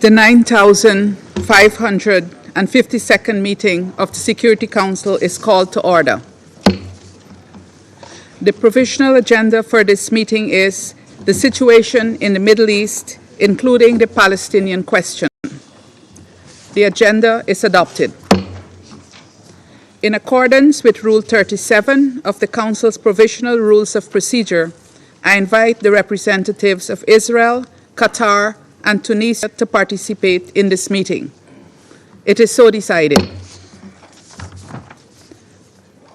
The 9,552nd meeting of the Security Council is called to order. The provisional agenda for this meeting is the situation in the Middle East, including the Palestinian question. The agenda is adopted. In accordance with Rule 37 of the Council's Provisional Rules of Procedure, I invite the representatives of Israel, Qatar, and Tunisia to participate in this meeting. It is so decided.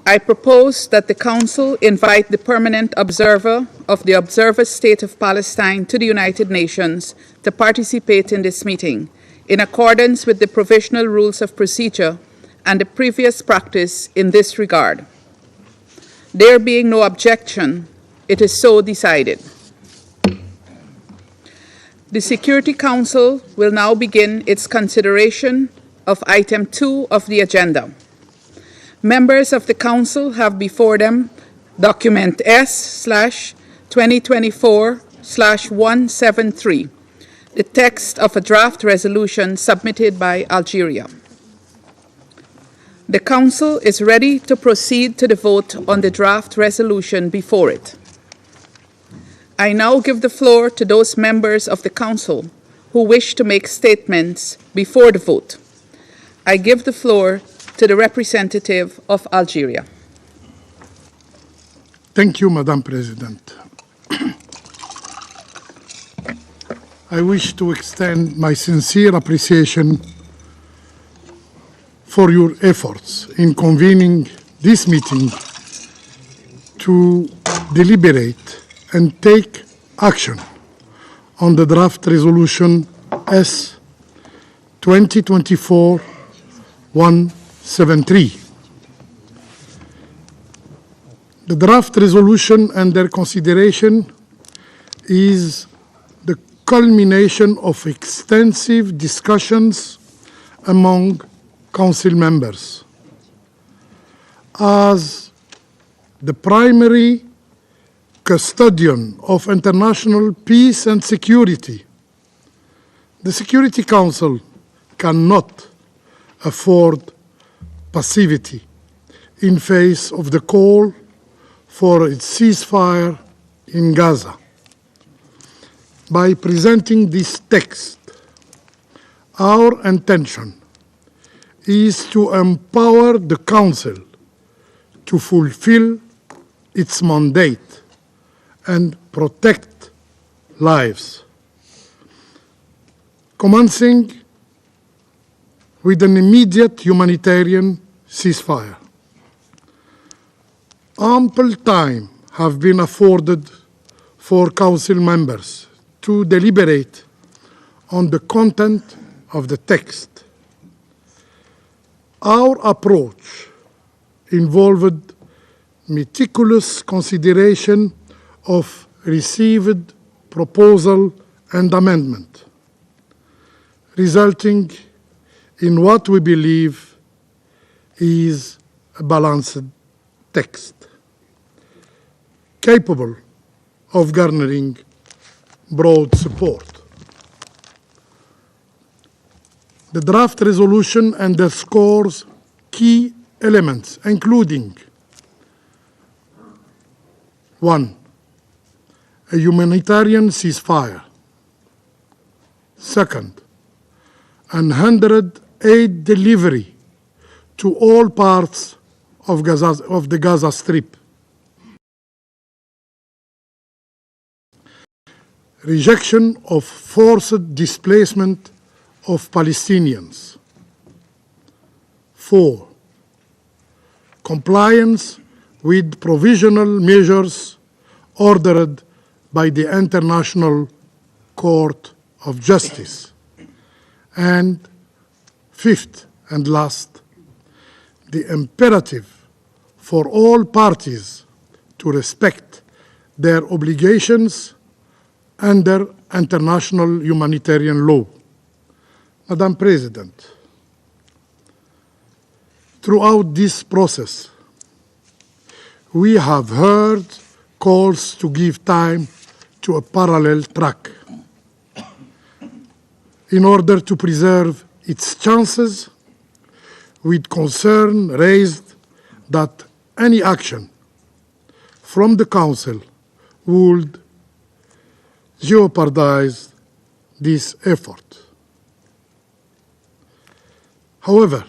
I propose that the Council invite the permanent observer of the Observer State of Palestine to the United Nations to participate in this meeting, in accordance with the Provisional Rules of Procedure and the previous practice in this regard. There being no objection, it is so decided. The Security Council will now begin its consideration of Item 2 of the agenda. Members of the Council have before them Document S/2024/173, the text of a draft resolution submitted by Algeria. The Council is ready to proceed to the vote on the draft resolution before it. I now give the floor to those members of the Council who wish to make statements before the vote. I give the floor to the representative of Algeria. Thank you, Madam President. I wish to extend my sincere appreciation for your efforts in convening this meeting to deliberate and take action on the draft resolution S 2024-173. The draft resolution under consideration is the culmination of extensive discussions among Council members. As the primary custodian of international peace and security, the Security Council cannot afford passivity in face of the call for a ceasefire in Gaza. By presenting this text, our intention is to empower the Council to fulfill its mandate and protect lives, commencing with an immediate humanitarian ceasefire. Ample time have been afforded for Council members to deliberate on the content of the text. Our approach involved meticulous consideration of received proposal and amendment, resulting in what we believe is a balanced text, capable of garnering broad support. The draft resolution underscores key elements, including 1. A humanitarian ceasefire. Second, unhindered aid delivery to all parts of the Gaza Strip. Rejection of forced displacement of Palestinians. 4. Compliance with provisional measures ordered by the International Court of Justice. And fifth and last, the imperative for all parties to respect their obligations under international humanitarian law. Madam President, throughout this process, we have heard calls to give time to a parallel track. in order to preserve its chances, with concern raised that any action from the Council would jeopardize this effort. However,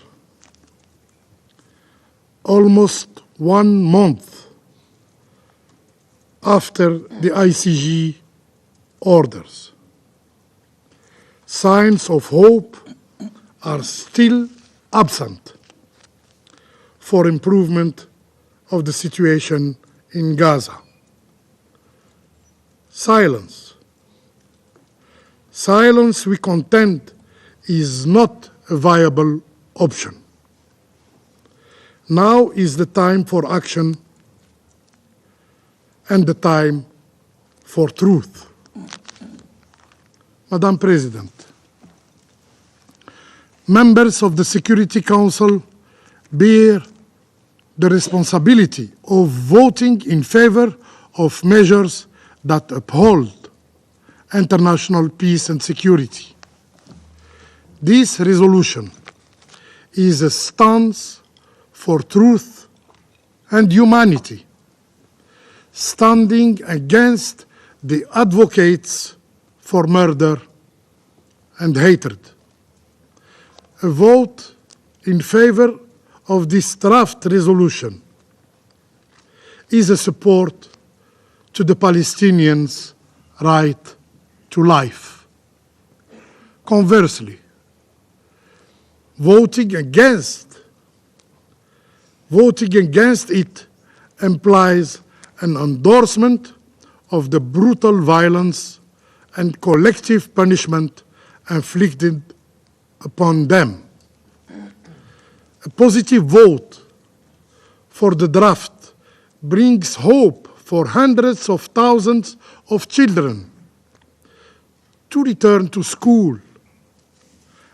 almost 1 month after the ICG orders, signs of hope are still absent for improvement of the situation in Gaza. Silence. Silence, we contend, is not a viable option. Now is the time for action and the time for truth. Madam President, members of the Security Council bear the responsibility of voting in favor of measures that uphold international peace and security. This resolution is a stance for truth and humanity, standing against the advocates for murder and hatred. A vote in favor of this draft resolution is a support to the Palestinians' right to life. Conversely, voting against it implies an endorsement of the brutal violence and collective punishment inflicted upon them. A positive vote for the draft brings hope for hundreds of thousands of children to return to school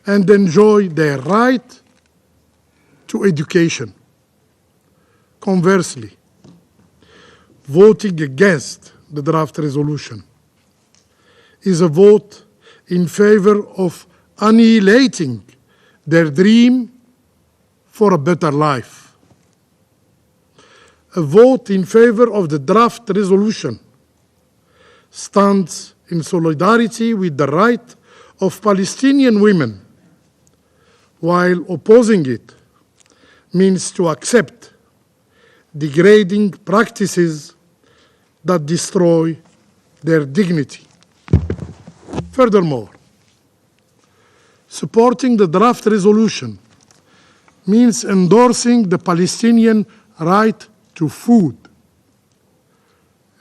and enjoy their right to education. Conversely, voting against the draft resolution is a vote in favor of annihilating their dream for a better life. A vote in favor of the draft resolution stands in solidarity with the right of Palestinian women, while opposing it means to accept degrading practices that destroy their dignity. Furthermore, supporting the draft resolution means endorsing the Palestinian right to food.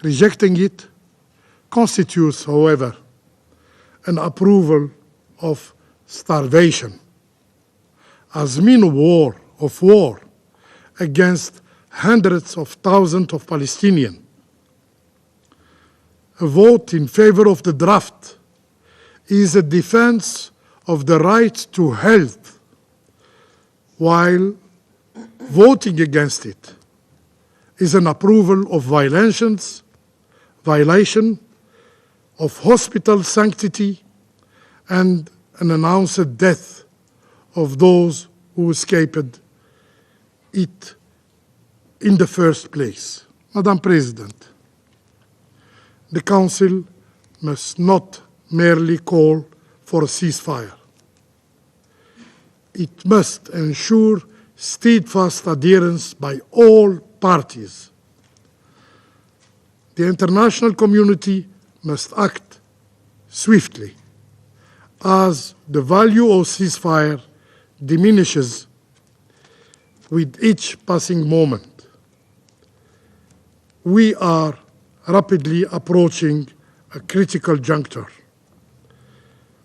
Rejecting it constitutes, however, an approval of starvation as mean of war against hundreds of thousands of Palestinians. A vote in favor of the draft is a defense of the right to health, while voting against it is an approval of violation of hospital sanctity and an announced death of those who escaped it in the first place. Madam President, the Council must not merely call for a ceasefire. It must ensure steadfast adherence by all parties. The international community must act swiftly, as the value of ceasefire diminishes with each passing moment. We are rapidly approaching a critical juncture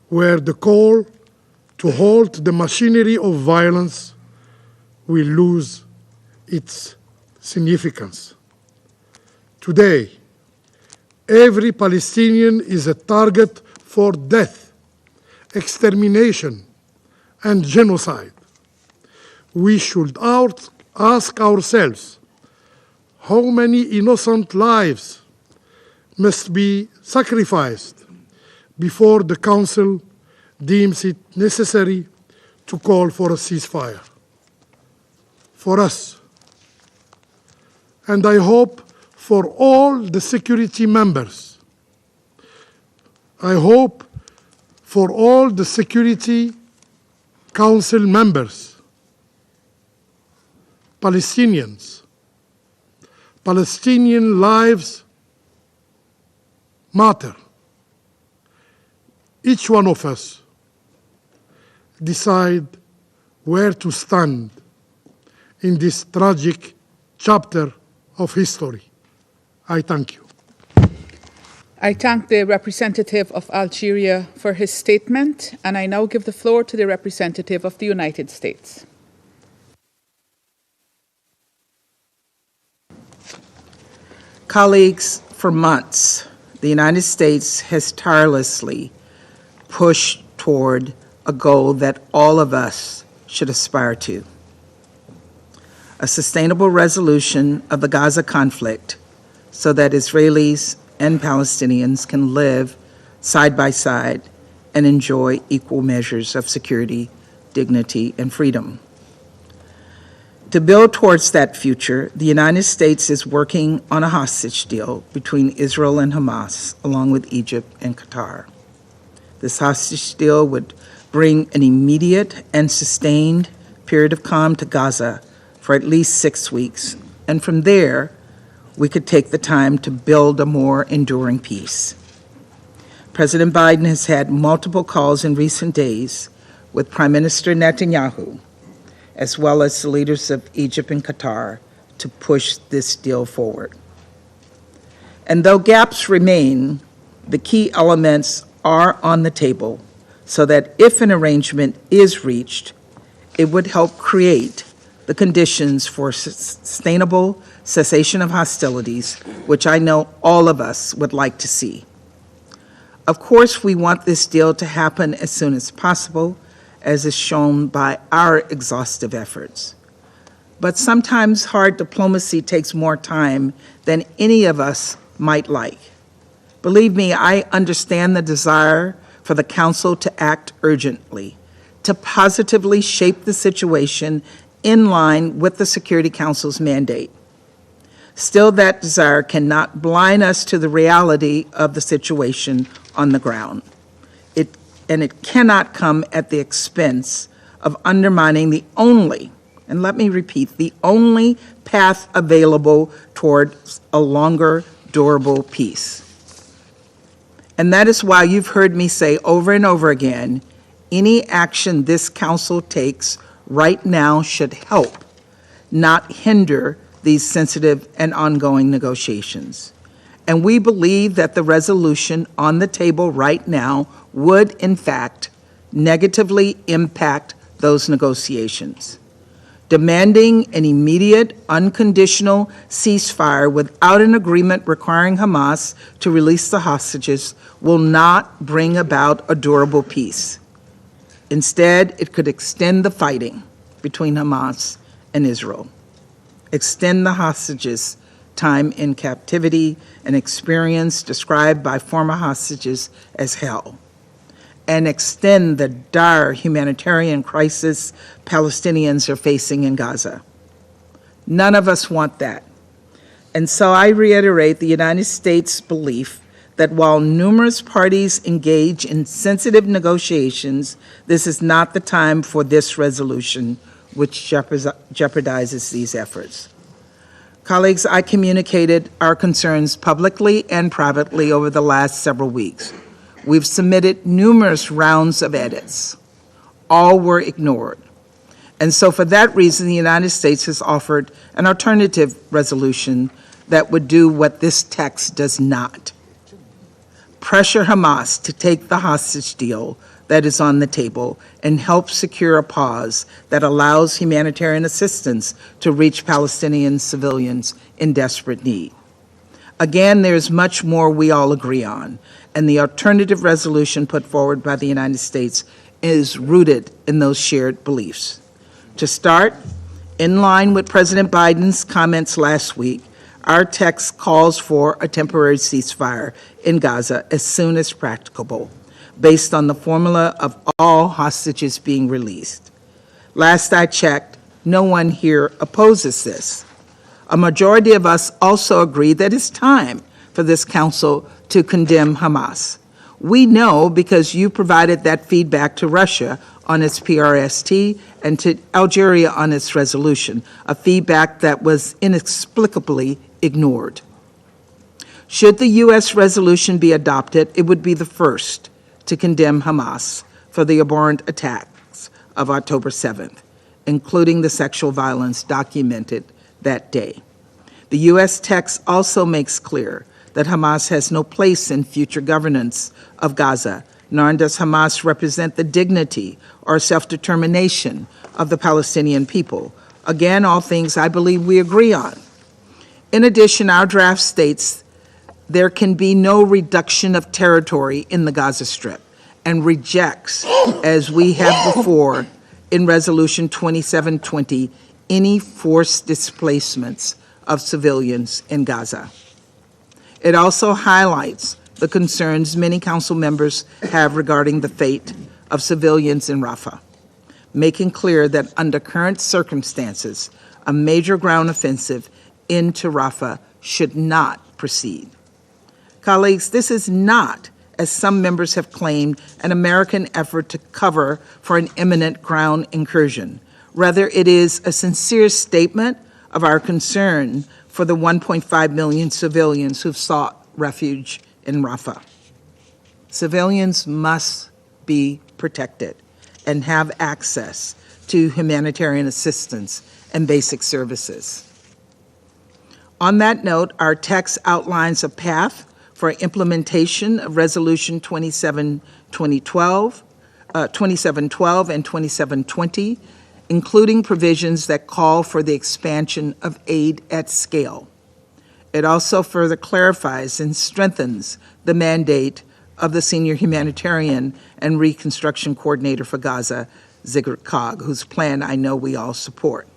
where the call to halt the machinery of violence will lose its significance. Today, every Palestinian is a target for death, extermination, and genocide. We should ask ourselves how many innocent lives must be sacrificed before the Council deems it necessary to call for a ceasefire. For us, and I hope for all the security members, I hope for all the Security Council members, Palestinians, Palestinian lives matter. Each one of us decide where to stand in this tragic chapter of history. I thank you. I thank the representative of Algeria for his statement, and I now give the floor to the representative of the United States. Colleagues, for months, the United States has tirelessly pushed toward a goal that all of us should aspire to: a sustainable resolution of the Gaza conflict so that Israelis and Palestinians can live side by side and enjoy equal measures of security, dignity, and freedom. To build towards that future, the United States is working on a hostage deal between Israel and Hamas, along with Egypt and Qatar. This hostage deal would bring an immediate and sustained period of calm to Gaza for at least 6 weeks, and from there, we could take the time to build a more enduring peace. President Biden has had multiple calls in recent days with Prime Minister Netanyahu, as well as the leaders of Egypt and Qatar, to push this deal forward. And though gaps remain, the key elements are on the table so that if an arrangement is reached, it would help create the conditions for sustainable cessation of hostilities, which I know all of us would like to see. Of course, we want this deal to happen as soon as possible, as is shown by our exhaustive efforts. But sometimes hard diplomacy takes more time than any of us might like. Believe me, I understand the desire for the Council to act urgently, to positively shape the situation in line with the Security Council's mandate. Still, that desire cannot blind us to the reality of the situation on the ground. It cannot come at the expense of undermining the only, and let me repeat, the only path available towards a longer, durable peace. And that is why you've heard me say over and over again, any action this Council takes right now should help, not hinder, these sensitive and ongoing negotiations. And we believe that the resolution on the table right now would, in fact, negatively impact those negotiations. Demanding an immediate, unconditional ceasefire without an agreement requiring Hamas to release the hostages will not bring about a durable peace. Instead, it could extend the fighting between Hamas and Israel, extend the hostages' time in captivity, an experience described by former hostages as hell, and extend the dire humanitarian crisis Palestinians are facing in Gaza. None of us want that. And so I reiterate the United States' belief that while numerous parties engage in sensitive negotiations, this is not the time for this resolution, which jeopardizes these efforts. Colleagues, I communicated our concerns publicly and privately over the last several weeks. We've submitted numerous rounds of edits. All were ignored. And so for that reason, the United States has offered an alternative resolution that would do what this text does not: pressure Hamas to take the hostage deal that is on the table and help secure a pause that allows humanitarian assistance to reach Palestinian civilians in desperate need. Again, there's much more we all agree on, and the alternative resolution put forward by the United States is rooted in those shared beliefs. To start, in line with President Biden's comments last week, our text calls for a temporary ceasefire in Gaza as soon as practicable, based on the formula of all hostages being released. Last I checked, no one here opposes this. A majority of us also agree that it's time for this council to condemn Hamas. We know because you provided that feedback to Russia on its PRST and to Algeria on its resolution, a feedback that was inexplicably ignored. Should the U.S. resolution be adopted, it would be the first to condemn Hamas for the abhorrent attacks of October 7th, including the sexual violence documented that day. The U.S. text also makes clear that Hamas has no place in future governance of Gaza, nor does Hamas represent the dignity or self-determination of the Palestinian people. Again, all things I believe we agree on. In addition, our draft states there can be no reduction of territory in the Gaza Strip and rejects, as we have before in Resolution 2720, any forced displacements of civilians in Gaza. It also highlights the concerns many council members have regarding the fate of civilians in Rafah, making clear that under current circumstances, a major ground offensive into Rafah should not proceed. Colleagues, this is not, as some members have claimed, an American effort to cover for an imminent ground incursion. Rather, it is a sincere statement of our concern for the 1.5 million civilians who've sought refuge in Rafah. Civilians must be protected and have access to humanitarian assistance and basic services. On that note, our text outlines a path for implementation of Resolution 2712 and 2720, including provisions that call for the expansion of aid at scale. It also further clarifies and strengthens the mandate of the Senior Humanitarian and Reconstruction Coordinator for Gaza, Sigrid Kaag, whose plan I know we all support.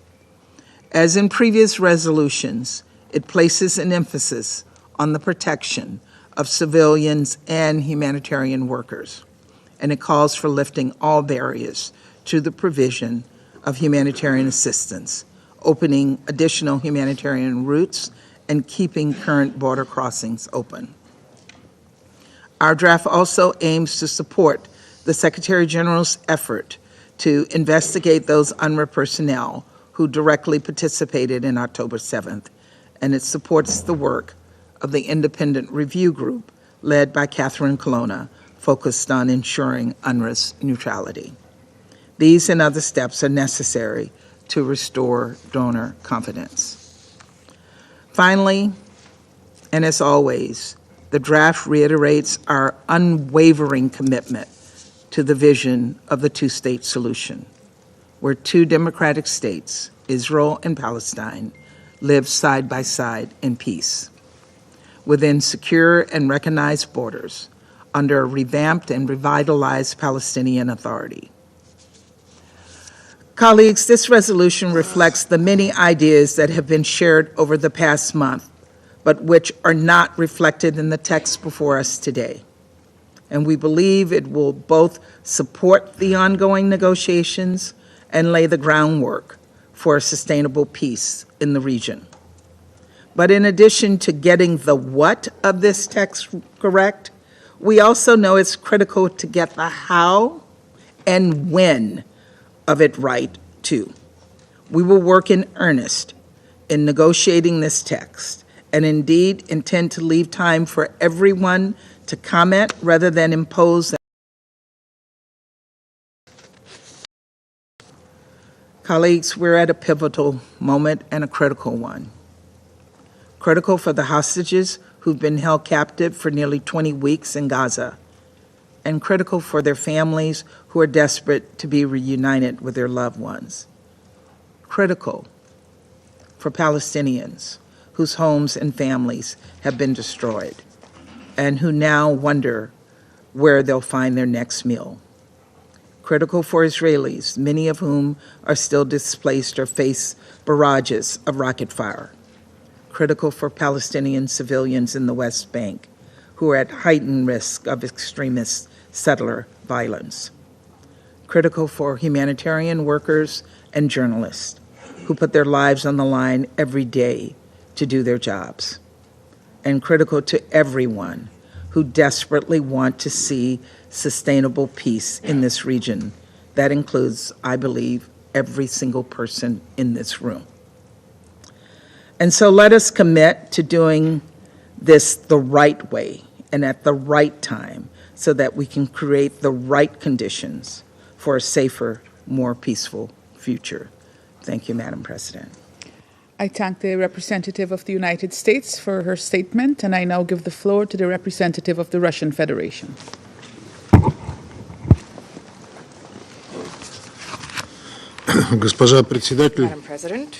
As in previous resolutions, it places an emphasis on the protection of civilians and humanitarian workers, and it calls for lifting all barriers to the provision of humanitarian assistance, opening additional humanitarian routes, and keeping current border crossings open. Our draft also aims to support the Secretary General's effort to investigate those UNRWA personnel who directly participated in October 7th, and it supports the work of the independent review group led by Catherine Colonna, focused on ensuring UNRWA's neutrality. These and other steps are necessary to restore donor confidence. Finally, and as always, the draft reiterates our unwavering commitment to the vision of the two-state solution, where two democratic states, Israel and Palestine, live side by side in peace, within secure and recognized borders, under a revamped and revitalized Palestinian Authority. Colleagues, this resolution reflects the many ideas that have been shared over the past month, but which are not reflected in the text before us today. And we believe it will both support the ongoing negotiations and lay the groundwork for a sustainable peace in the region. But in addition to getting the what of this text correct, we also know it's critical to get the how and when of it right, too. We will work in earnest in negotiating this text, and indeed intend to leave time for everyone to comment rather than impose. Colleagues, we're at a pivotal moment and a critical one. Critical for the hostages who've been held captive for nearly 20 weeks in Gaza, and critical for their families who are desperate to be reunited with their loved ones. Critical for Palestinians whose homes and families have been destroyed and who now wonder where they'll find their next meal. Critical for Israelis, many of whom are still displaced or face barrages of rocket fire. Critical for Palestinian civilians in the West Bank who are at heightened risk of extremist settler violence. Critical for humanitarian workers and journalists who put their lives on the line every day to do their jobs. And critical to everyone who desperately want to see sustainable peace in this region. That includes, I believe, every single person in this room. And so let us commit to doing this the right way and at the right time so that we can create the right conditions for a safer, more peaceful future. Thank you, Madam President. I thank the representative of the United States for her statement, and I now give the floor to the representative of the Russian Federation. Госпожа председатель, Madam President,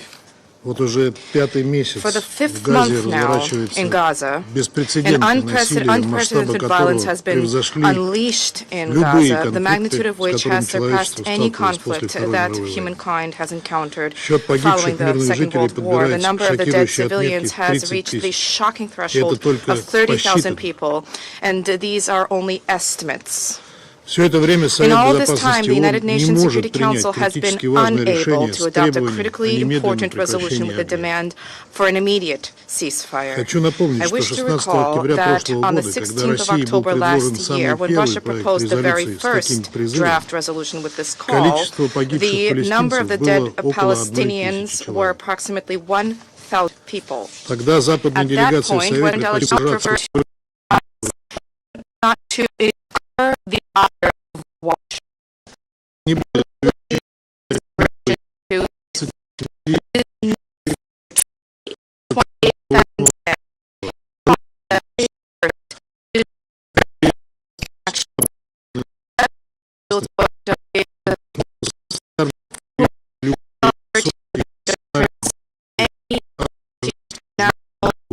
вот уже пятый месяц for the в fifth Газе month now разворачивается in Gaza, an беспрецедентное насилие, масштабы unprecedented violence которого has been превзошли unleashed in любые Gaza, the magnitude конфликты, of с which которыми has surpassed человечество any сталкивалось после conflict Второй that мировой войны. humankind has encountered Счет following погибших the мирных Second жителей World War. The подбирается number к of the dead шокирующей civilians отметке has 30 reached the тысяч. shocking И это threshold только of 30,000 посчитано. people, and these are only estimates. Все это время In Совет all this time, Безопасности the United ООН не Nations может Security принять Council has been критически важное unable решение to с adopt a требованием о critically немедленном important resolution with a прекращении огня. demand for an immediate ceasefire. Хочу напомнить, I что wish to 16 recall октября that прошлого on the года, когда 16th of России был October предложен last самый year, when первый Russia проект proposed the very резолюции с таким first призывом, draft resolution with this call, количество погибших the number of the палестинцев dead было около 1 Palestinians тысячи were человек. approximately 1,000 people. Тогда западная At that делегация point, when Совета intelligence поддержала preferred not to incur the honor of watch.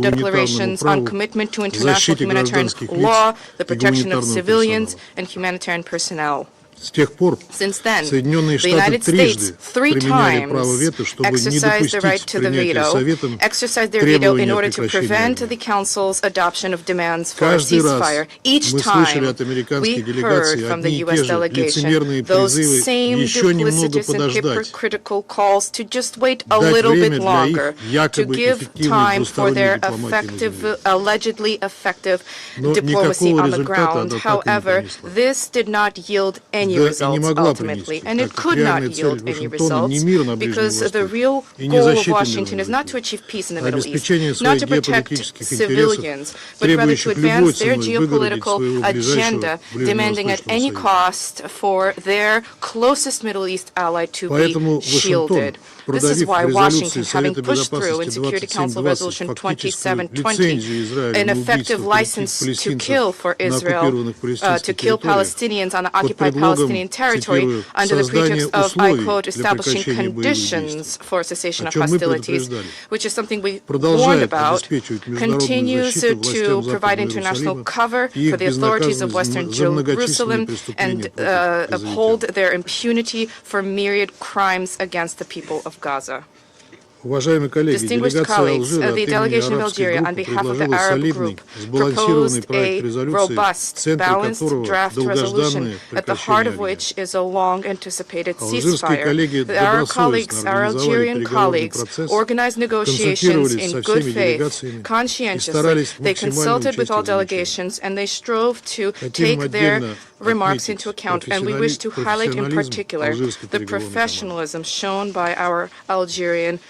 Declarations on commitment to international humanitarian law, the protection of civilians and humanitarian personnel. С тех пор Since then, Соединенные the Штаты United States трижды three применяли право times вето, чтобы не exercised the right допустить to the принятия veto, Советом exercised their veto in требования order to прекращения prevent огня. the Council's adoption of demands for a Каждый раз ceasefire. Each мы слышали time от американской we heard делегации from the одни и U.S. те же delegation лицемерные those призывы same еще немного duplicitous and подождать, hypocritical calls to just wait a дать little время bit для longer, их to якобы give эффективной time for their двусторонней дипломатии на земле. allegedly effective Но diplomacy никакого on the результата ground. она так и не However, принесла. this did not yield any Да и не results могла ultimately, принести, and так it как could not реальная цель yield any Вашингтона не results мир на Ближнем because the Востоке real и не goal of защита Washington мирного is not жителя, to achieve peace in the а Middle East, обеспечение not своих to protect геополитических civilians, интересов, but rather to требующих advance любой their ценой выгородить geopolitical своего agenda, ближайшего demanding at any ближневосточного союза. cost for their closest Middle East ally to Поэтому be shielded. This is продавив why резолюции Washington, having Совета pushed through in Безопасности Security Council 2720 Resolution фактическую 2720 лицензию Израиля an на effective убийство license to палестинцев kill for на Israel, оккупированных to палестинских kill территориях Palestinians on the под occupied предлогом, Palestinian territory цитирую, under the создания pretext of, I условий quote, для establishing прекращения боевых conditions действий, for cessation о of чем мы hostilities, предупреждали. which is something we warned Продолжает about, обеспечивать международную continues защиту to властям provide Западного international Иерусалима cover и for их the authorities of безнаказанность Western за многочисленные Jerusalem преступления and против uphold израильтян. their impunity for myriad crimes against the people of Gaza. Уважаемые коллеги, Distinguished делегация colleagues, Алжира от the имени delegation of арабской Algeria, on группы behalf of the предложила Arab солидный, group, сбалансированный proposed проект a резолюции, в robust, центре balanced которого draft resolution, долгожданное at the heart of прекращение огня. which is a long-anticipated Алжирские ceasefire. коллеги Our colleagues, добросовестно our организовали Algerian переговорный colleagues, процесс, organized negotiations консультировались in со good всеми faith, делегациями и conscientiously. старались They максимально consulted with all учесть в заключении. delegations, and they strove to Хотим take their отдельно remarks отметить into account, and we wish to highlight in профессионализм particular алжирской the переговорной команды. professionalism shown by our Algerian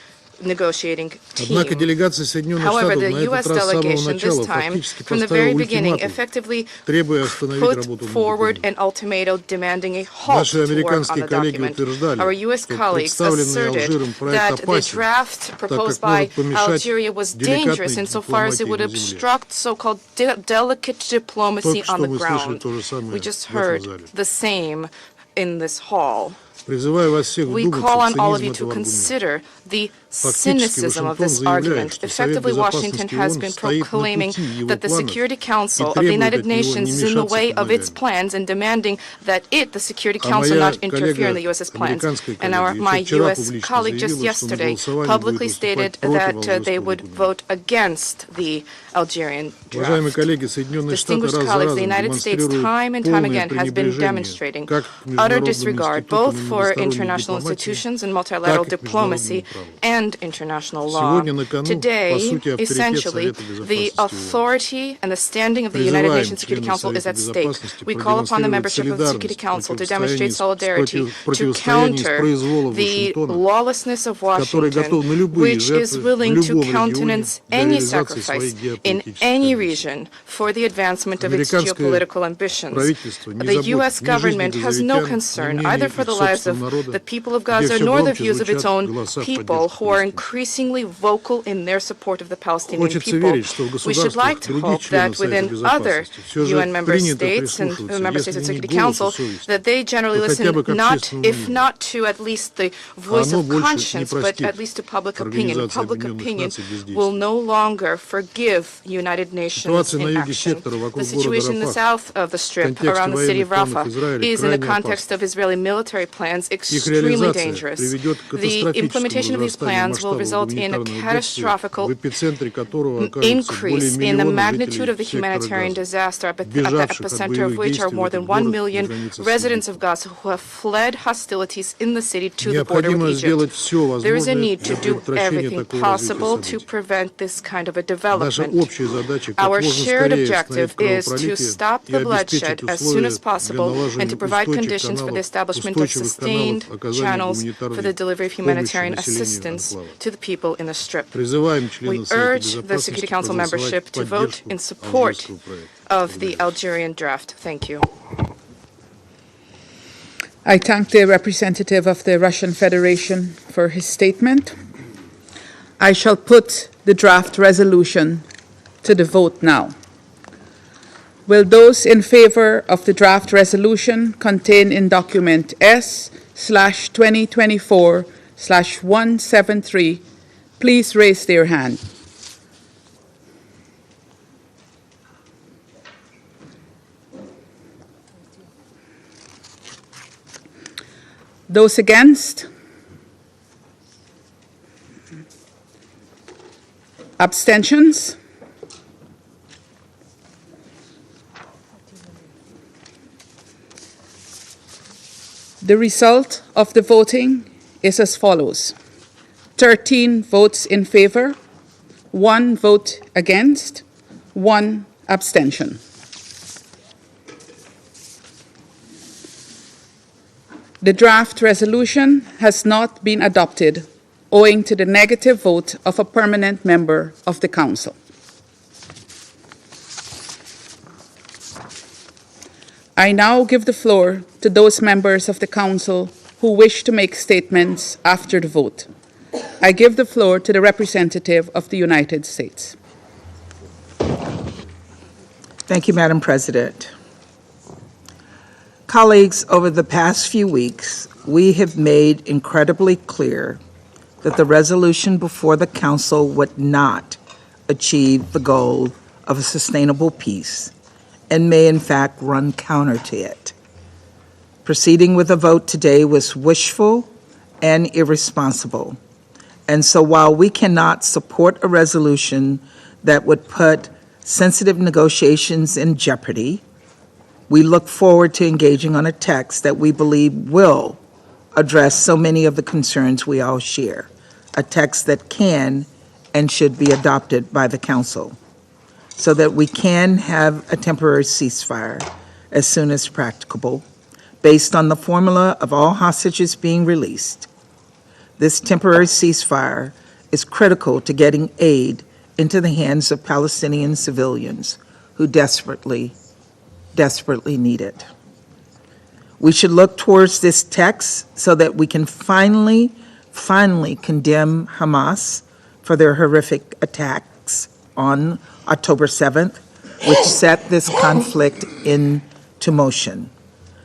negotiating Однако team. делегация Соединенных However, Штатов the на этот U.S. раз с самого delegation начала this time, фактически from the поставила very beginning, ультиматум, effectively требуя остановить put работу над forward документом. an ultimatum demanding a halt Наши to work on американские the коллеги document. утверждали, Our U.S. что colleagues представленный asserted Алжиром проект that the опасен, draft так proposed как by может помешать Algeria was dangerous деликатной insofar as it would дипломатии на земле. obstruct so-called delicate diplomacy Только on что the мы слышали ground. то же самое We just в этом heard зале. the same in this hall. We call on all of you to consider the cynicism of this argument. Effectively, Washington has been proclaiming that the Security Council of the United Nations is in the way of its plans and demanding that the Security Council, not interfere in the U.S.'s plans. And my U.S. colleague just yesterday publicly stated that they would vote against the Algerian draft. Distinguished colleagues, the United States time and time again has been demonstrating utter disregard both for international institutions and multilateral diplomacy and international law. Today, essentially, the authority and the standing of the United Nations Security Council is at stake. We call upon the membership of the Security Council to demonstrate solidarity, to counter the lawlessness of Washington, which is willing to countenance any sacrifice in any region for the advancement of its geopolitical ambitions. The U.S. government has no concern either for the lives of the people of Gaza nor the views of its own people, who are increasingly vocal in their support of the Palestinian people. We should like to hope that within other UN member states and member states of the Security Council, that they generally listen if not to at least the voice of conscience, but at least to public opinion. Public opinion will no longer forgive United Nations inaction. The situation in the south of the Strip, around the city of Rafah, is in the context of Israeli military plans extremely dangerous. The implementation of these plans will result in a catastrophic increase in the magnitude of the humanitarian disaster, at the epicenter of which are more than 1 million residents of Gaza who have fled hostilities in the city to the border with Egypt. There is a need to do everything possible to prevent this kind of a development. Our shared objective is to stop the bloodshed as soon as possible and to provide conditions for the establishment of sustained channels for the delivery of humanitarian assistance to the people in the Strip. We urge the Security Council membership to vote in support of the Algerian draft. Thank you. I thank the representative of the Russian Federation for his statement. I shall put the draft resolution to the vote now. Will those in favor of the draft resolution contained in document S/2024/173 please raise their hand? Those against? Abstentions? The result of the voting is as follows: 13 votes in favor, 1 vote against, 1 abstention. The draft resolution has not been adopted owing to the negative vote of a permanent member of the Council. I now give the floor to those members of the Council who wish to make statements after the vote. I give the floor to the representative of the United States. Thank you, Madam President. Colleagues, over the past few weeks, we have made incredibly clear that the resolution before the Council would not achieve the goal of a sustainable peace and may in fact run counter to it. Proceeding with a vote today was wishful and irresponsible. And so while we cannot support a resolution that would put sensitive negotiations in jeopardy, we look forward to engaging on a text that we believe will address so many of the concerns we all share, a text that can and should be adopted by the Council so that we can have a temporary ceasefire as soon as practicable, based on the formula of all hostages being released. This temporary ceasefire is critical to getting aid into the hands of Palestinian civilians who desperately need it. We should look towards this text so that we can finally condemn Hamas for their horrific attacks on October 7th, which set this conflict into motion,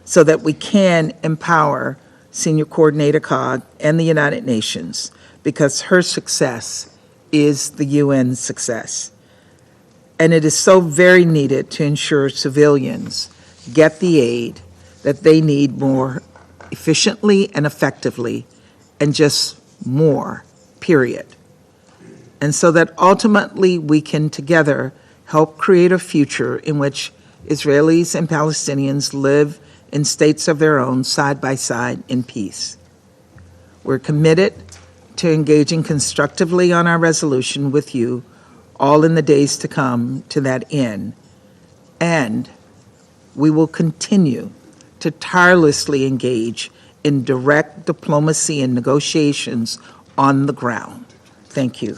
so that we can empower Senior Coordinator COG, and the United Nations, because her success is the UN's success. And it is so very needed to ensure civilians get the aid that they need more efficiently and effectively, and just more, period. And so that ultimately we can together help create a future in which Israelis and Palestinians live in states of their own, side by side, in peace. We're committed to engaging constructively on our resolution with you all in the days to come to that end. And we will continue to tirelessly engage in direct diplomacy and negotiations on the ground. Thank you.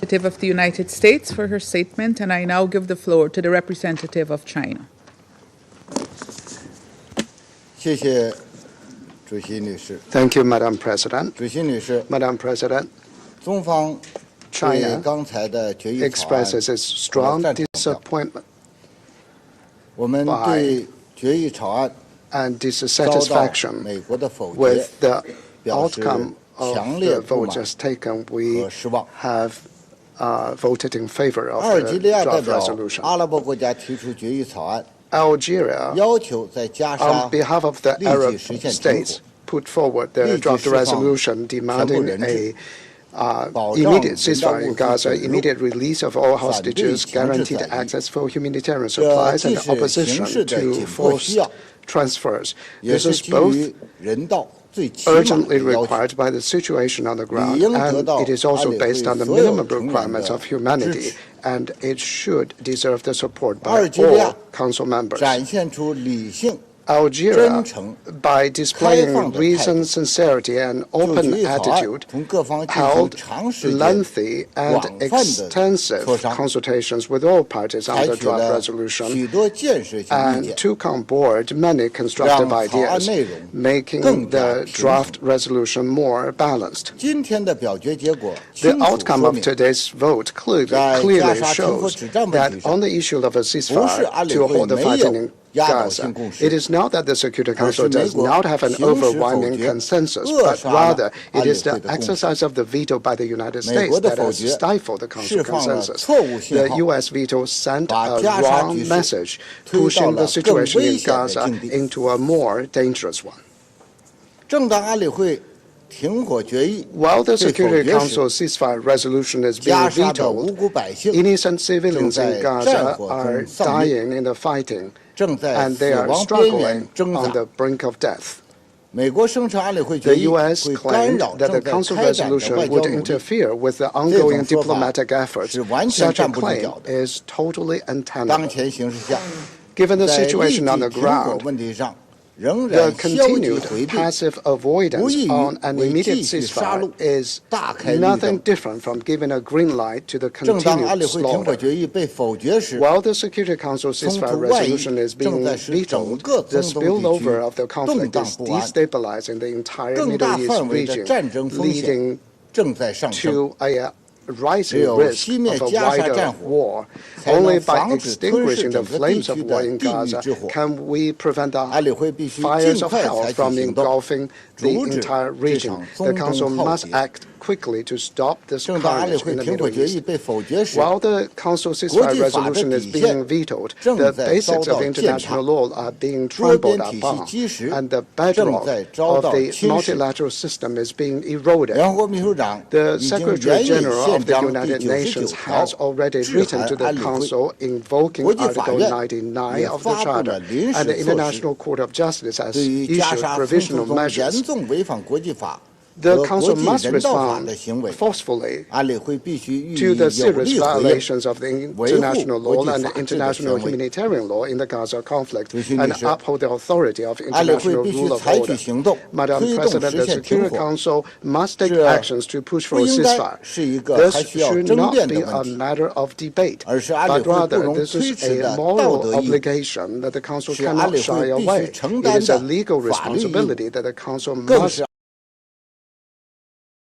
Representative of the United States for her statement, and I now give the floor to the representative of China. Thank you, Madam President. Madam President, China expresses its strong disappointment by and dissatisfaction with the outcome of the vote just taken. We have voted in favor of the draft resolution. Algeria, on behalf of the Arab states, put forward the draft resolution demanding a immediate ceasefire in Gaza, immediate release of all hostages, guaranteed access for humanitarian supplies, and opposition to forced transfers. This is both urgently required by the situation on the ground, and it is also based on the minimum requirements of humanity, and it should deserve the support by all Council members. Algeria, by displaying reason, sincerity, and open attitude, held lengthy and extensive consultations with all parties on the draft resolution and took on board many constructive ideas, making the draft resolution more balanced. The outcome of today's vote clearly shows that on the issue of a ceasefire to hold the fighting in Gaza, it is not that the Security Council does not have an overwhelming consensus, but rather it is the exercise of the veto by the United States that has stifled the Council consensus. The U.S. veto sent a wrong message, pushing the situation in Gaza into a more dangerous one. While the Security Council ceasefire resolution is being vetoed, innocent civilians in Gaza are dying in the fighting, and they are struggling on the brink of death. The U.S. claimed that the Council resolution would interfere with the ongoing diplomatic efforts. Such a claim is totally untenable. Given the situation on the ground, the continued passive avoidance on an immediate ceasefire is nothing different from giving a green light to the continued slaughter. While the Security Council ceasefire resolution is being vetoed, the spillover of the conflict is destabilizing the entire Middle East region, leading to a rising risk of a wider war. Only by extinguishing the flames of war in Gaza can we prevent the fires of hell from engulfing the entire region. The Council must act quickly to stop this carnage in the Middle East. While the Council ceasefire resolution is being vetoed, the basics of international law are being trampled upon, and the bedrock of the multilateral system is being eroded. The Secretary General of the United Nations has already written to the Council invoking Article 99 of the Charter, and the International Court of Justice has issued provisional measures. The Council must respond forcefully to the serious violations of the international law and international humanitarian law in the Gaza conflict and uphold the authority of international rule of order. Madam President, the Security Council must take actions to push for a ceasefire. This should not be a matter of debate, but rather this is a moral obligation that the Council cannot shy away. It is a legal responsibility that the Council must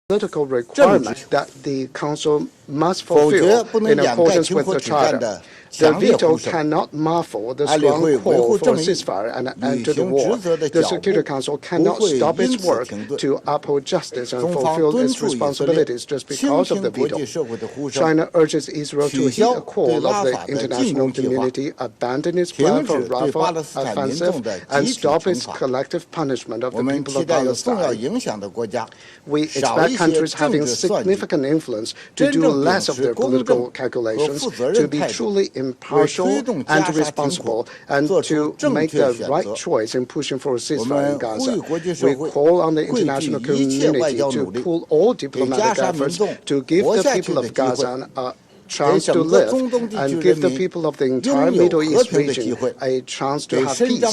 political requirement that the Council must fulfill in accordance with the Charter. The veto cannot muffle the strong call for ceasefire and an end to the war. The Security Council cannot stop its work to uphold justice and fulfill its responsibilities just because of the veto. China urges Israel to heed the call of the international community, abandon its plan for Rafah offensive, and stop its collective punishment of the people of Palestine. We expect countries having significant influence to do less of their political calculations, to be truly impartial and responsible, and to make the right choice in pushing for a ceasefire in Gaza. We call on the international community to pull all diplomatic efforts to give the people of Gaza a chance to live and give the people of the entire Middle East region a chance to have peace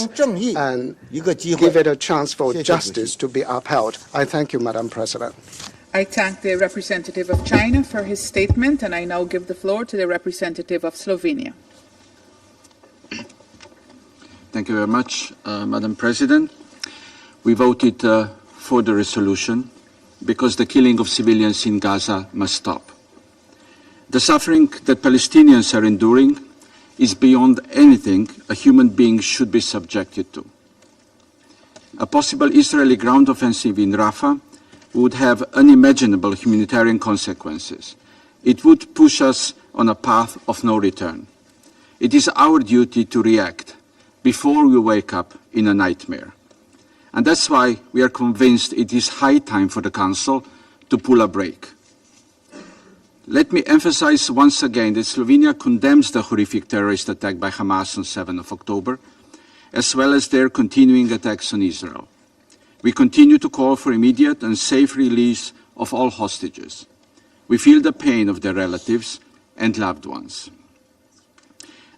and give it a chance for justice to be upheld. I thank you, Madam President. I thank the representative of China for his statement, and I now give the floor to the representative of Slovenia. Thank you very much, Madam President. We voted for the resolution because the killing of civilians in Gaza must stop. The suffering that Palestinians are enduring is beyond anything a human being should be subjected to. A possible Israeli ground offensive in Rafah would have unimaginable humanitarian consequences. It would push us on a path of no return. It is our duty to react before we wake up in a nightmare. And that's why we are convinced it is high time for the Council to pull a brake. Let me emphasize once again that Slovenia condemns the horrific terrorist attack by Hamas on 7 October, as well as their continuing attacks on Israel. We continue to call for immediate and safe release of all hostages. We feel the pain of their relatives and loved ones.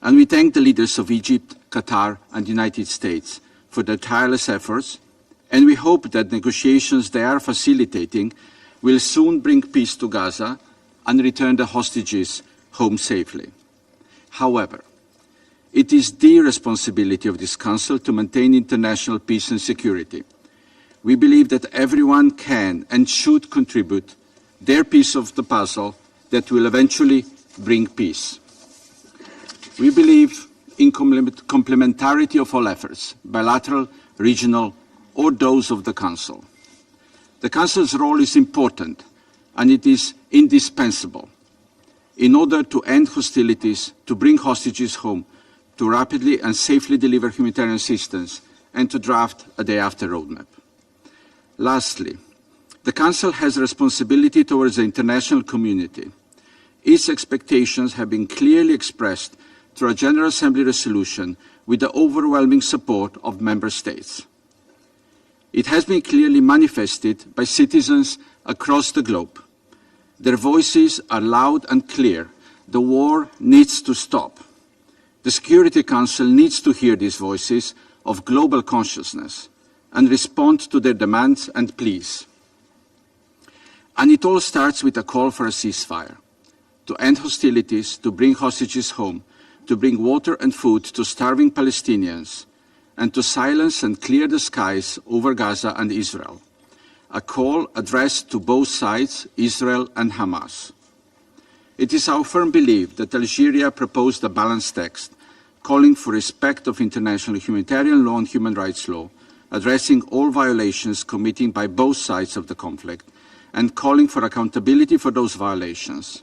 And we thank the leaders of Egypt, Qatar, and the United States for their tireless efforts, and we hope that negotiations they are facilitating will soon bring peace to Gaza and return the hostages home safely. However, it is the responsibility of this Council to maintain international peace and security. We believe that everyone can and should contribute their piece of the puzzle that will eventually bring peace. We believe in complementarity of all efforts, bilateral, regional, or those of the Council. The Council's role is important, and it is indispensable in order to end hostilities, to bring hostages home, to rapidly and safely deliver humanitarian assistance, and to draft a day-after roadmap. Lastly, the Council has a responsibility towards the international community. Its expectations have been clearly expressed through a General Assembly resolution with the overwhelming support of Member States. It has been clearly manifested by citizens across the globe. Their voices are loud and clear. The war needs to stop. The Security Council needs to hear these voices of global consciousness and respond to their demands and pleas. And it all starts with a call for a ceasefire, to end hostilities, to bring hostages home, to bring water and food to starving Palestinians, and to silence and clear the skies over Gaza and Israel. A call addressed to both sides, Israel and Hamas. It is our firm belief that Algeria proposed a balanced text, calling for respect of international humanitarian law and human rights law, addressing all violations committed by both sides of the conflict, and calling for accountability for those violations.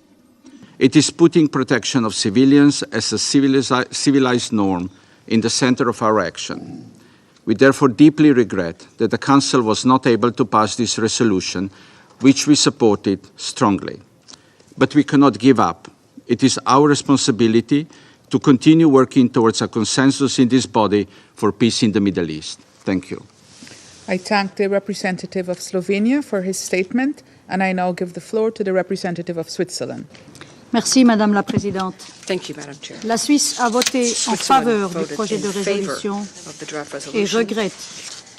It is putting protection of civilians as a civilized norm in the center of our action. We therefore deeply regret that the Council was not able to pass this resolution, which we supported strongly. But we cannot give up. It is our responsibility to continue working towards a consensus in this body for peace in the Middle East. Thank you. I thank the representative of Slovenia for his statement, and I now give the floor to the representative of Switzerland. Merci, Madame la Présidente. Thank you, Madam Chair. La Suisse a voté en faveur du projet de résolution et regrette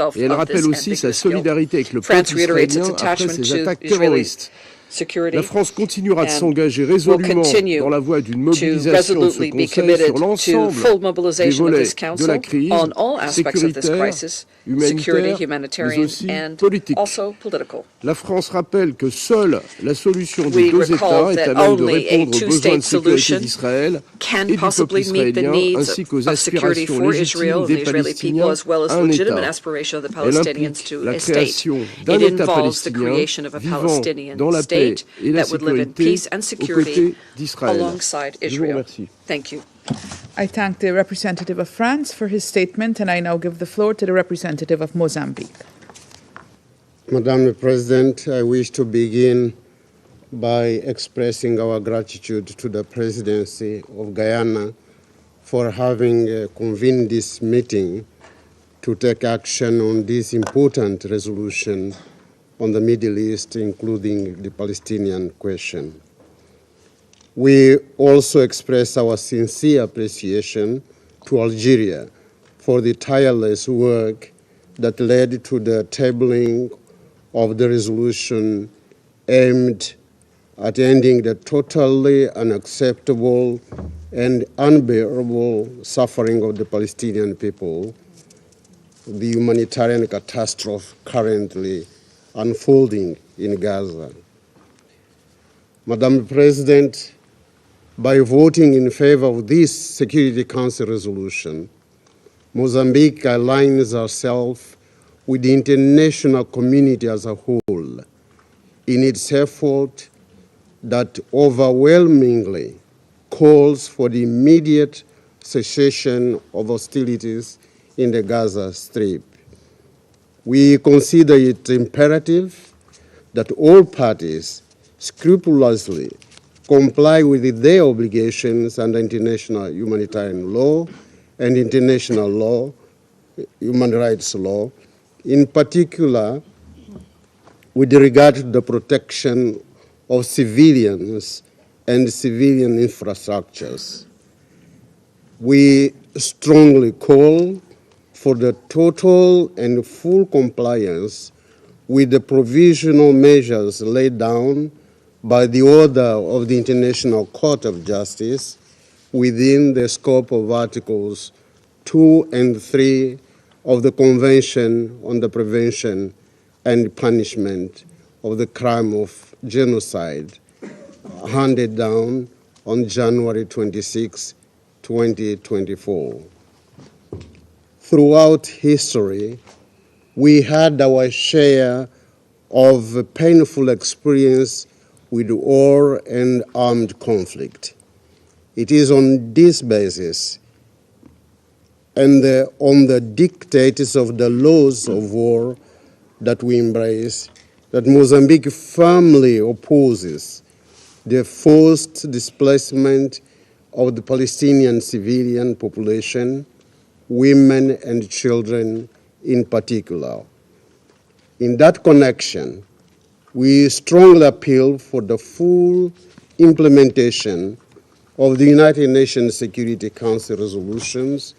itself Et elle of rappelle this aussi sa ambiguous guilt. solidarité avec le France peuple reiterates its israélien après attachment ces to attaques Israeli terroristes. security La France continuera de and s'engager will résolument continue dans la voie d'une to mobilisation de ce resolutely be Conseil committed sur to l'ensemble full des mobilization of volets this de la council crise, on all aspects of this sécuritaire, crisis, security, humanitaire, mais humanitarian, aussi and politique. also political. La France rappelle que seule la solution We des deux recall États est à that même de only a répondre aux besoins two-state de sécurité solution d'Israël can et du peuple possibly meet the israélien, needs ainsi qu'aux of security aspirations for Israel légitimes and the des Israeli people, Palestiniens as well as à un legitimate État. aspiration of the Elle Palestinians implique to la a state. création d'un It État involves the palestinien creation of a vivant Palestinian dans la paix state that would live in peace and security alongside Je vous Israel. remercie. Thank you. I thank the representative of France for his statement, and I now give the floor to the representative of Mozambique. Madam President, I wish to begin by expressing our gratitude to the Presidency of Guyana for having convened this meeting to take action on this important resolution on the Middle East, including the Palestinian question. We also express our sincere appreciation to Algeria for the tireless work that led to the tabling of the resolution aimed at ending the totally unacceptable and unbearable suffering of the Palestinian people, the humanitarian catastrophe currently unfolding in Gaza. Madam President, by voting in favor of this Security Council resolution, Mozambique aligns herself with the international community as a whole in its effort that overwhelmingly calls for the immediate cessation of hostilities in the Gaza Strip. We consider it imperative that all parties scrupulously comply with their obligations under international humanitarian law and international law, human rights law, in particular with regard to the protection of civilians and civilian infrastructures. We strongly call for the total and full compliance with the provisional measures laid down by the order of the International Court of Justice within the scope of Articles 2 and 3 of the Convention on the Prevention and Punishment of the Crime of Genocide, handed down on January 26, 2024. Throughout history, we had our share of painful experience with war and armed conflict. It is on this basis and on the dictates of the laws of war that we embrace that Mozambique firmly opposes the forced displacement of the Palestinian civilian population, women and children in particular. In that connection, we strongly appeal for the full implementation of the United Nations Security Council resolutions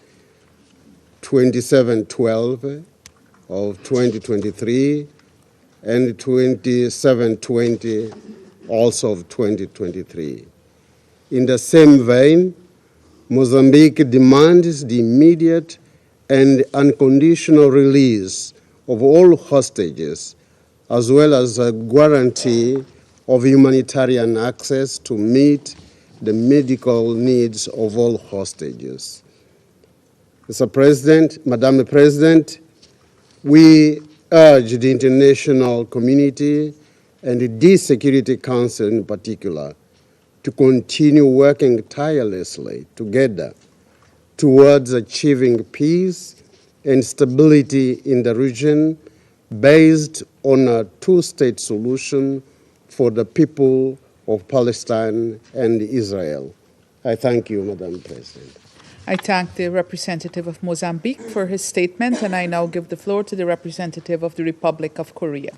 2712 of 2023 and 2720 also of 2023. In the same vein, Mozambique demands the immediate and unconditional release of all hostages, as well as a guarantee of humanitarian access to meet the medical needs of all hostages. Mr. President, Madam President, we urge the international community and the Security Council in particular to continue working tirelessly together towards achieving peace and stability in the region based on a two-state solution for the people of Palestine and Israel. I thank you, Madam President. I thank the representative of Mozambique for his statement, and I now give the floor to the representative of the Republic of Korea.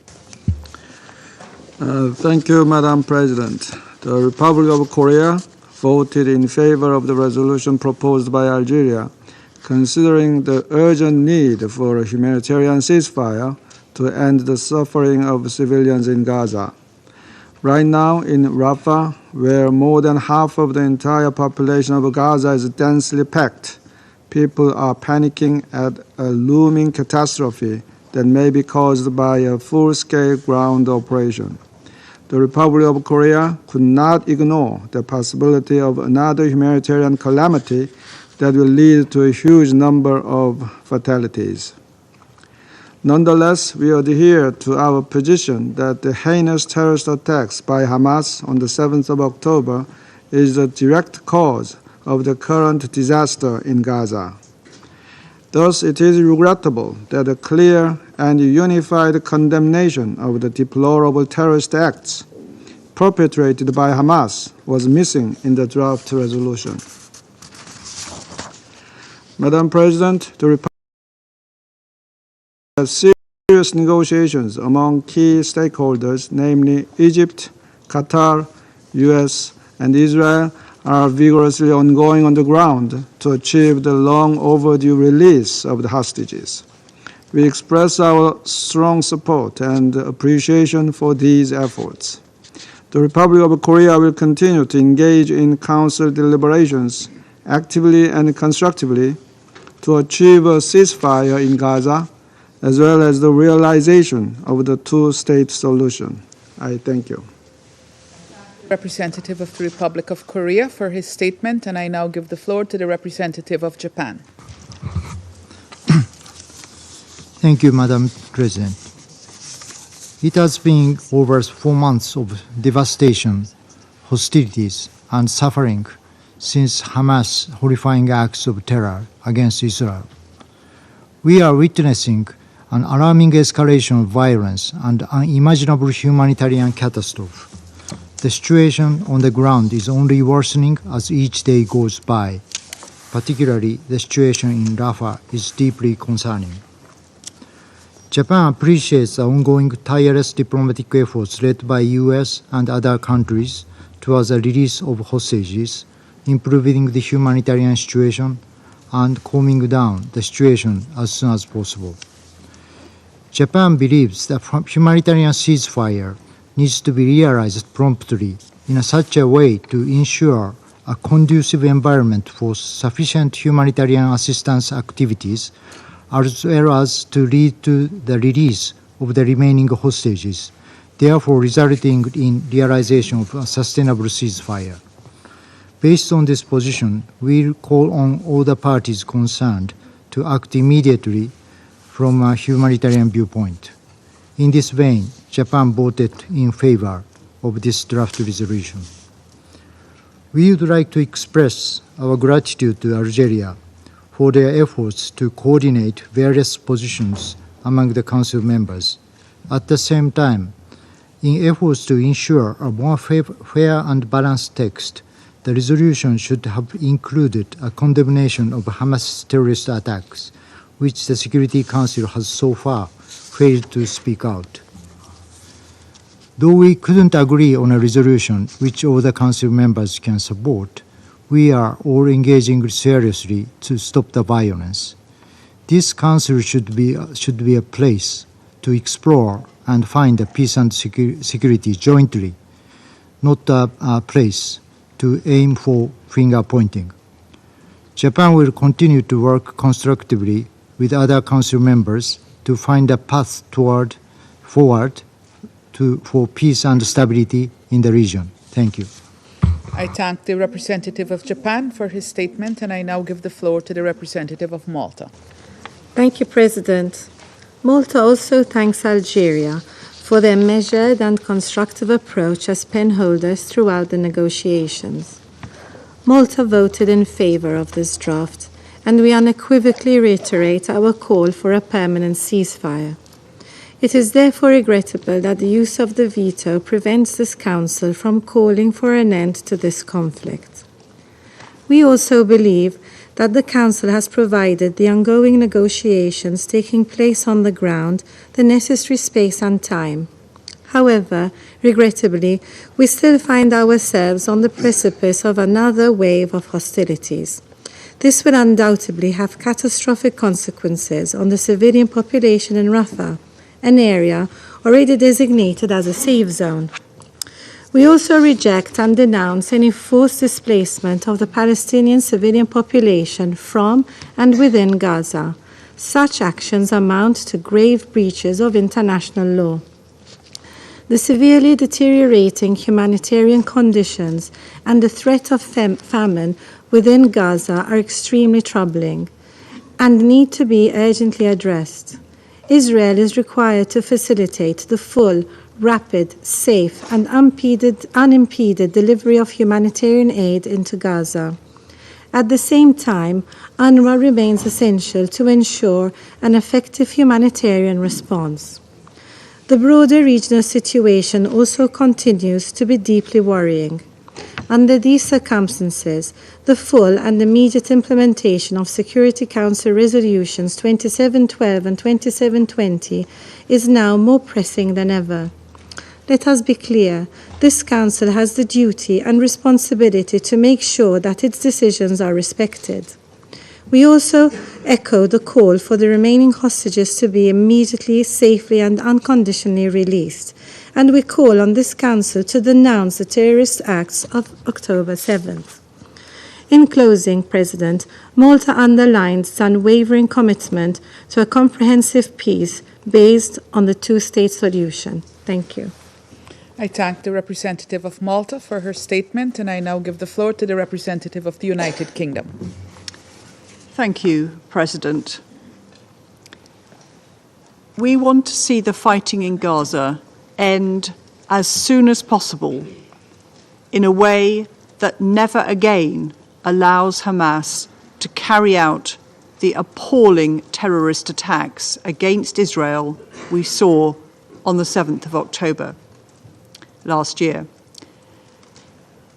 Thank you, Madam President. The Republic of Korea voted in favor of the resolution proposed by Algeria, considering the urgent need for a humanitarian ceasefire to end the suffering of civilians in Gaza. Right now in Rafah, where more than half of the entire population of Gaza is densely packed, people are panicking at a looming catastrophe that may be caused by a full-scale ground operation. The Republic of Korea could not ignore the possibility of another humanitarian calamity that will lead to a huge number of fatalities. Nonetheless, we adhere to our position that the heinous terrorist attacks by Hamas on the 7th of October is the direct cause of the current disaster in Gaza. Thus, it is regrettable that a clear and unified condemnation of the deplorable terrorist acts perpetrated by Hamas was missing in the draft resolution. Madam President, the Republic has serious negotiations among key stakeholders, namely Egypt, Qatar, US, and Israel, are vigorously ongoing on the ground to achieve the long overdue release of the hostages. We express our strong support and appreciation for these efforts. The Republic of Korea will continue to engage in Council deliberations actively and constructively to achieve a ceasefire in Gaza, as well as the realization of the two-state solution. I thank you. Representative of the Republic of Korea for his statement, and I now give the floor to the representative of Japan. Thank you, Madam President. It has been over 4 months of devastation, hostilities, and suffering since Hamas' horrifying acts of terror against Israel. We are witnessing an alarming escalation of violence and unimaginable humanitarian catastrophe. The situation on the ground is only worsening as each day goes by. Particularly, the situation in Rafah is deeply concerning. Japan appreciates the ongoing tireless diplomatic efforts led by US and other countries towards the release of hostages, improving the humanitarian situation, and calming down the situation as soon as possible. Japan believes that humanitarian ceasefire needs to be realized promptly in such a way to ensure a conducive environment for sufficient humanitarian assistance activities, as well as to lead to the release of the remaining hostages, therefore resulting in realization of a sustainable ceasefire. Based on this position, we call on all the parties concerned to act immediately from a humanitarian viewpoint. In this vein, Japan voted in favor of this draft resolution. We would like to express our gratitude to Algeria for their efforts to coordinate various positions among the Council members. At the same time, in efforts to ensure a more fair and balanced text, the resolution should have included a condemnation of Hamas terrorist attacks, which the Security Council has so far failed to speak out. Though we couldn't agree on a resolution which all the Council members can support, we are all engaging seriously to stop the violence. This Council should be a place to explore and find a peace and security jointly, not a place to aim for finger-pointing. Japan will continue to work constructively with other Council members to find a path forward for peace and stability in the region. Thank you. I thank the representative of Japan for his statement, and I now give the floor to the representative of Malta. Thank you, President. Malta also thanks Algeria for their measured and constructive approach as penholders throughout the negotiations. Malta voted in favor of this draft, and we unequivocally reiterate our call for a permanent ceasefire. It is therefore regrettable that the use of the veto prevents this Council from calling for an end to this conflict. We also believe that the Council has provided the ongoing negotiations taking place on the ground the necessary space and time. However, regrettably, we still find ourselves on the precipice of another wave of hostilities. This will undoubtedly have catastrophic consequences on the civilian population in Rafah, an area already designated as a safe zone. We also reject and denounce any forced displacement of the Palestinian civilian population from and within Gaza. Such actions amount to grave breaches of international law. The severely deteriorating humanitarian conditions and the threat of famine within Gaza are extremely troubling and need to be urgently addressed. Israel is required to facilitate the full, rapid, safe, and unimpeded delivery of humanitarian aid into Gaza. At the same time, UNRWA remains essential to ensure an effective humanitarian response. The broader regional situation also continues to be deeply worrying. Under these circumstances, the full and immediate implementation of Security Council Resolutions 2712 and 2720 is now more pressing than ever. Let us be clear, this Council has the duty and responsibility to make sure that its decisions are respected. We also echo the call for the remaining hostages to be immediately, safely, and unconditionally released, and we call on this Council to denounce the terrorist acts of October 7th. In closing, President, Malta underlines its unwavering commitment to a comprehensive peace based on the two-state solution. Thank you. I thank the representative of Malta for her statement, and I now give the floor to the representative of the United Kingdom. Thank you, President. We want to see the fighting in Gaza end as soon as possible in a way that never again allows Hamas to carry out the appalling terrorist attacks against Israel we saw on the 7th of October last year.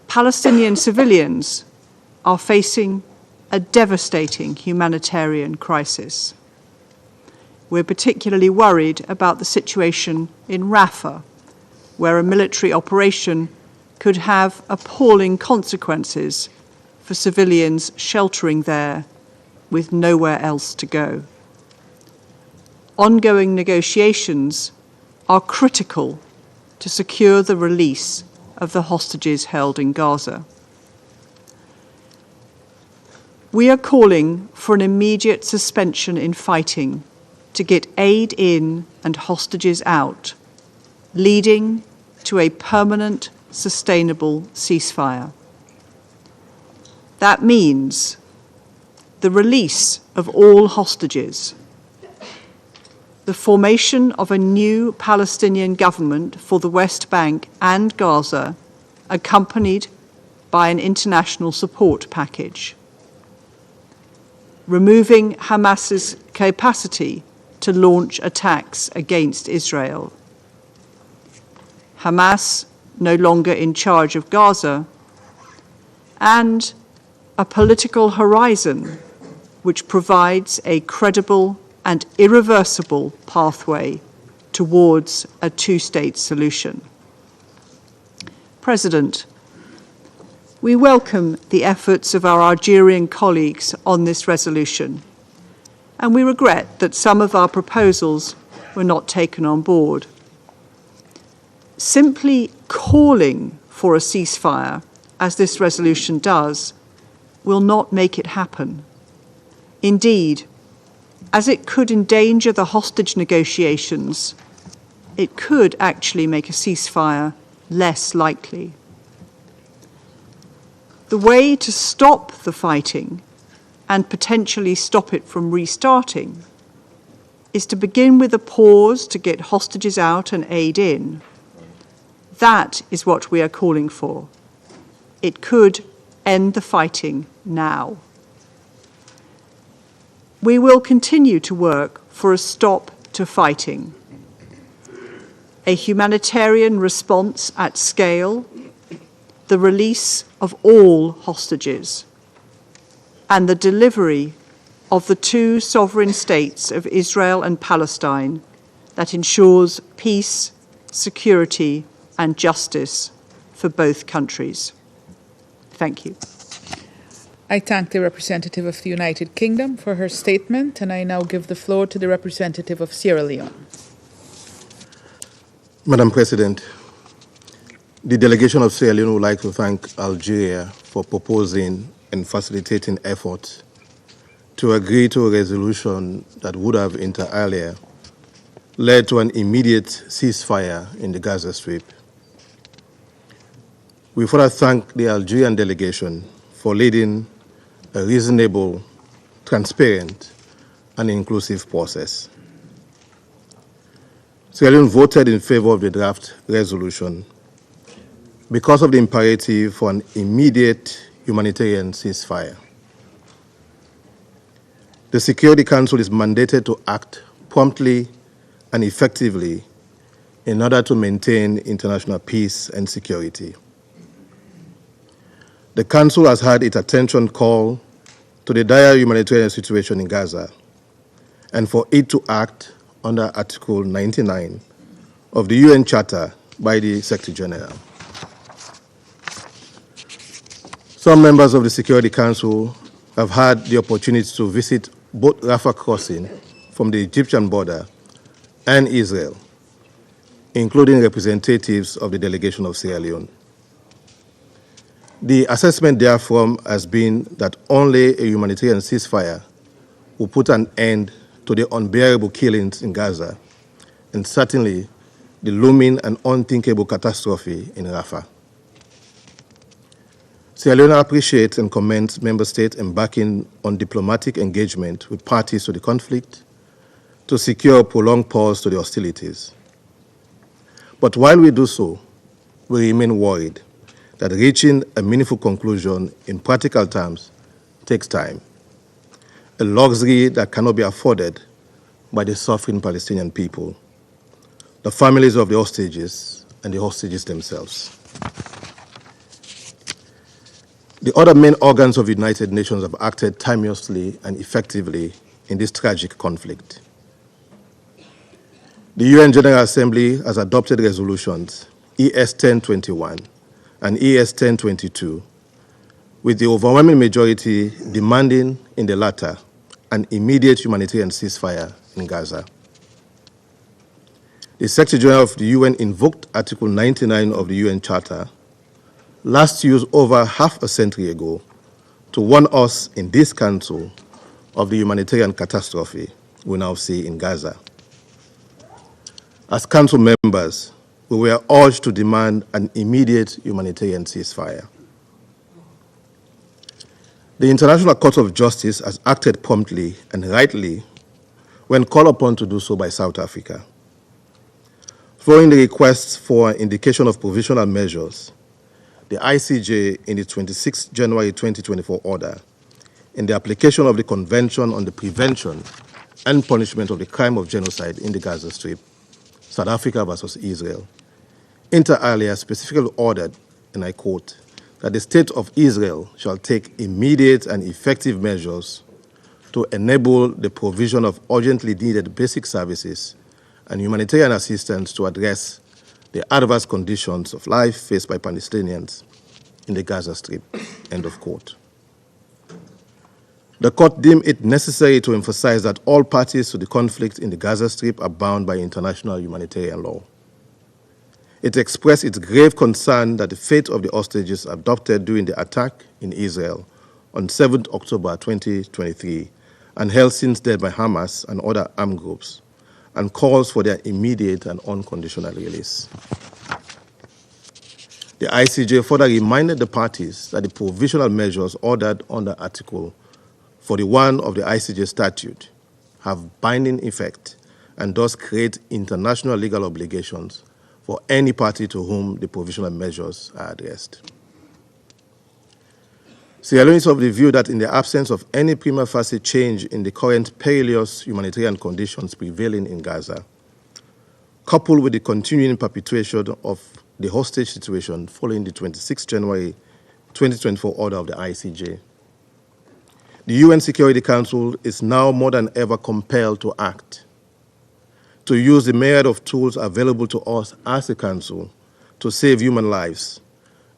Palestinian civilians are facing a devastating humanitarian crisis. We're particularly worried about the situation in Rafah, where a military operation could have appalling consequences for civilians sheltering there with nowhere else to go. Ongoing negotiations are critical to secure the release of the hostages held in Gaza. We are calling for an immediate suspension in fighting to get aid in and hostages out, leading to a permanent, sustainable ceasefire. That means the release of all hostages, the formation of a new Palestinian government for the West Bank and Gaza, accompanied by an international support package, removing Hamas's capacity to launch attacks against Israel, Hamas no longer in charge of Gaza, and a political horizon which provides a credible and irreversible pathway towards a two-state solution. President, we welcome the efforts of our Algerian colleagues on this resolution, and we regret that some of our proposals were not taken on board. Simply calling for a ceasefire, as this resolution does, will not make it happen. Indeed, as it could endanger the hostage negotiations, it could actually make a ceasefire less likely. The way to stop the fighting and potentially stop it from restarting is to begin with a pause to get hostages out and aid in. That is what we are calling for. It could end the fighting now. We will continue to work for a stop to fighting, a humanitarian response at scale, the release of all hostages, and the delivery of the two sovereign states of Israel and Palestine that ensures peace, security, and justice for both countries. Thank you. I thank the representative of the United Kingdom for her statement, and I now give the floor to the representative of Sierra Leone. Madam President, the delegation of Sierra Leone would like to thank Algeria for proposing and facilitating efforts to agree to a resolution that would have, inter alia, led to an immediate ceasefire in the Gaza Strip. We further thank the Algerian delegation for leading a reasonable, transparent, and inclusive process. Sierra Leone voted in favor of the draft resolution because of the imperative for an immediate humanitarian ceasefire. The Security Council is mandated to act promptly and effectively in order to maintain international peace and security. The Council has had its attention called to the dire humanitarian situation in Gaza and for it to act under Article 99 of the UN Charter by the Secretary General. Some members of the Security Council have had the opportunity to visit both Rafah crossing from the Egyptian border and Israel, including representatives of the delegation of Sierra Leone. The assessment therefrom has been that only a humanitarian ceasefire will put an end to the unbearable killings in Gaza and certainly the looming and unthinkable catastrophe in Rafah. Sierra Leone appreciates and commends member states embarking on diplomatic engagement with parties to the conflict to secure a prolonged pause to the hostilities. But while we do so, we remain worried that reaching a meaningful conclusion in practical terms takes time, a luxury that cannot be afforded by the suffering Palestinian people, the families of the hostages, and the hostages themselves. The other main organs of the United Nations have acted timeously and effectively in this tragic conflict. The UN General Assembly has adopted resolutions ES 1021 and ES 1022, with the overwhelming majority demanding in the latter an immediate humanitarian ceasefire in Gaza. The Secretary General of the UN invoked Article 99 of the UN Charter, last used over half a century ago, to warn us in this Council of the humanitarian catastrophe we now see in Gaza. As Council members, we were urged to demand an immediate humanitarian ceasefire. The International Court of Justice has acted promptly and rightly when called upon to do so by South Africa. Following the request for an indication of provisional measures, the ICJ, in the 26 January 2024 order, in the application of the Convention on the Prevention and Punishment of the Crime of Genocide in the Gaza Strip, South Africa versus Israel, inter alia specifically ordered, and I quote, that the State of Israel shall take immediate and effective measures to enable the provision of urgently needed basic services and humanitarian assistance to address the adverse conditions of life faced by Palestinians in the Gaza Strip, end of quote. The court deemed it necessary to emphasize that all parties to the conflict in the Gaza Strip are bound by international humanitarian law. It expressed its grave concern that the fate of the hostages abducted during the attack in Israel on 7 October 2023 and held since then by Hamas and other armed groups, and calls for their immediate and unconditional release. The ICJ further reminded the parties that the provisional measures ordered under Article 41 of the ICJ statute have binding effect and thus create international legal obligations for any party to whom the provisional measures are addressed. Sierra Leone is of the view that in the absence of any prima facie change in the current perilous humanitarian conditions prevailing in Gaza, coupled with the continuing perpetuation of the hostage situation following the 26 January 2024 order of the ICJ, the UN Security Council is now more than ever compelled to act, to use the myriad of tools available to us as a Council to save human lives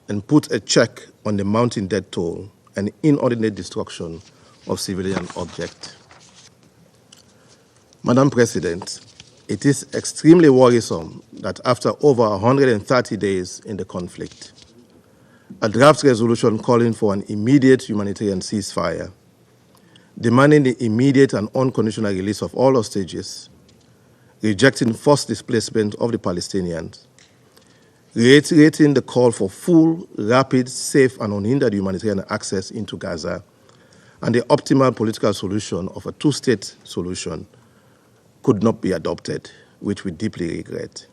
and put a check on the mounting death toll and inordinate destruction of civilian objects. Madam President, it is extremely worrisome that after over 130 days in the conflict, a draft resolution calling for an immediate humanitarian ceasefire, demanding the immediate and unconditional release of all hostages, rejecting forced displacement of the Palestinians, reiterating the call for full, rapid, safe, and unhindered humanitarian access into Gaza, and the optimal political solution of a two-state solution could not be adopted which we deeply regret.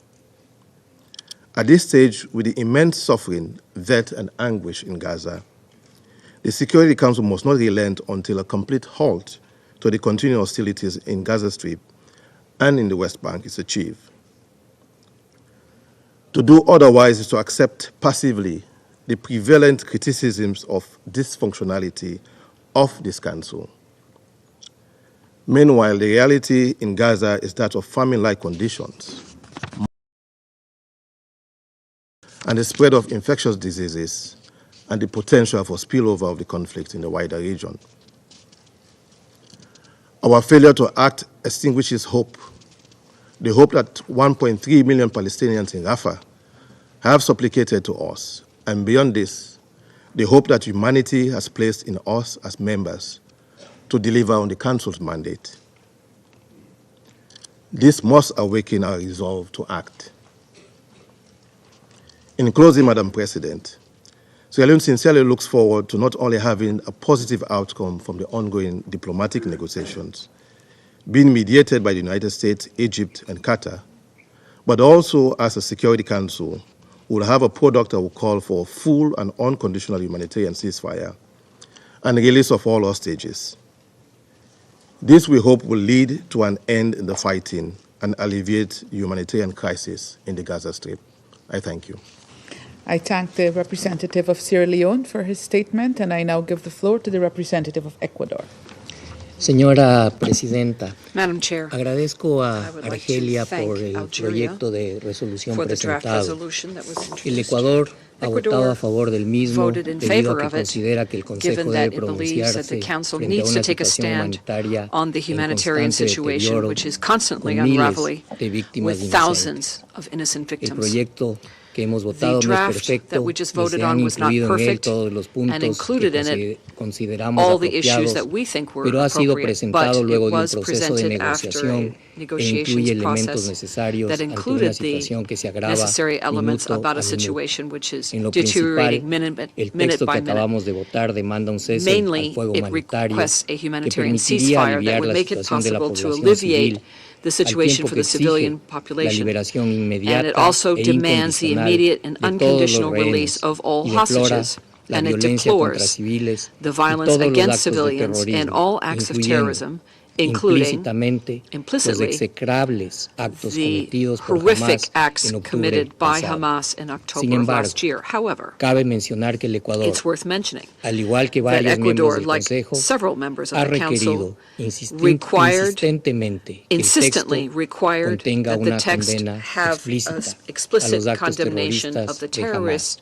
At this stage, with the immense suffering, death, and anguish in Gaza, the Security Council must not relent until a complete halt to the continuing hostilities in Gaza Strip and in the West Bank is achieved. To do otherwise is to accept passively the prevalent criticisms of dysfunctionality of this council. Meanwhile, the reality in Gaza is that of famine-like conditions and the spread of infectious diseases and the potential for spillover of the conflict in the wider region. Our failure to act extinguishes hope, the hope that 1.3 million Palestinians in Rafah have supplicated to us, and beyond this, the hope that humanity has placed in us as members to deliver on the Council's mandate. This must awaken our resolve to act. In closing, Madam President, Sierra Leone sincerely looks forward to not only having a positive outcome from the ongoing diplomatic negotiations being mediated by the United States, Egypt, and Qatar, but also as a Security Council will have a product that will call for a full and unconditional humanitarian ceasefire and release of all hostages. This, we hope, will lead to an end in the fighting and alleviate the humanitarian crisis in the Gaza Strip. I thank you. I thank the representative of Sierra Leone for his statement, and I now give the floor to the representative of Ecuador. Señora Presidenta, Madam Chair, agradezco a I would like Argelia to thank por el Algeria proyecto de resolución for the draft presentado. resolution that was El introduced. Ecuador ha votado a Ecuador favor del mismo voted in debido favor a of que it, considera que el Consejo given debe that it believes that the pronunciarse Council frente a needs una to take a situación stand humanitaria on the en humanitarian constante situation, deterioro, which is constantly con miles unraveling, de víctimas with inocentes. thousands of innocent El victims. proyecto que hemos votado The no es draft perfecto, that we just ni voted se han on was not incluido en él perfect, todos los and puntos included que in it consideramos all the issues apropiados, that we think were pero ha sido appropriate, presentado but luego it de un was proceso de presented after negociación a e negotiations incluye elementos process necesarios that ante una included the situación que se agrava necessary elements minuto about a a minuto. situation which is En lo deteriorating principal, el minute texto que by minute. acabamos de votar demanda un cese Mainly, al fuego it humanitario requests a que humanitarian permitiría ceasefire that aliviar would la make it situación de la possible to población alleviate civil, the al situation tiempo for que the civilian exige la population. liberación And inmediata it also e demands the incondicional immediate and de todos los unconditional release rehenes of all y deplora hostages. la And it violencia contra deplores civiles the y violence todos los against actos de civilians and terrorismo, all acts of incluyendo terrorism, including implícitamente los implicitly execrables actos the cometidos por horrific Hamas acts en octubre committed by pasado. Hamas in Sin October of embargo, last year. However, cabe mencionar que el Ecuador, it's worth mentioning al igual que that varios miembros Ecuador, del like Consejo, several members of ha the Council, requerido insistently insistentemente required que el texto that the contenga text una condena have explícita an a explicit los actos condemnation terroristas of the de Hamas. terrorist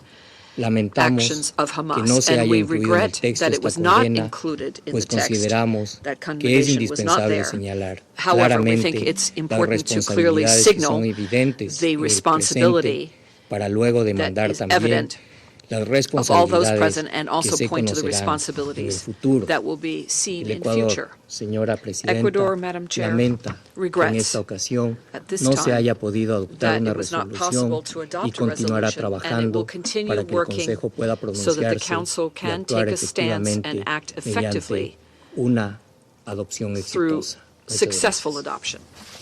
Lamentamos actions of que Hamas, no se and haya we incluido en el regret texto that it esta was not condena, included in pues the text. consideramos That que es condemnation was not indispensable there. señalar However, we think claramente it's las important to clearly responsabilidades que signal son evidentes the en el responsibility presente para luego that demandar is también evident las of all those responsabilidades present, and que also se point to the conocerán en el responsibilities futuro. that will be seen El in Ecuador, future. señora Presidenta, Ecuador, Madam Chair, lamenta que en regrets esta ocasión at this no se time haya podido adoptar that una it was not resolución possible to y adopt a continuará resolution, and it will trabajando continue para que el working Consejo pueda so that the pronunciarse Council y can actuar take a stance efectivamente and act mediante effectively una adopción through exitosa. Muchas successful gracias. adoption.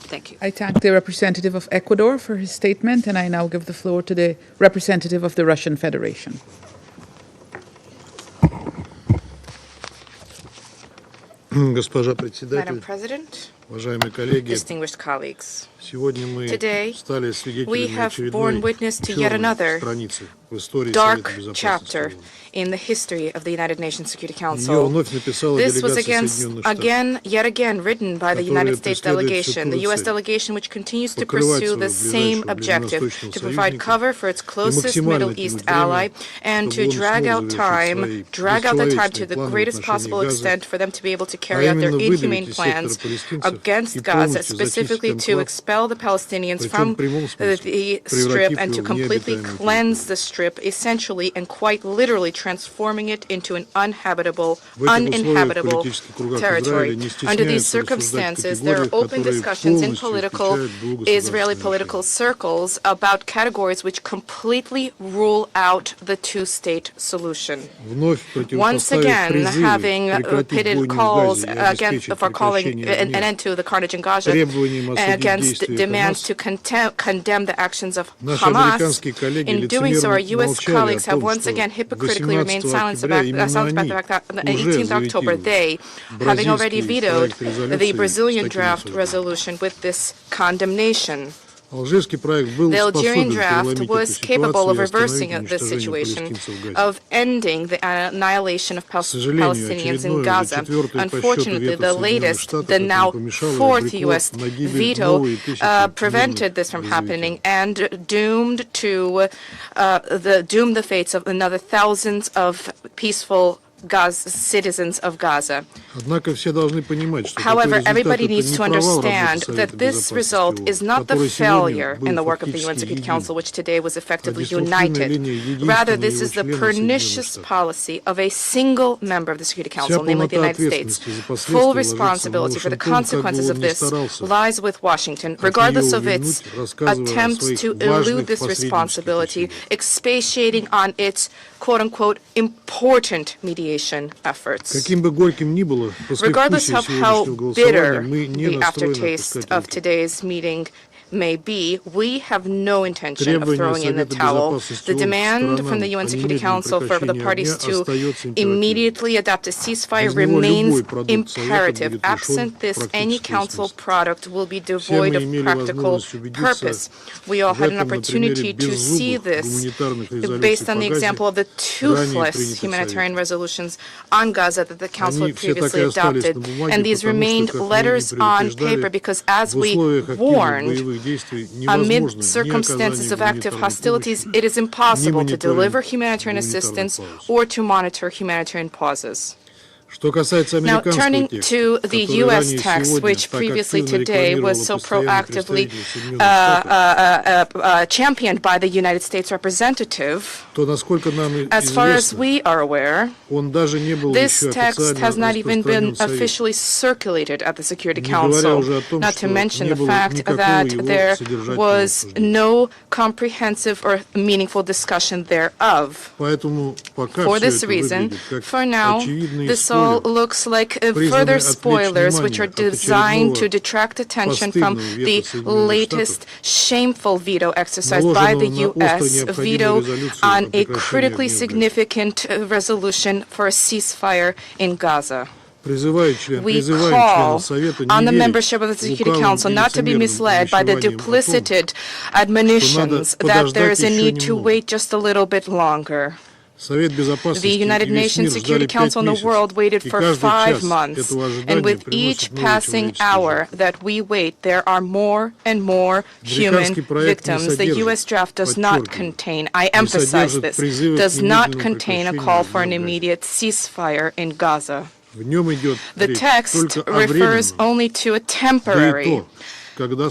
Thank you. I thank the representative of Ecuador for his statement, and I now give the floor to the representative of the Russian Federation. Госпожа Madam председатель, President, уважаемые коллеги, distinguished colleagues, сегодня мы today стали we свидетелями have borne очередной witness to yet черной another страницы в истории dark Совета Безопасности chapter ООН. in the history of the United Nations Security Ее Council. вновь написала This was делегация Соединенных Штатов, yet again written by the которая United States преследует delegation, the всю U.S. цель delegation which continues to покрывать pursue своего the same ближайшего objective, ближневосточного to provide союзника cover for its и closest максимально Middle East тянуть время, ally, and чтобы to он drag смог out завершить time свои to the бесчеловечные планы в greatest possible отношении Газы, extent for them to be able to а carry out their именно inhumane выдавить из plans сектора палестинцев и against Gaza, полностью зачистить specifically to анклав, expel the Palestinians причем from в прямом the смысле, Strip превратив and to его в completely необитаемую cleanse территорию. the Strip Strip, essentially and quite literally transforming it into an uninhabitable territory. Under these circumstances, there are open discussions in Israeli political circles about categories which completely rule out the two-state solution. Once again, having pitted calls for calling an end to the carnage in Gaza against demands to condemn the actions of Hamas. In doing so, our U.S. colleagues have once again hypocritically remained silent about the fact that on the 18th of October, they, having already vetoed the Brazilian draft resolution with this condemnation. The Algerian draft was capable of reversing this situation, of ending the annihilation of Palestinians in Gaza. Unfortunately, the latest, the now fourth U.S. veto prevented this from happening and doomed the fates of another thousands of peaceful citizens of Gaza. However, everybody needs to understand that this result is not the failure in the work of the UN Security Council, which today was effectively united. Rather, this is the pernicious policy of a single member of the Security Council, namely the United States. Full responsibility for the consequences of this lies with Washington, regardless of its attempts to elude this responsibility, expatiating on its quote-unquote important mediation efforts. Regardless of how bitter the aftertaste of today's meeting may be, we have no intention of throwing in the towel. The demand from the UN Security Council for the parties to immediately adopt a ceasefire remains imperative. Absent this, any Council product will be devoid of practical purpose. We all had an opportunity to see this based on the example of the toothless humanitarian resolutions on Gaza that the Council had previously adopted. And these remained letters on paper because, as we warned, amid circumstances of active hostilities, it is impossible to deliver humanitarian assistance or to monitor humanitarian pauses. Now, turning to the U.S. text, which previously today was so proactively championed by the United States representative, as far as we are aware, this text has not even been officially circulated at the Security Council, not to mention the fact that there was no comprehensive or meaningful discussion thereof. For this reason, for now, this all looks like further spoilers which are designed to detract attention from the latest shameful veto exercise by the U.S. veto on a critically significant resolution for a ceasefire in Gaza. We call on the membership of the Security Council not to be misled by the duplicitous admonitions that there is a need to wait just a little bit longer. The United Nations Security Council in the world waited for 5 months, and with each passing hour that we wait, there are more and more human victims. The U.S. draft does not contain, I emphasize this, does not contain a call for an immediate ceasefire in Gaza. The text refers only to a temporary,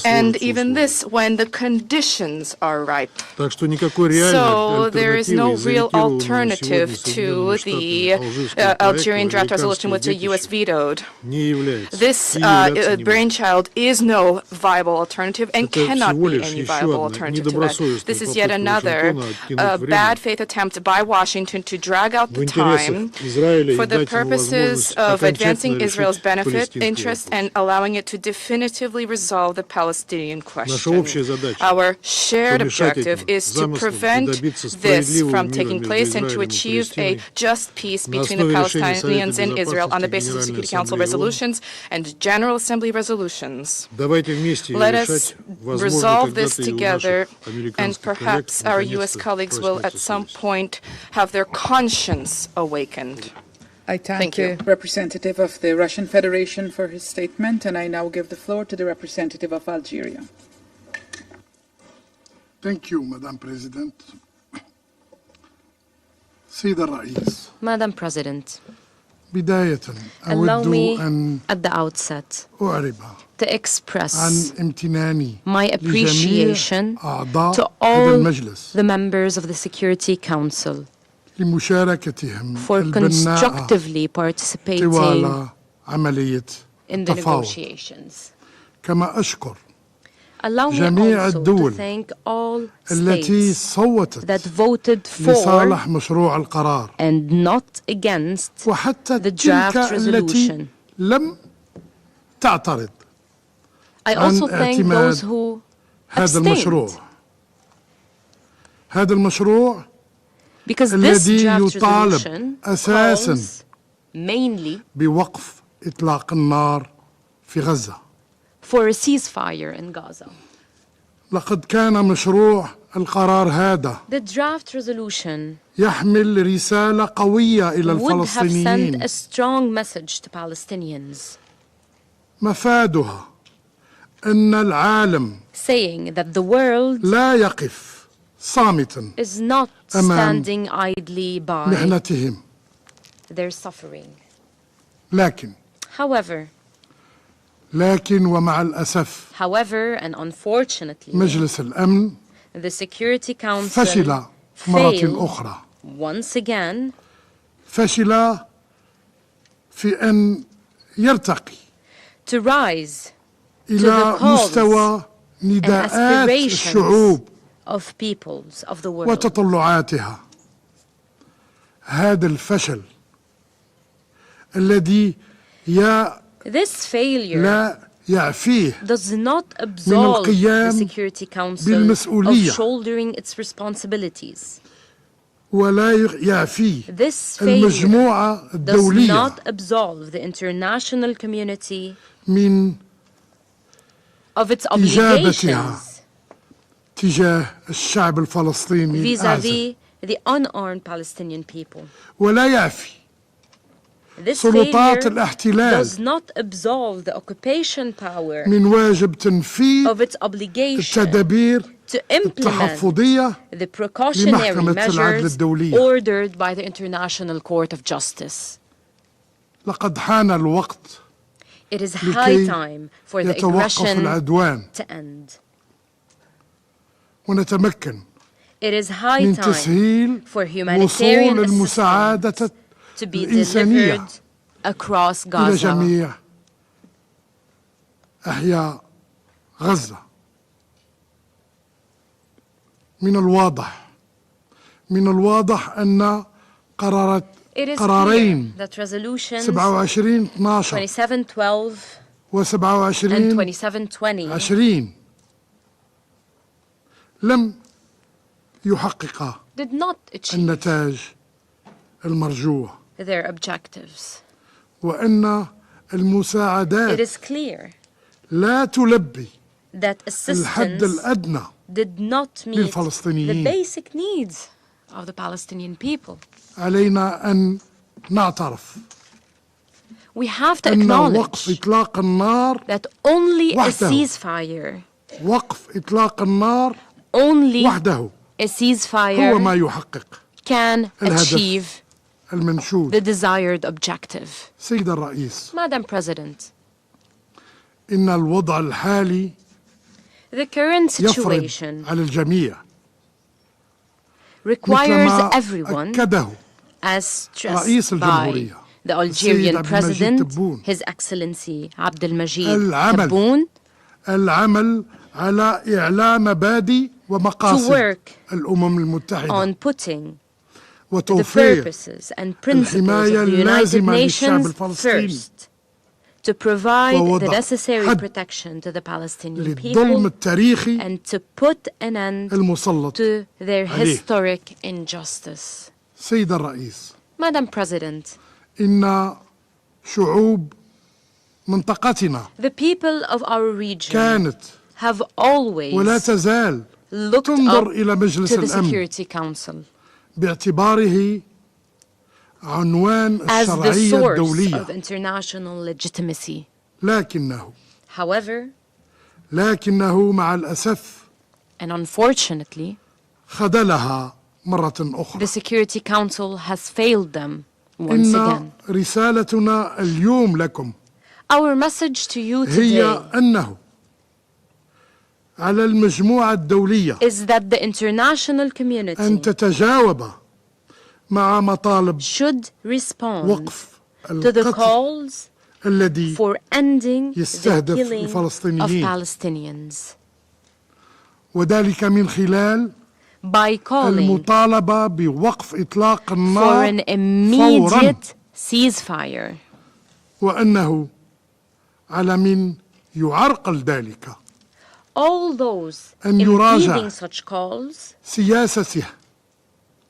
and even this when the conditions are ripe. So there is no real alternative to the Algerian draft resolution which the U.S. vetoed. This brainchild is no viable alternative and cannot be any viable alternative to that. This is yet another bad faith attempt by Washington to drag out the time for the purposes of advancing Israel's benefit, interest, and allowing it to definitively resolve the Palestinian question. Our shared objective is to prevent this from taking place and to achieve a just peace between the Palestinians and Israel on the basis of Security Council resolutions and General Assembly resolutions. Let us resolve this together, and perhaps our U.S. colleagues will at some point have their conscience awakened. I thank the representative of the Russian Federation for his statement, and I now give the floor to the representative of Algeria. Thank you, Madam President. Madam President, بداية Allow أود me أن at the outset أعرب to عن express امتناني my لجميع appreciation أعضاء to هذا all المجلس the members of the Security Council لمشاركتهم for البناءة constructively participating طوال عملية in the التفاوض. negotiations. كما أشكر Allow me جميع also to الدول thank all التي states صوتت that voted for لصالح مشروع القرار and not against وحتى the تلك draft التي resolution. لم تعترض I عن also thank اعتماد those who هذا المشروع. abstained, هذا المشروع because this الذي draft يطالب resolution أساساً calls mainly بوقف إطلاق النار في غزة. for a ceasefire in Gaza. لقد كان مشروع القرار هذا The draft resolution يحمل رسالة قوية إلى would have sent الفلسطينيين a strong message to Palestinians, مفادها أن العالم saying that the world لا يقف صامتا is not أمام standing idly by محنتهم. their suffering. لكن However, ومع الأسف and unfortunately, مجلس الأمن the Security Council فشل مرة failed أخرى. once again فشل في أن يرتقي to rise to إلى the calls مستوى and نداءات aspirations الشعوب of peoples of the world. وتطلعاتها. هذا الفشل الذي This failure لا يعفيه does not absolve the القيام Security Council of بالمسؤولية. shouldering its responsibilities. ولا يعفيه This failure المجموعة does الدولية not absolve the international community من of its إجابتها obligations تجاه الشعب الفلسطيني الأعزل. vis-à-vis the unarmed Palestinian people. ولا يعفي This سلطات failure الاحتلال does not absolve the occupation power من واجب تنفيذ of its obligation التدابير to implement التحفظية the precautionary لمحكمة العدل measures الدولية. ordered by the International Court of Justice. لقد حان الوقت It is high لكي time for the يتوقف aggression العدوان to end. ونتمكن It is high من time تسهيل for humanitarian وصول assistance المساعدة to be الإنسانية delivered across إلى Gaza جميع أحياء غزة. من الواضح أن It is قرارين clear that resolutions 27/12 2712 و and 27/20 2720 لم يحققا did not achieve النتائج المرجوة their objectives. وأن It المساعدات is clear لا تلبي that الحد assistance الأدنى did not meet the للفلسطينيين. basic needs of the Palestinian people. علينا أن نعترف We have to أن وقف acknowledge إطلاق النار that only a وحده. ceasefire, وقف إطلاق النار only وحده a هو ceasefire ما يحقق can الهدف achieve المنشود. the desired objective. سيد الرئيس، Madam President, إن الوضع الحالي the current يفرض situation على الجميع requires مثل ما everyone, أكده as رئيس stressed by الجمهورية the السيد Algerian عبد المجيد President, تبون His Excellency Abdelmajid العمل Tebboune, العمل على إعلام مبادئ to ومقاصد work الأمم المتحدة on putting the وتوفير purposes and principles الحماية of the United اللازمة للشعب Nations الفلسطيني first, to provide the ووضع necessary حد protection to the Palestinian للظلم people التاريخي and to put an end المسلط to their عليه. historic injustice. سيد الرئيس، Madam President, إن شعوب منطقتنا the people of our region كانت have ولا always تزال looked تنظر up إلى مجلس to the الأمن Security Council باعتباره عنوان as the الشرعية source الدولية. of international legitimacy. لكنه مع الأسف And unfortunately, خذلها مرة أخرى. the Security Council has failed them once again. إن رسالتنا اليوم لكم Our message to you هي today أنه على المجموعة الدولية is that the international أن community تتجاوب مع مطالب should respond وقف to the القتل calls الذي for ending the يستهدف killing of الفلسطينيين Palestinians وذلك من خلال by calling المطالبة بوقف إطلاق for النار an فوراً immediate ceasefire. وأنه على من يعرقل ذلك All those أن يراجع impeding such calls سياسته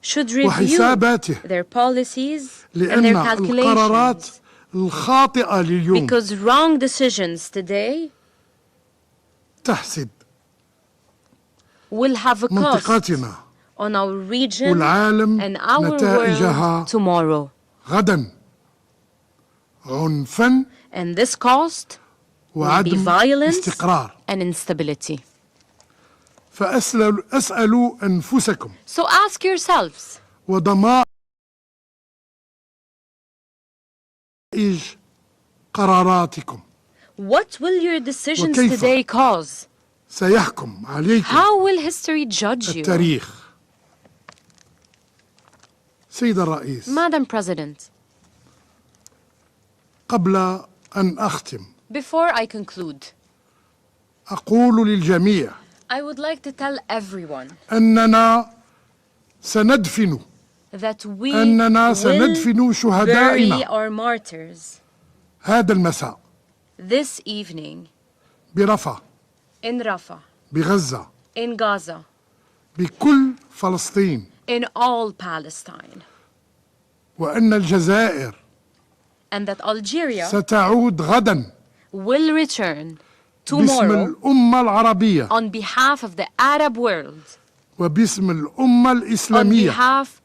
should review وحساباته their policies and لأن their القرارات calculations الخاطئة لليوم because wrong decisions today تحسد will have a cost منطقتنا on our region والعالم and our نتائجها world tomorrow. غدا عنفا And this cost will be وعدم violence استقرار and instability. فأسألوا أنفسكم So ask yourselves, وضمائر قراراتكم what will your decisions وكيف today cause? سيحكم عليكم How will history judge you? التاريخ سيد الرئيس Madam President, قبل أن أختم before I conclude, أقول للجميع I would like to tell everyone أننا سندفن that we أننا will سندفن bury شهدائنا our martyrs هذا المساء this evening برفح in Rafah, بغزة in Gaza, بكل فلسطين in all Palestine, وأن الجزائر and that Algeria ستعود غدا will return باسم tomorrow الأمة العربية on behalf of the Arab world, وباسم الأمة on الإسلامية behalf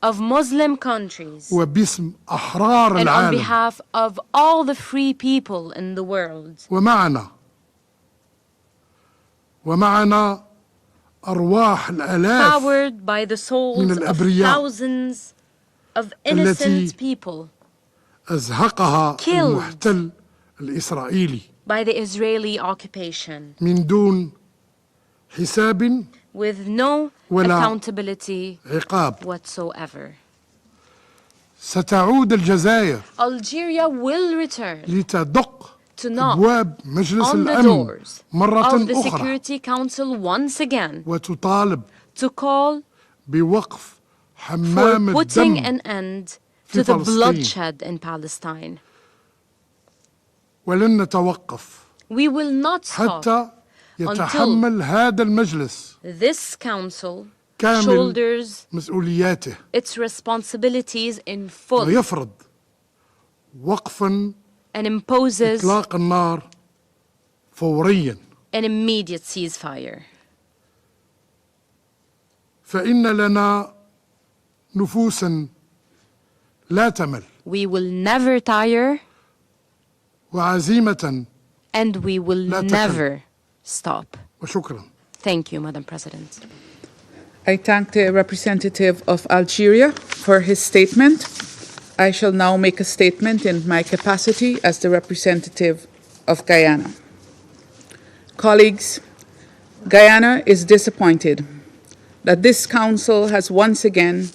of Muslim countries, وباسم أحرار and on العالم behalf of all the free people in the world. ومعنا أرواح الآلاف Powered by the souls من of الأبرياء thousands of innocent people أزهقها killed المحتل الإسرائيلي by the Israeli occupation من دون حساب with no ولا accountability عقاب. whatsoever. ستعود الجزائر Algeria will return لتدق to knock أبواب مجلس on the الأمن doors مرة of the أخرى Security Council once again وتطالب to call بوقف for حمام putting الدم an end في to the فلسطين. bloodshed in Palestine. ولن نتوقف We will not stop حتى يتحمل هذا المجلس this council كامل shoulders مسؤولياته its responsibilities in full ويفرض وقفا and imposes إطلاق النار فوريا an immediate ceasefire. فإن لنا نفوسا لا تمل We will never tire وعزيمة and we will لا تكل. never stop. وشكرا. Thank you, Madam President. I thank the representative of Algeria for his statement. I shall now make a statement in my capacity as the representative of Guyana. Colleagues, Guyana is disappointed that this Council has once again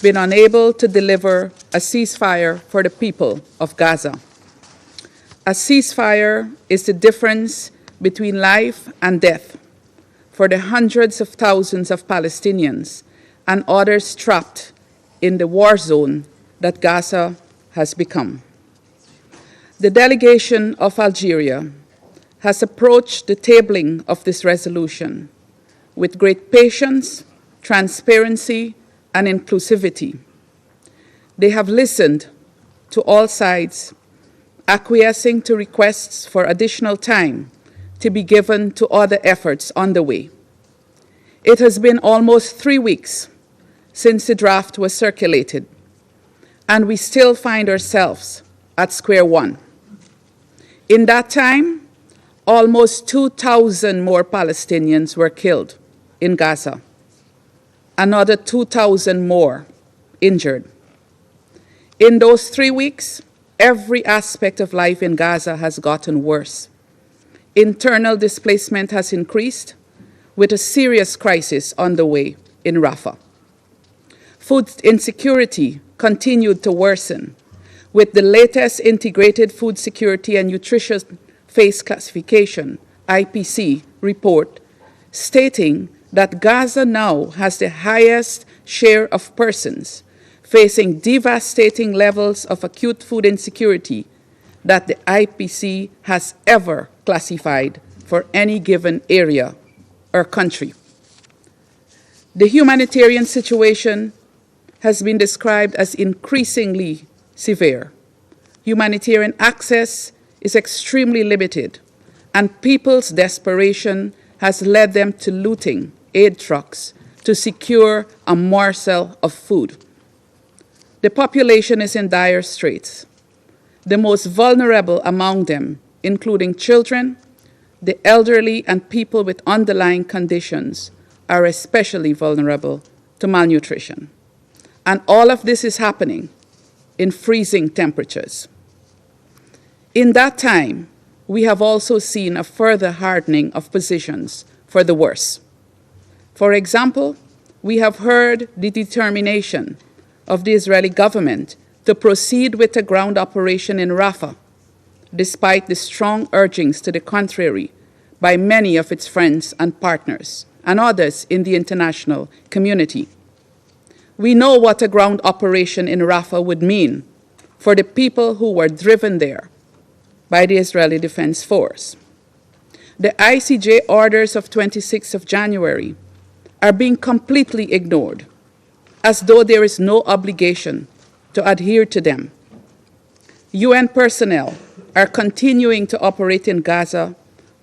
been unable to deliver a ceasefire for the people of Gaza. A ceasefire is the difference between life and death for the hundreds of thousands of Palestinians and others trapped in the war zone that Gaza has become. The delegation of Algeria has approached the tabling of this resolution with great patience, transparency, and inclusivity. They have listened to all sides, acquiescing to requests for additional time to be given to other efforts underway. It has been almost 3 weeks since the draft was circulated, and we still find ourselves at square one. In that time, almost 2,000 more Palestinians were killed in Gaza, another 2,000 more injured. In those 3 weeks, every aspect of life in Gaza has gotten worse. Internal displacement has increased, with a serious crisis on the way in Rafah. Food insecurity continued to worsen, with the latest Integrated Food Security and Nutrition Phase Classification, IPC, report stating that Gaza now has the highest share of persons facing devastating levels of acute food insecurity that the IPC has ever classified for any given area or country. The humanitarian situation has been described as increasingly severe. Humanitarian access is extremely limited, and people's desperation has led them to looting aid trucks to secure a morsel of food. The population is in dire straits. The most vulnerable among them, including children, the elderly, and people with underlying conditions, are especially vulnerable to malnutrition. And all of this is happening in freezing temperatures. In that time, we have also seen a further hardening of positions for the worse. For example, we have heard the determination of the Israeli government to proceed with a ground operation in Rafah, despite the strong urgings to the contrary by many of its friends and partners and others in the international community. We know what a ground operation in Rafah would mean for the people who were driven there by the Israeli Defense Force. The ICJ orders of 26th of January are being completely ignored, as though there is no obligation to adhere to them. UN personnel are continuing to operate in Gaza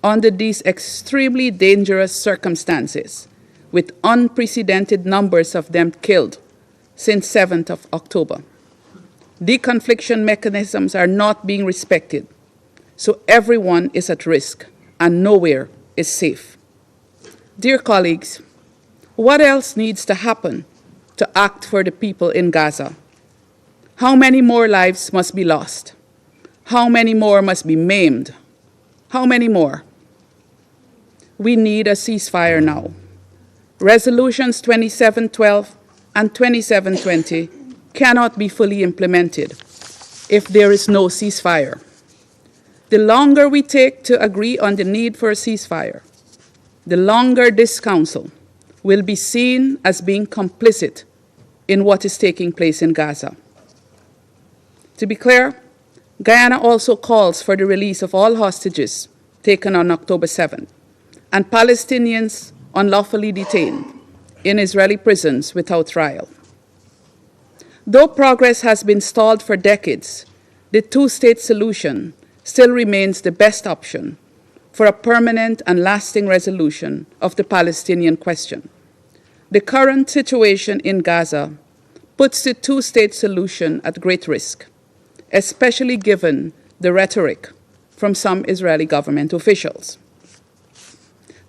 under these extremely dangerous circumstances, with unprecedented numbers of them killed since 7th of October. Deconfliction mechanisms are not being respected, so everyone is at risk and nowhere is safe. Dear colleagues, what else needs to happen to act for the people in Gaza? How many more lives must be lost? How many more must be maimed? How many more? We need a ceasefire now. Resolutions 2712 and 2720 cannot be fully implemented if there is no ceasefire. The longer we take to agree on the need for a ceasefire, the longer this Council will be seen as being complicit in what is taking place in Gaza. To be clear, Guyana also calls for the release of all hostages taken on October 7th and Palestinians unlawfully detained in Israeli prisons without trial. Though progress has been stalled for decades, the two-state solution still remains the best option for a permanent and lasting resolution of the Palestinian question. The current situation in Gaza puts the two-state solution at great risk, especially given the rhetoric from some Israeli government officials.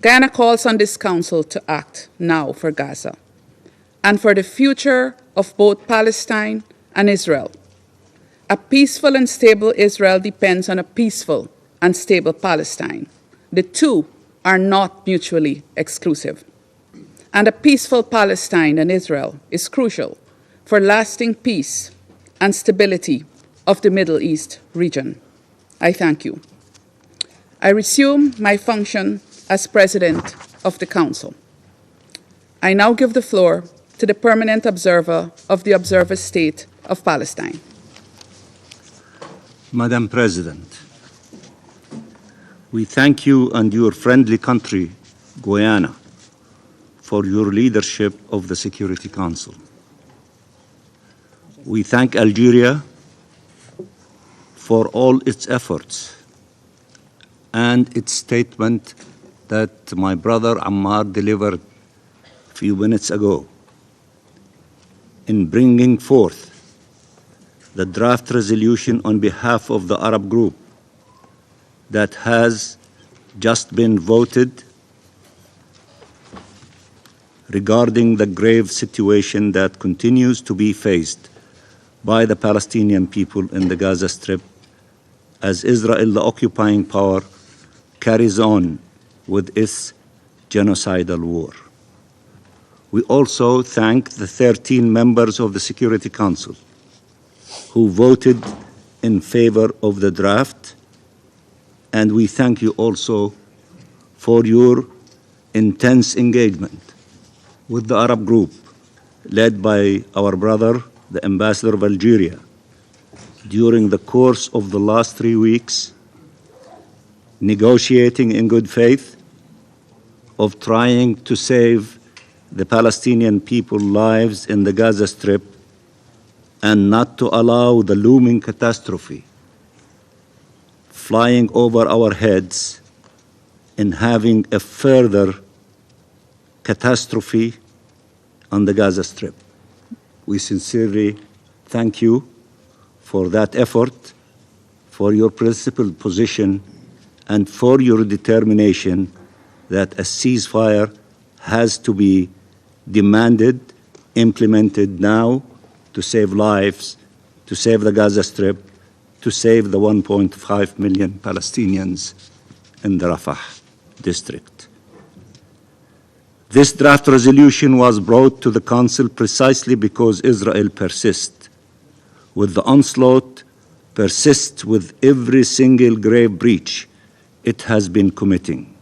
Guyana calls on this Council to act now for Gaza and for the future of both Palestine and Israel. A peaceful and stable Israel depends on a peaceful and stable Palestine. The two are not mutually exclusive. And a peaceful Palestine and Israel is crucial for lasting peace and stability of the Middle East region. I thank you. I resume my function as President of the Council. I now give the floor to the permanent observer of the Observer State of Palestine. Madam President, we thank you and your friendly country, Guyana, for your leadership of the Security Council. We thank Algeria for all its efforts and its statement that my brother Ammar delivered a few minutes ago in bringing forth the draft resolution on behalf of the Arab group that has just been voted regarding the grave situation that continues to be faced by the Palestinian people in the Gaza Strip as Israel, the occupying power, carries on with its genocidal war. We also thank the 13 members of the Security Council who voted in favor of the draft, and we thank you also for your intense engagement with the Arab group led by our brother, the Ambassador of Algeria, during the course of the last 3 weeks, negotiating in good faith, of trying to save the Palestinian people's lives in the Gaza Strip and not to allow the looming catastrophe flying over our heads in having a further catastrophe on the Gaza Strip. We sincerely thank you for that effort, for your principled position, and for your determination that a ceasefire has to be demanded, implemented now to save lives, to save the Gaza Strip, to save the 1.5 million Palestinians in the Rafah district. This draft resolution was brought to the Council precisely because Israel persists with the onslaught, persists with every single grave breach it has been committing,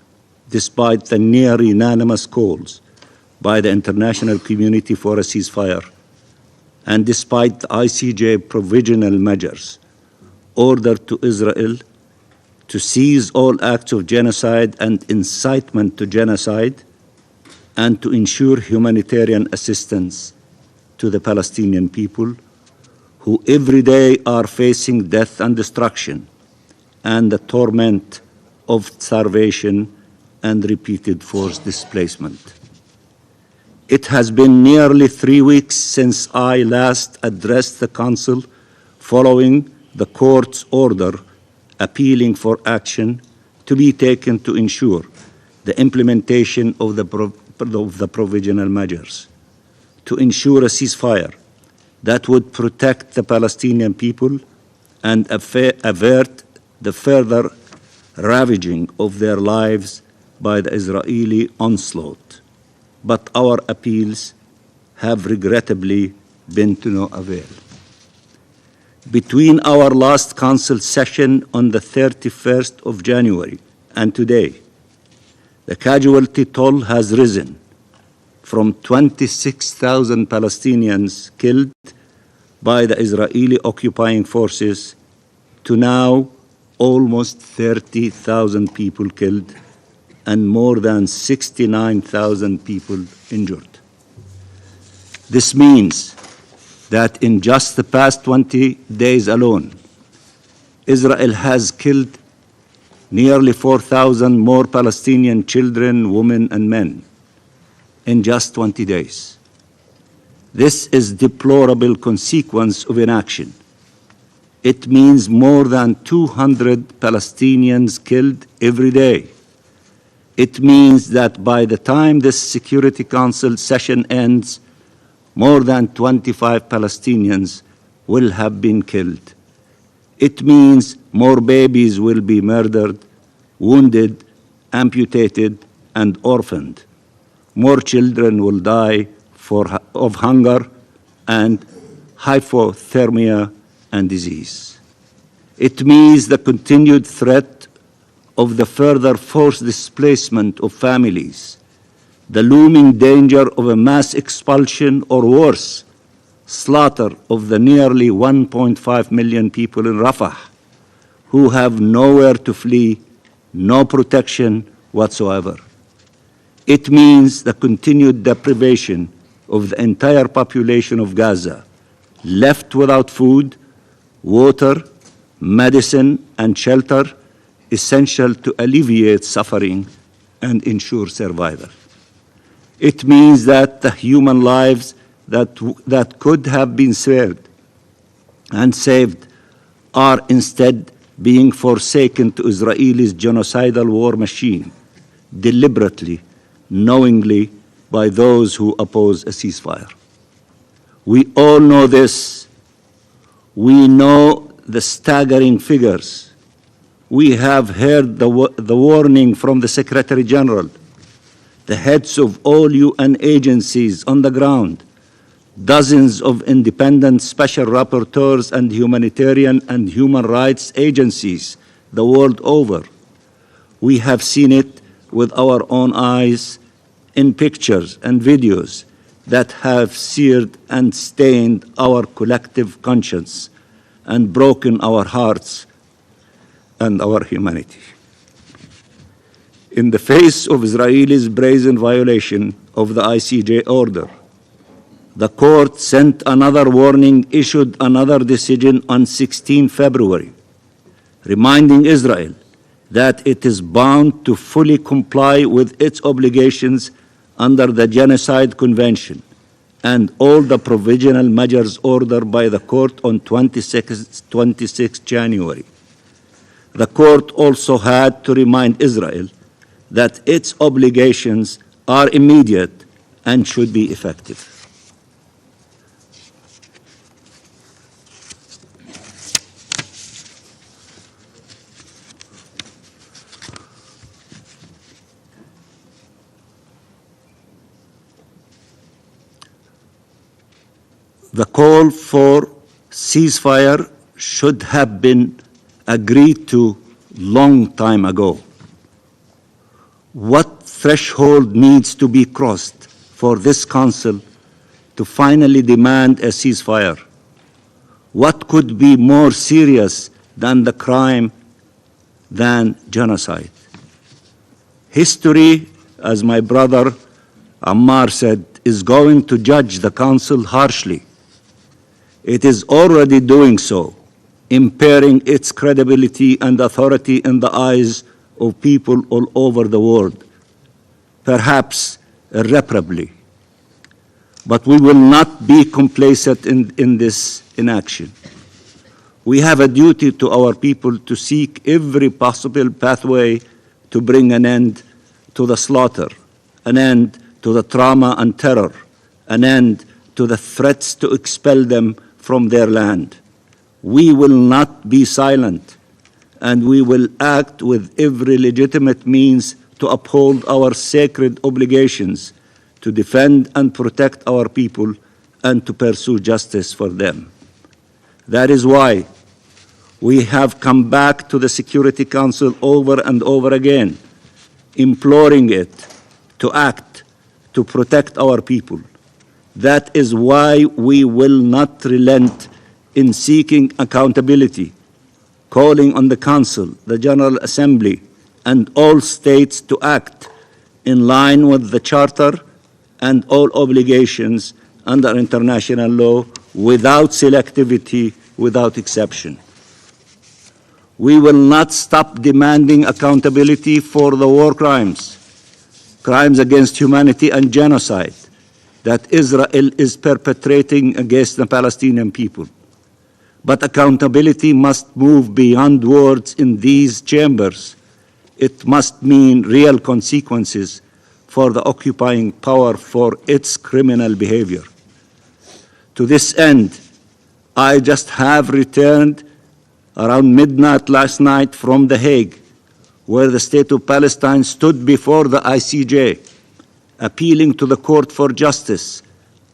despite the near unanimous calls by the international community for a ceasefire, and despite the ICJ provisional measures ordered to Israel to cease all acts of genocide and incitement to genocide, and to ensure humanitarian assistance to the Palestinian people, who every day are facing death and destruction and the torment of starvation and repeated forced displacement. It has been nearly 3 weeks since I last addressed the Council following the Court's order appealing for action to be taken to ensure the implementation of the provisional measures, to ensure a ceasefire that would protect the Palestinian people and avert the further ravaging of their lives by the Israeli onslaught. But our appeals have regrettably been to no avail. Between our last Council session on the 31st of January and today, the casualty toll has risen from 26,000 Palestinians killed by the Israeli occupying forces to now almost 30,000 people killed and more than 69,000 people injured. This means that in just the past 20 days alone, Israel has killed nearly 4,000 more Palestinian children, women, and men in just 20 days. This is a deplorable consequence of inaction. It means more than 200 Palestinians killed every day. It means that by the time this Security Council session ends, more than 25 Palestinians will have been killed. It means more babies will be murdered, wounded, amputated, and orphaned. More children will die of hunger and hypothermia and disease. It means the continued threat of the further forced displacement of families, the looming danger of a mass expulsion or worse, slaughter of the nearly 1.5 million people in Rafah who have nowhere to flee, no protection whatsoever. It means the continued deprivation of the entire population of Gaza, left without food, water, medicine, and shelter, essential to alleviate suffering and ensure survival. It means that the human lives that could have been spared and saved are instead being forsaken to Israel's genocidal war machine, deliberately, knowingly, by those who oppose a ceasefire. We all know this, We know the staggering figures. We have heard the warning from the Secretary General, the heads of all UN agencies on the ground, dozens of independent special rapporteurs and humanitarian and human rights agencies the world over. We have seen it with our own eyes in pictures and videos that have seared and stained our collective conscience and broken our hearts and our humanity. In the face of Israel's brazen violation of the ICJ order, the court sent another warning, issued another decision on 16 February, reminding Israel that it is bound to fully comply with its obligations under the Genocide Convention and all the provisional measures ordered by the court on 26 January. The court also had to remind Israel that its obligations are immediate and should be effective. The call for ceasefire should have been agreed to long time ago. What threshold needs to be crossed for this Council to finally demand a ceasefire? What could be more serious than the crime than genocide? History, as my brother Ammar said, is going to judge the Council harshly. It is already doing so, impairing its credibility and authority in the eyes of people all over the world, perhaps irreparably. But we will not be complacent in this inaction. We have a duty to our people to seek every possible pathway to bring an end to the slaughter, an end to the trauma and terror, an end to the threats to expel them from their land. We will not be silent, and we will act with every legitimate means to uphold our sacred obligations to defend and protect our people and to pursue justice for them. That is why we have come back to the Security Council over and over again, imploring it to act to protect our people. That is why we will not relent in seeking accountability, calling on the Council, the General Assembly, and all states to act in line with the Charter and all obligations under international law without selectivity, without exception. We will not stop demanding accountability for the war crimes, crimes against humanity and genocide that Israel is perpetrating against the Palestinian people. But accountability must move beyond words in these chambers. It must mean real consequences for the occupying power for its criminal behavior. To this end, I just have returned around midnight last night from The Hague, where the State of Palestine stood before the ICJ, appealing to the Court for Justice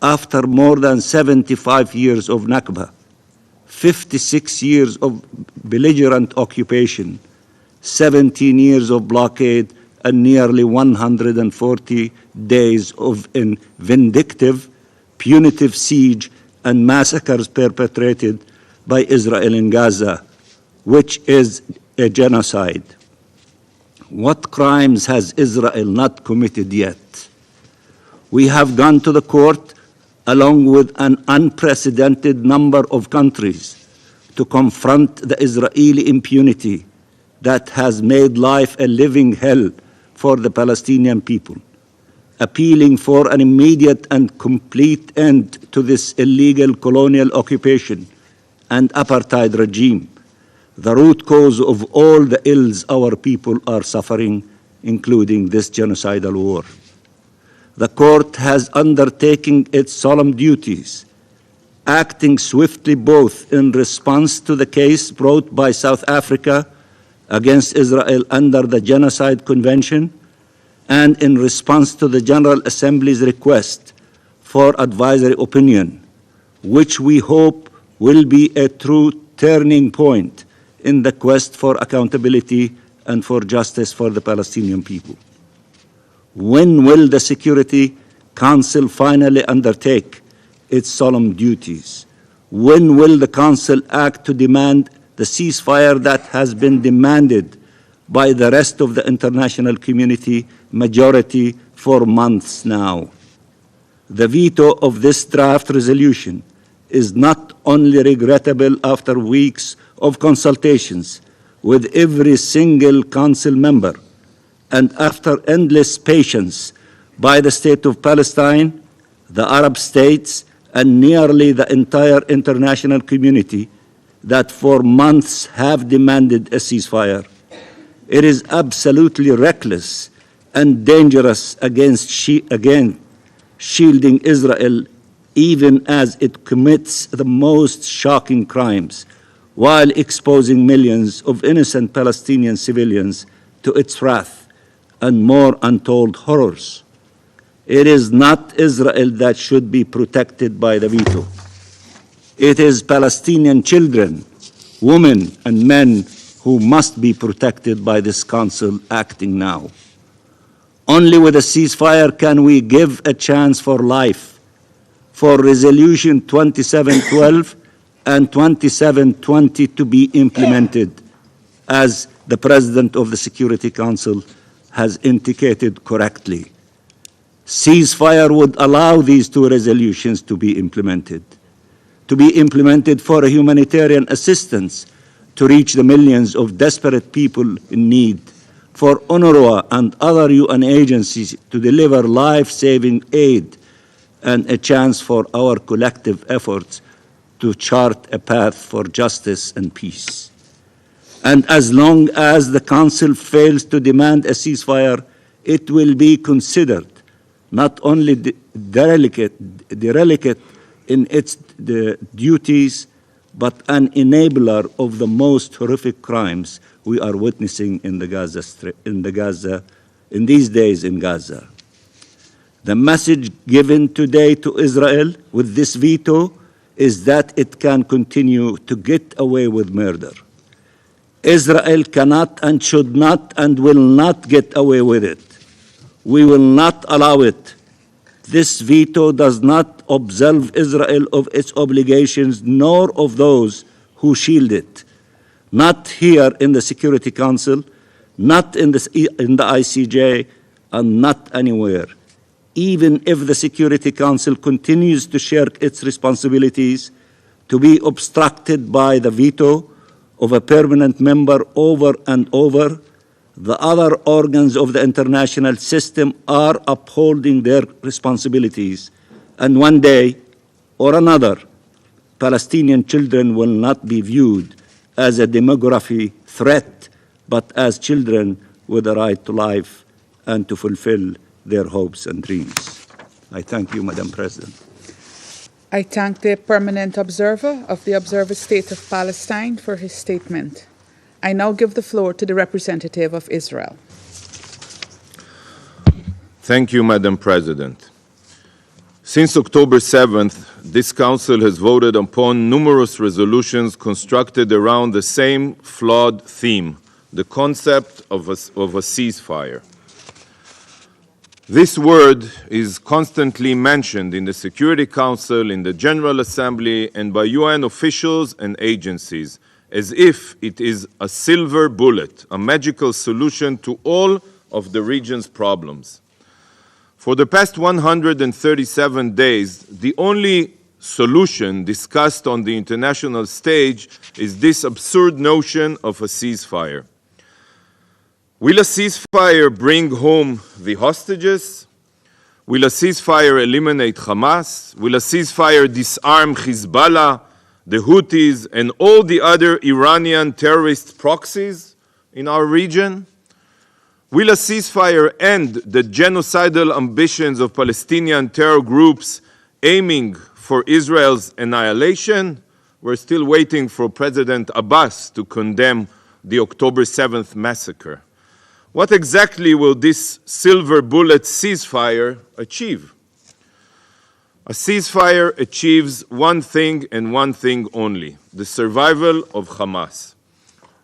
after more than 75 years of Nakba, 56 years of belligerent occupation, 17 years of blockade, and nearly 140 days of vindictive, punitive siege and massacres perpetrated by Israel in Gaza, which is a genocide. What crimes has Israel not committed yet? We have gone to the court along with an unprecedented number of countries to confront the Israeli impunity that has made life a living hell for the Palestinian people, appealing for an immediate and complete end to this illegal colonial occupation and apartheid regime, the root cause of all the ills our people are suffering, including this genocidal war. The court has undertaken its solemn duties acting swiftly both in response to the case brought by South Africa against Israel under the Genocide Convention and in response to the General Assembly's request for advisory opinion, which we hope will be a true turning point in the quest for accountability and for justice for the Palestinian people. When will the Security Council finally undertake its solemn duties? When will the Council act to demand the ceasefire that has been demanded by the rest of the international community majority for months now? The veto of this draft resolution is not only regrettable after weeks of consultations with every single Council member and after endless patience by the State of Palestine, the Arab states, and nearly the entire international community that for months have demanded a ceasefire. It is absolutely reckless and dangerous against shielding Israel even as it commits the most shocking crimes while exposing millions of innocent Palestinian civilians to its wrath and more untold horrors. It is not Israel that should be protected by the veto. It is Palestinian children, women, and men who must be protected by this Council acting now. Only with a ceasefire can we give a chance for life, for Resolution 2712 and 2720 to be implemented, as the President of the Security Council has indicated correctly. Ceasefire would allow these two resolutions to be implemented for humanitarian assistance to reach the millions of desperate people in need, for UNRWA and other UN agencies to deliver life-saving aid, and a chance for our collective efforts to chart a path for justice and peace. And as long as the Council fails to demand a ceasefire, it will be considered not only derelict in its duties, but an enabler of the most horrific crimes we are witnessing in these days in Gaza. The message given today to Israel with this veto is that it can continue to get away with murder. Israel cannot and should not and will not get away with it. We will not allow it. This veto does not absolve Israel of its obligations, nor of those who shield it. Not here in the Security Council, not in the ICJ, and not anywhere. Even if the Security Council continues to shirk its responsibilities, to be obstructed by the veto of a permanent member over and over, the other organs of the international system are upholding their responsibilities. And one day or another, Palestinian children will not be viewed as a demography threat, but as children with a right to life and to fulfill their hopes and dreams. I thank you, Madam President. I thank the permanent observer of the Observer State of Palestine for his statement. I now give the floor to the representative of Israel. Thank you, Madam President. Since October 7th, this Council has voted upon numerous resolutions constructed around the same flawed theme, the concept of a ceasefire. This word is constantly mentioned in the Security Council, in the General Assembly, and by UN officials and agencies, as if it is a silver bullet, a magical solution to all of the region's problems. For the past 137 days, the only solution discussed on the international stage is this absurd notion of a ceasefire. Will a ceasefire bring home the hostages? Will a ceasefire eliminate Hamas? Will a ceasefire disarm Hezbollah, the Houthis, and all the other Iranian terrorist proxies in our region? Will a ceasefire end the genocidal ambitions of Palestinian terror groups aiming for Israel's annihilation? We're still waiting for President Abbas to condemn the October 7th massacre. What exactly will this silver bullet ceasefire achieve? A ceasefire achieves one thing and one thing only: the survival of Hamas.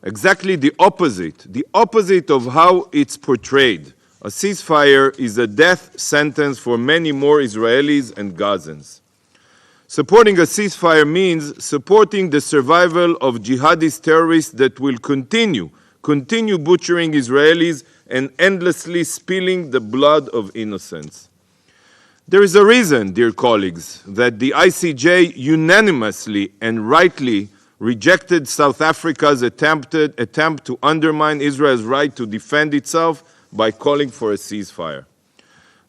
Exactly the opposite of how it's portrayed. A ceasefire is a death sentence for many more Israelis and Gazans. Supporting a ceasefire means supporting the survival of jihadist terrorists that will continue butchering Israelis and endlessly spilling the blood of innocents. There is a reason, dear colleagues, that the ICJ unanimously and rightly rejected South Africa's attempt to undermine Israel's right to defend itself by calling for a ceasefire.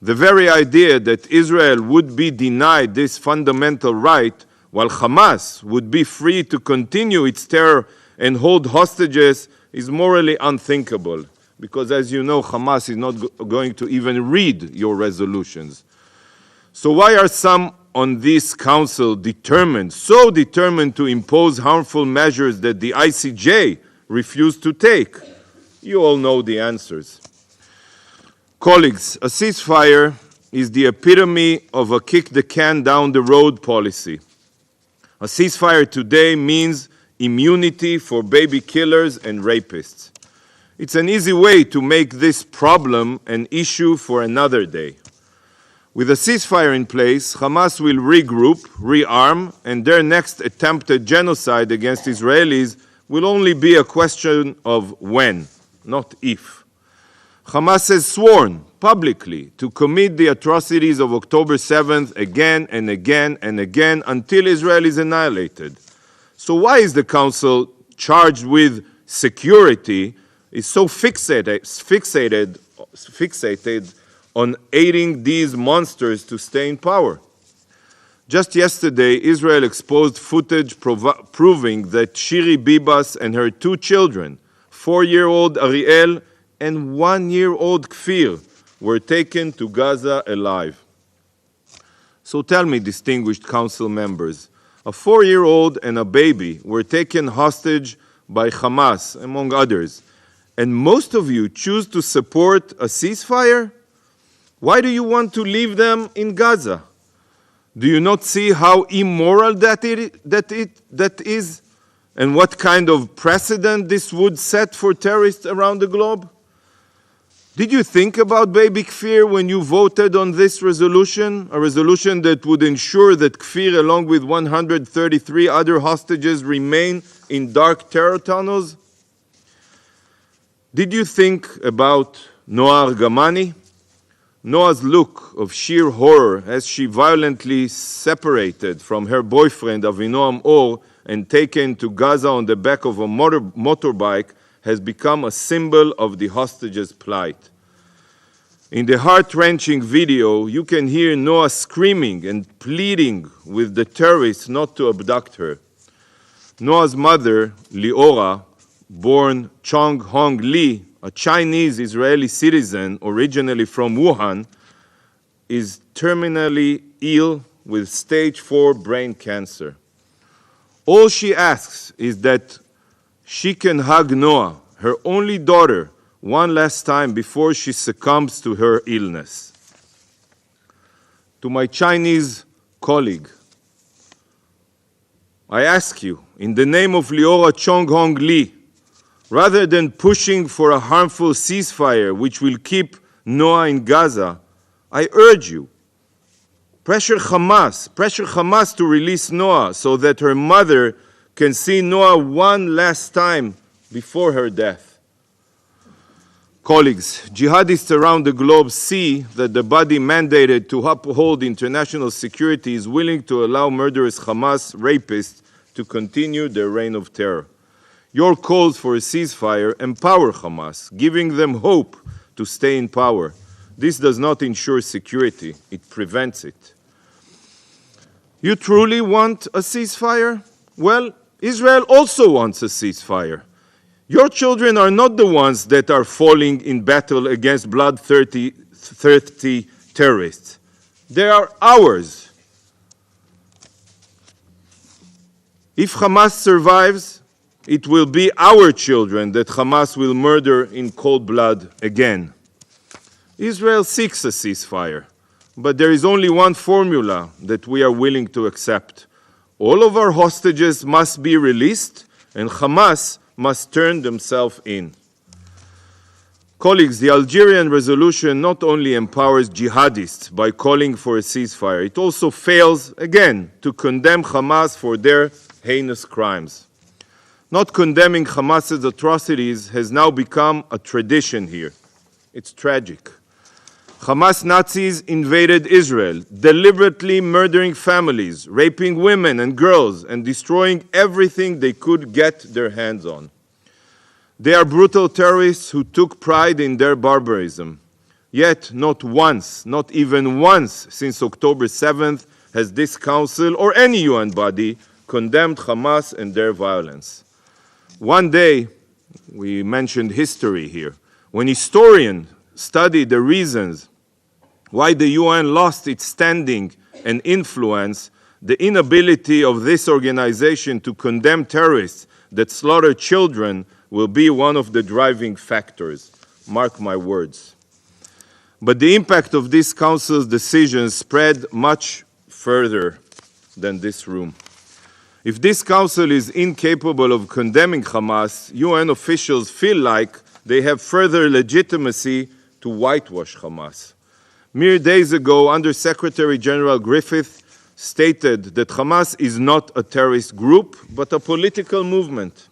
The very idea that Israel would be denied this fundamental right while Hamas would be free to continue its terror and hold hostages is morally unthinkable, because as you know, Hamas is not going to even read your resolutions. So why are some on this council so determined to impose harmful measures that the ICJ refused to take? You all know the answers. Colleagues, a ceasefire is the epitome of a kick-the-can-down-the-road policy. A ceasefire today means immunity for baby killers and rapists. It's an easy way to make this problem an issue for another day. With a ceasefire in place, Hamas will regroup, rearm, and their next attempted genocide against Israelis will only be a question of when, not if. Hamas has sworn publicly to commit the atrocities of October 7th again and again and again until Israel is annihilated. So why is the Council, charged with security, is so fixated on aiding these monsters to stay in power? Just yesterday, Israel exposed footage proving that Shiri Bibas and her two children, 4-year-old Ariel and 1-year-old Kfir, were taken to Gaza alive. So tell me, distinguished council members, a 4-year-old and a baby were taken hostage by Hamas, among others, and most of you choose to support a ceasefire? Why do you want to leave them in Gaza? Do you not see how immoral that is, and what kind of precedent this would set for terrorists around the globe? Did you think about baby Kfir when you voted on this resolution, a resolution that would ensure that Kfir, along with 133 other hostages, remain in dark terror tunnels? Did you think about Noa Argamani? Noa's look of sheer horror as she violently separated from her boyfriend Avinoam Or and taken to Gaza on the back of a motorbike has become a symbol of the hostages' plight. In the heart-wrenching video, you can hear Noa screaming and pleading with the terrorists not to abduct her. Noa's mother, Liora, born Chong Hong Lee, a Chinese-Israeli citizen originally from Wuhan, is terminally ill with stage 4 brain cancer. All she asks is that she can hug Noa, her only daughter, one last time before she succumbs to her illness. To my Chinese colleague, I ask you, in the name of Liora Chong Hong Lee, rather than pushing for a harmful ceasefire which will keep Noa in Gaza, I urge you, pressure Hamas to release Noa so that her mother can see Noa one last time before her death. Colleagues, jihadists around the globe see that the body mandated to uphold international security is willing to allow murderous Hamas rapists to continue their reign of terror. Your calls for a ceasefire empower Hamas, giving them hope to stay in power. This does not ensure security, it prevents it. You truly want a ceasefire? Well, Israel also wants a ceasefire. Your children are not the ones that are falling in battle against bloodthirsty terrorists. They are ours. If Hamas survives, it will be our children that Hamas will murder in cold blood again. Israel seeks a ceasefire, but there is only one formula that we are willing to accept. All of our hostages must be released, and Hamas must turn themselves in. Colleagues, the Algerian resolution not only empowers jihadists by calling for a ceasefire, it also fails, again, to condemn Hamas for their heinous crimes. Not condemning Hamas's atrocities has now become a tradition here. It's tragic. Hamas Nazis invaded Israel, deliberately murdering families, raping women and girls, and destroying everything they could get their hands on. They are brutal terrorists who took pride in their barbarism. Yet, not once, not even once since October 7th, has this Council or any UN body condemned Hamas and their violence. One day, we mentioned history here, when historians studied the reasons why the UN lost its standing and influence, the inability of this organization to condemn terrorists that slaughter children will be one of the driving factors. Mark my words. But the impact of this Council's decisions spread much further than this room. If this Council is incapable of condemning Hamas, UN officials feel like they have further legitimacy to whitewash Hamas. Mere days ago, Under-Secretary General Griffith stated that Hamas is not a terrorist group, but a political movement.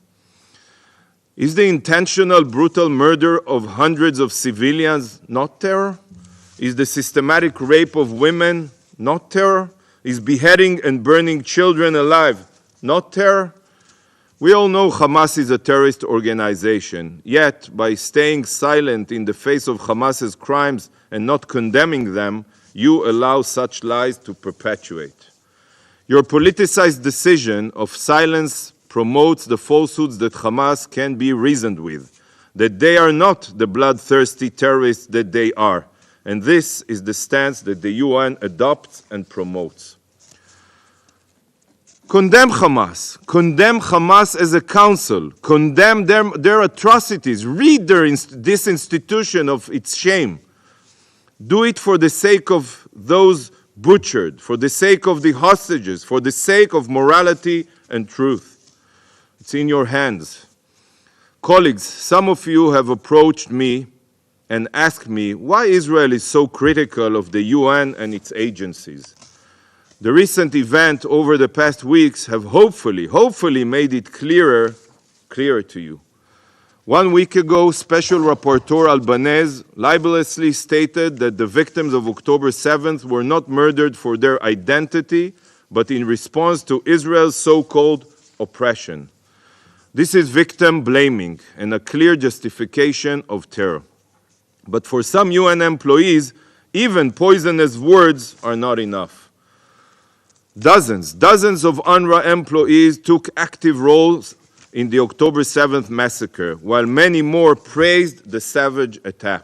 Is the intentional, brutal murder of hundreds of civilians not terror? Is the systematic rape of women not terror? Is beheading and burning children alive not terror? We all know Hamas is a terrorist organization, yet by staying silent in the face of Hamas's crimes and not condemning them, you allow such lies to perpetuate. Your politicized decision of silence promotes the falsehoods that Hamas can be reasoned with, that they are not the bloodthirsty terrorists that they are, and this is the stance that the UN adopts and promotes. Condemn Hamas as a council, condemn their atrocities, rid this institution of its shame. Do it for the sake of those butchered, for the sake of the hostages, for the sake of morality and truth. It's in your hands. Colleagues, some of you have approached me and asked me why Israel is so critical of the UN and its agencies. The recent event over the past weeks have hopefully made it clearer to you. 1 week ago, Special Rapporteur Albanese libelously stated that the victims of October 7th were not murdered for their identity, but in response to Israel's so-called oppression. This is victim blaming and a clear justification of terror. But for some UN employees, even poisonous words are not enough. Dozens of UNRWA employees took active roles in the October 7th massacre, while many more praised the savage attack.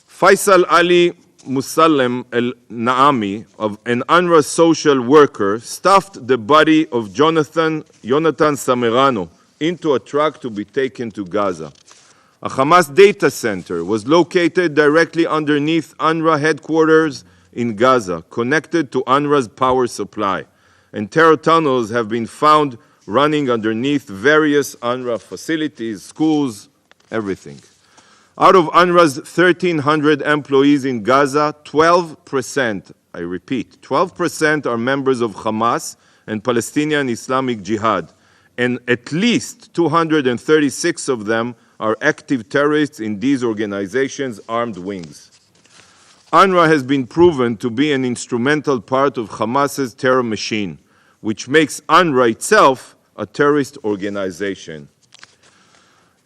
Faisal Ali Musallem El-Naami, an UNRWA social worker, stuffed the body of Jonathan Samerano into a truck to be taken to Gaza. A Hamas data center was located directly underneath UNRWA headquarters in Gaza, connected to UNRWA's power supply, and terror tunnels have been found running underneath various UNRWA facilities, schools, everything. Out of UNRWA's 1,300 employees in Gaza, 12%, I repeat, 12% are members of Hamas and Palestinian Islamic Jihad, and at least 236 of them are active terrorists in these organizations' armed wings. UNRWA has been proven to be an instrumental part of Hamas's terror machine, which makes UNRWA itself a terrorist organization.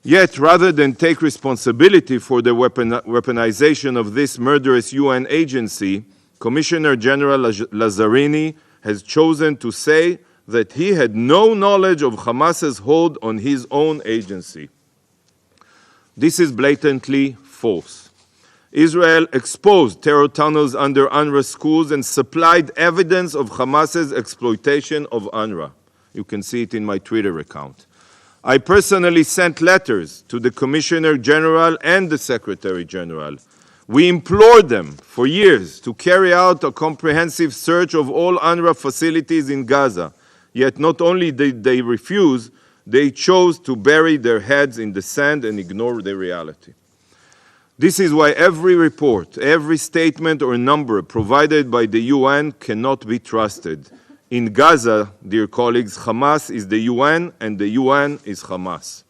Yet, rather than take responsibility for the weaponization of this murderous UN agency, Commissioner General Lazzarini has chosen to say that he had no knowledge of Hamas's hold on his own agency. This is blatantly false. Israel exposed terror tunnels under UNRWA schools and supplied evidence of Hamas's exploitation of UNRWA. You can see it in my Twitter account. I personally sent letters to the Commissioner General and the Secretary General. We implored them for years to carry out a comprehensive search of all UNRWA facilities in Gaza. Yet not only did they refuse, they chose to bury their heads in the sand and ignore the reality. This is why every report, every statement or number provided by the UN cannot be trusted. In Gaza, dear colleagues, Hamas is the UN and the UN is Hamas.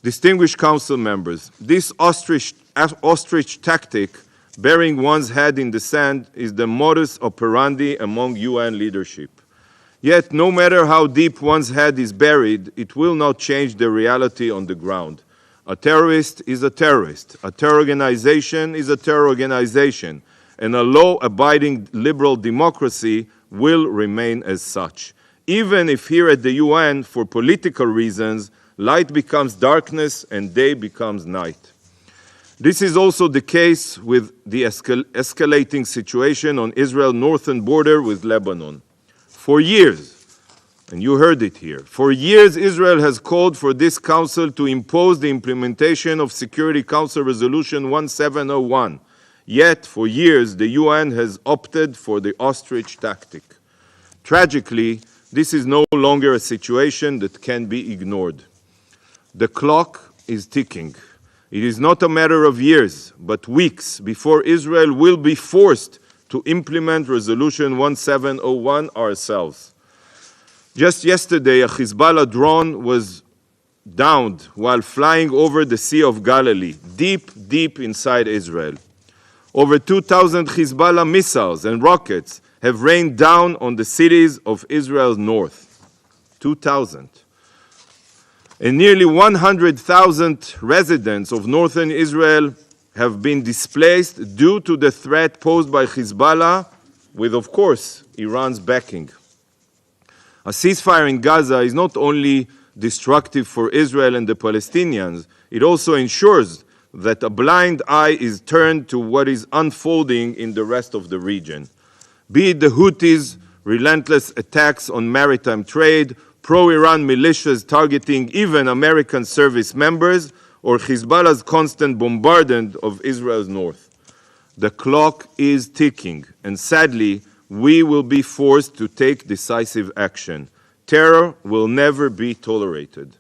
Distinguished Council members, this ostrich tactic, burying one's head in the sand, is the modus operandi among UN leadership. Yet, no matter how deep one's head is buried, it will not change the reality on the ground. A terrorist is a terrorist. A terror organization is a terror organization. And a law-abiding liberal democracy will remain as such. Even if here at the UN, for political reasons, light becomes darkness and day becomes night. This is also the case with the escalating situation on Israel's northern border with Lebanon. For years, and you heard it here, for years Israel has called for this Council to impose the implementation of Security Council Resolution 1701. Yet, for years, the UN has opted for the ostrich tactic. Tragically, this is no longer a situation that can be ignored. The clock is ticking. It is not a matter of years, but weeks before Israel will be forced to implement Resolution 1701 ourselves. Just yesterday, a Hezbollah drone was downed while flying over the Sea of Galilee, deep inside Israel. Over 2,000 Hezbollah missiles and rockets have rained down on the cities of Israel's north. 2,000. And nearly 100,000 residents of northern Israel have been displaced due to the threat posed by Hezbollah, with, of course, Iran's backing. A ceasefire in Gaza is not only destructive for Israel and the Palestinians, it also ensures that a blind eye is turned to what is unfolding in the rest of the region. Be it the Houthis' relentless attacks on maritime trade, pro-Iran militias targeting even American service members, or Hezbollah's constant bombardment of Israel's north. The clock is ticking, and sadly, we will be forced to take decisive action. Terror will never be tolerated.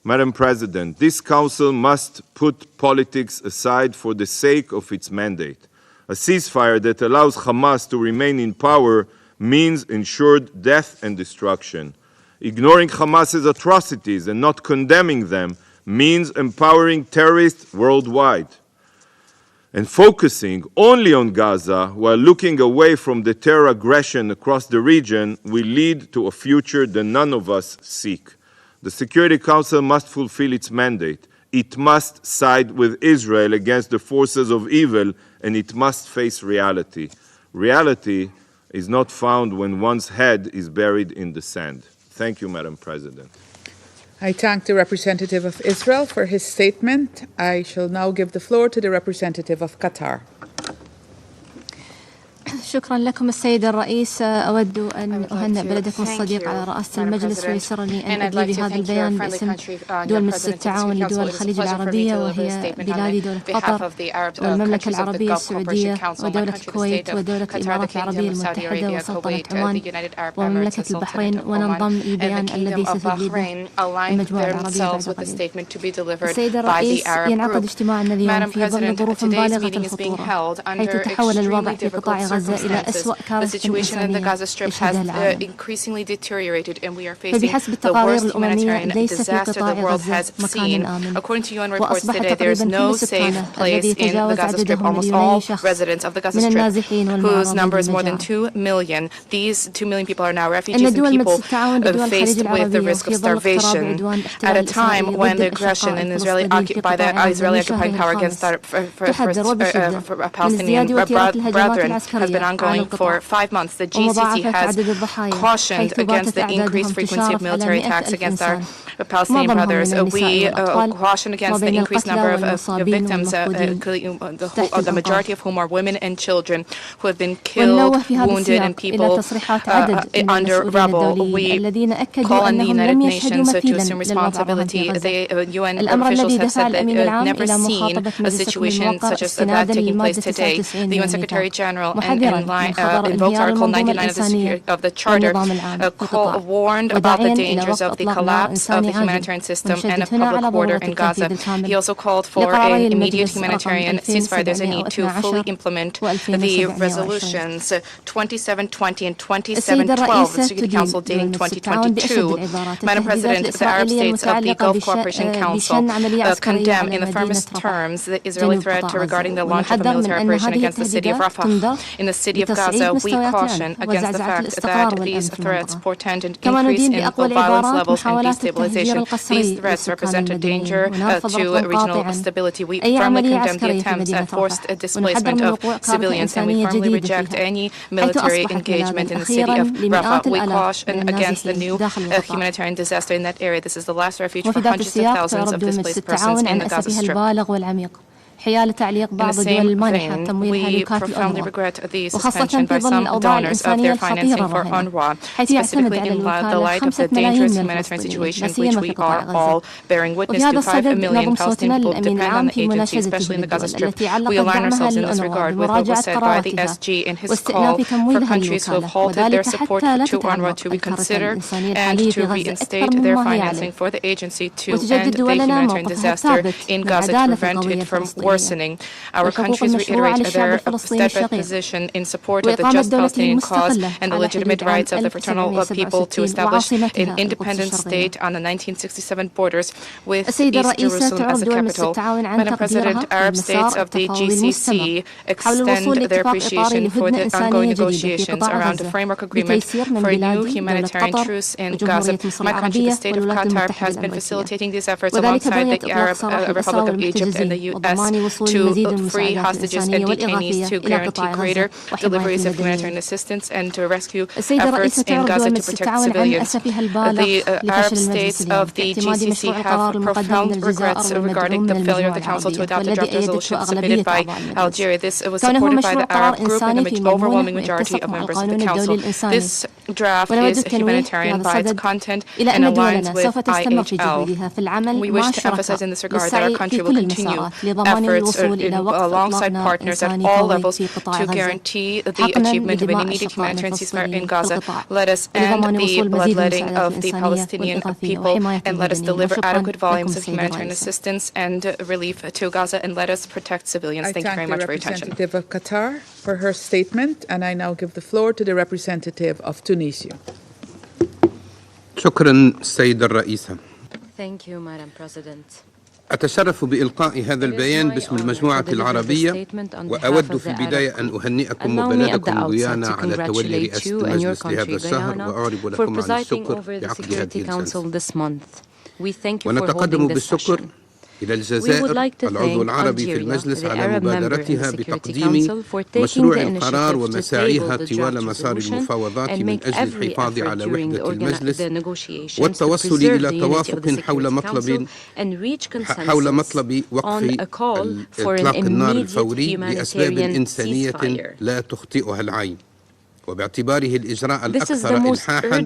Madam President, this Council must put politics aside for the sake of its mandate. A ceasefire that allows Hamas to remain in power means ensured death and destruction. Ignoring Hamas's atrocities and not condemning them means empowering terrorists worldwide. And focusing only on Gaza while looking away from the terror aggression across the region will lead to a future that none of us seek. The Security Council must fulfill its mandate. It must side with Israel against the forces of evil, and it must face reality. Reality is not found when one's head is buried in the sand. Thank you, Madam President. I thank the representative of Israel for his statement. I shall now give the floor to the representative of Qatar. شكرا لكم السيد الرئيس. أود أن أهنئ بلدكم الصديق على رئاسة المجلس ويسرني أن أدلي بهذا البيان باسم دول مجلس التعاون لدول الخليج العربية وهي بلادي دولة قطر والمملكة العربية السعودية ودولة الكويت ودولة الإمارات العربية المتحدة وسلطنة عمان ومملكة البحرين وننضم للبيان الذي ستدلي المجموعة العربية بعد قليل. السيد الرئيس ينعقد اجتماعنا اليوم في ظل ظروف بالغة الخطورة حيث تحول الوضع في قطاع غزة The situation in the Gaza Strip has increasingly deteriorated, and we are facing the worst humanitarian disaster the world has seen. According to UN reports today, there is no safe place in the Gaza Strip. Almost all residents of the Gaza Strip, whose number is more than 2 million, these 2 million people are now refugees and people faced with the risk of starvation at a time when the aggression in by the Israeli occupying power against our Palestinian brethren has been ongoing for 5 months. The GCC has cautioned against the increased frequency of military attacks against our Palestinian brothers. We caution against the increased number of victims, the majority of whom are women and children who have been killed, wounded, and people under rubble. We call on the United Nations to assume responsibility. The UN officials have said that they've never seen a situation such as that taking place today. The UN Secretary General invoked Article 99 of the Charter, warned about the dangers of the collapse of the humanitarian system and of public order in Gaza. He also called for an immediate humanitarian ceasefire. There's a need to fully implement the resolutions 2720 and 2712 of the Security Council dating 2022. Madam President, the Arab states of the Gulf Cooperation Council condemn in the firmest terms the Israeli threat regarding the launch of a military operation against the city of Rafah. In the city of Gaza, we caution against the fact that these threats portend an increase in violence levels and destabilization. These threats represent a danger to regional stability. We firmly condemn the attempts at forced displacement of civilians, and we firmly reject any military engagement in the city of Rafah. We caution against the new humanitarian disaster in that area. This is the last refuge for hundreds of thousands of displaced persons in the Gaza Strip. حيال تعليق بعض الدول المانحة تمويلها لوكالة الأنروا وخاصة في ظل الأوضاع الإنسانية الخطيرة الراهنة حيث يعتمد على الوكالة 5 ملايين من الفلسطينيين لا سيما في قطاع غزة. وفي هذا الصدد نضم صوتنا للأمين العام في مناشدة الدول التي علق دعمها للأنروا بمراجعة قراراتها واستئناف تمويلها للوكالة وذلك حتى لا تتعمق الكارثة الإنسانية الحالية في غزة أكثر مما هي عليه وتجدد دولنا موقفها الثابت للعدالة القوية الفلسطينية worsening. Our countries reiterate their steadfast position in support of the just Palestinian cause and the legitimate rights of the fraternal people to establish an independent state on the 1967 borders with East Jerusalem as the capital. Madam President, Arab states of the GCC extend their appreciation for the ongoing negotiations around a framework agreement for a new humanitarian truce in Gaza. My country, the state of Qatar, has been facilitating these efforts alongside the Arab Republic of Egypt and the U.S. to free hostages and detainees, to guarantee greater deliveries of humanitarian assistance, and to rescue efforts in Gaza to protect civilians. The Arab states of the GCC have profound regrets regarding the failure of the Council to adopt a draft resolution submitted by Algeria. This was supported by the Arab group and the overwhelming majority of members of the Council. This draft is humanitarian by its content and aligns with IHL. We wish to emphasize in this regard that our country will continue efforts alongside partners at all levels to guarantee the achievement of an immediate humanitarian ceasefire in Gaza. Let us end the bloodletting of the Palestinian people, and let us deliver adequate volumes of humanitarian assistance and relief to Gaza, and let us protect civilians. Thank you very much for your attention. I thank the representative of Qatar for her statement, and I now give the floor to the representative of Tunisia. شكرا السيدة الرئيسة. Thank you, Madam President. أتشرف بإلقاء هذا البيان باسم المجموعة العربية وأود في البداية أن أهنئكم وبلدكم غيانا على تولي رئاسة المجلس لهذا الشهر وأعرب لكم عن الشكر بعقد هذه الجلسة ونتقدم بالشكر إلى الجزائر العضو العربي في المجلس على مبادرتها بتقديم مشروع القرار ومساعيها طوال مسار المفاوضات من أجل الحفاظ على وحدة المجلس والتوصل إلى توافق حول مطلب وقف إطلاق النار الفوري لأسباب إنسانية لا تخطئها العين وباعتباره الإجراء الأكثر إلحاحا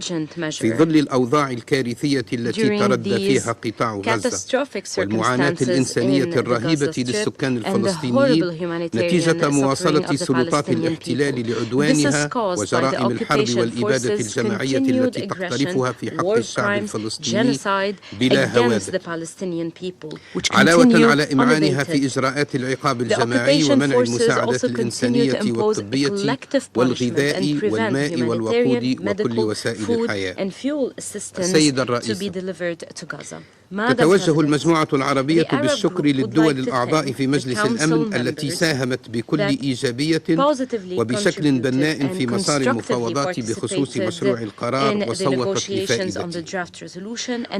في ظل الأوضاع الكارثية التي تردى فيها قطاع غزة والمعاناة الإنسانية الرهيبة للسكان الفلسطينيين نتيجة مواصلة سلطات الاحتلال لعدوانها وجرائم الحرب والإبادة الجماعية التي تقترفها في حق الشعب الفلسطيني بلا هوادة علاوة على إمعانها في إجراءات العقاب الجماعي ومنع المساعدة الإنسانية والطبية والغذاء والماء والوقود وكل وسائل الحياة. السيدة الرئيسة، تتوجه المجموعة العربية بالشكر للدول الأعضاء في مجلس الأمن التي ساهمت بكل إيجابية وبشكل بناء في مسار المفاوضات بخصوص مشروع القرار وصوتت لفائدته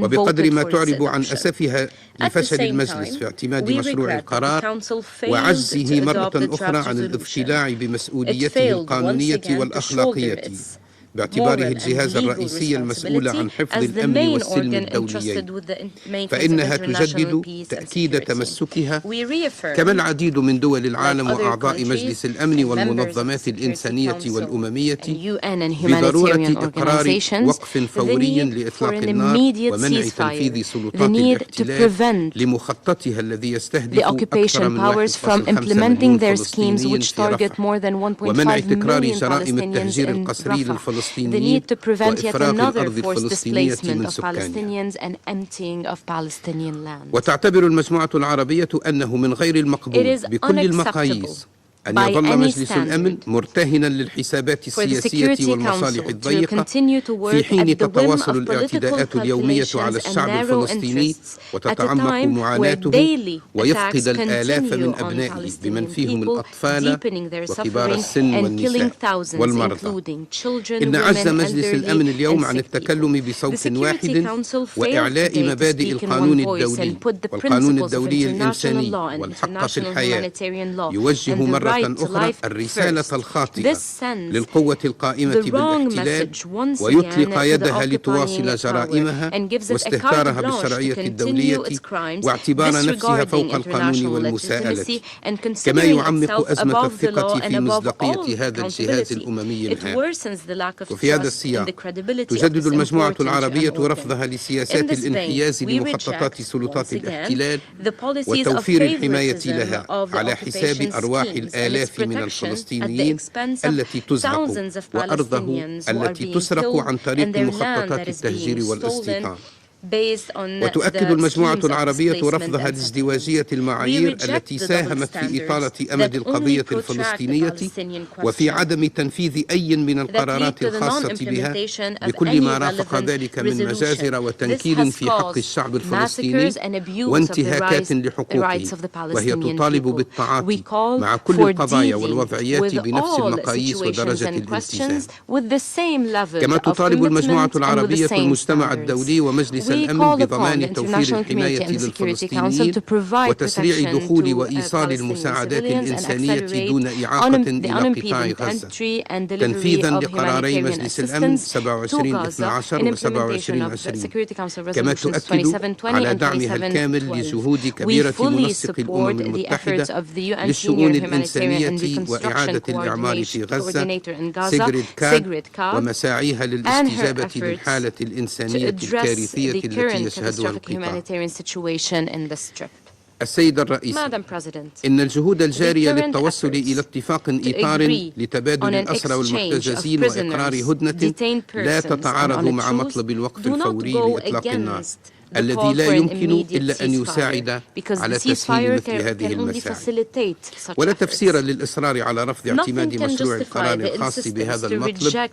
وبقدر ما تعرب عن أسفها لفشل المجلس في اعتماد مشروع القرار وعجزه مرة أخرى عن الاضطلاع بمسؤوليته القانونية والأخلاقية باعتباره الجهاز الرئيسي المسؤول عن حفظ الأمن والسلم الدوليين، فإنها تجدد تأكيد تمسكها كما العديد من دول العالم وأعضاء مجلس الأمن والمنظمات الإنسانية والأممية بضرورة إقرار وقف فوري لإطلاق النار ومنع تنفيذ سلطات الاحتلال لمخططها الذي يستهدف أكثر من 1.5 مليون فلسطيني في رفح، ومنع تكرار جرائم التهجير القسري للفلسطينيين وإفراغ الأرض الفلسطينية من سكانها. وتعتبر المجموعة العربية أنه من غير المقبول بكل المقاييس أن يظل مجلس الأمن مرتهنا للحسابات السياسية والمصالح الضيقة في حين تتواصل الاعتداءات اليومية على الشعب الفلسطيني وتتعمق معاناته ويفقد الآلاف من أبنائه بمن فيهم الأطفال وكبار السن والنساء والمرضى. إن عجز مجلس الأمن اليوم عن التكلم بصوت واحد وإعلاء مبادئ القانون الدولي والقانون الدولي الإنساني والحق في الحياة يوجه مرة أخرى الرسالة الخاطئة للقوة القائمة بالاحتلال ويطلق يدها لتواصل جرائمها واستهتارها بالشرعية الدولية واعتبار نفسها فوق القانون والمساءلة، كما يعمق أزمة الثقة في مصداقية هذا الجهاز الأممي الهام. وفي هذا السياق تجدد المجموعة العربية رفضها لسياسات الانحياز لمخططات سلطات الاحتلال وتوفير الحماية لها على حساب أرواح الآلاف من الفلسطينيين التي تزهق وأرضه التي تسرق عن طريق مخططات التهجير والاستيطان. وتؤكد المجموعة العربية رفضها لازدواجية المعايير التي ساهمت في إطالة أمد القضية الفلسطينية وفي عدم تنفيذ أي من القرارات الخاصة بها بكل ما رافق ذلك من مجازر وتنكيل في حق الشعب الفلسطيني وانتهاكات لحقوقه، وهي تطالب بالتعاطي مع كل القضايا والوضعيات بنفس المقاييس ودرجة الالتزام. كما تطالب المجموعة العربية المجتمع الدولي ومجلس الأمن بضمان توفير الحماية للفلسطينيين وتسريع دخول وإيصال المساعدات الإنسانية دون إعاقة إلى قطاع غزة، تنفيذا لقراري مجلس الأمن 2712 و 2720، كما تؤكد على دعمها الكامل لجهود كبيرة منسق الأمم المتحدة للشؤون الإنسانية وإعادة الإعمار في غزة سيغريد-كات ومساعيها للاستجابة للحالة الإنسانية الكارثية التي يشهدها القطاع. السيد الرئيس، إن الجهود الجارية للتوصل إلى اتفاق إطار لتبادل الأسرى والمحتجزين وإقرار هدنة لا تتعارض مع مطلب الوقف الفوري لإطلاق النار الذي لا يمكن إلا أن يساعد على تسهيل مثل هذه المساعي، ولا تفسير للإصرار على رفض اعتماد مشروع القرار الخاص بهذا المطلب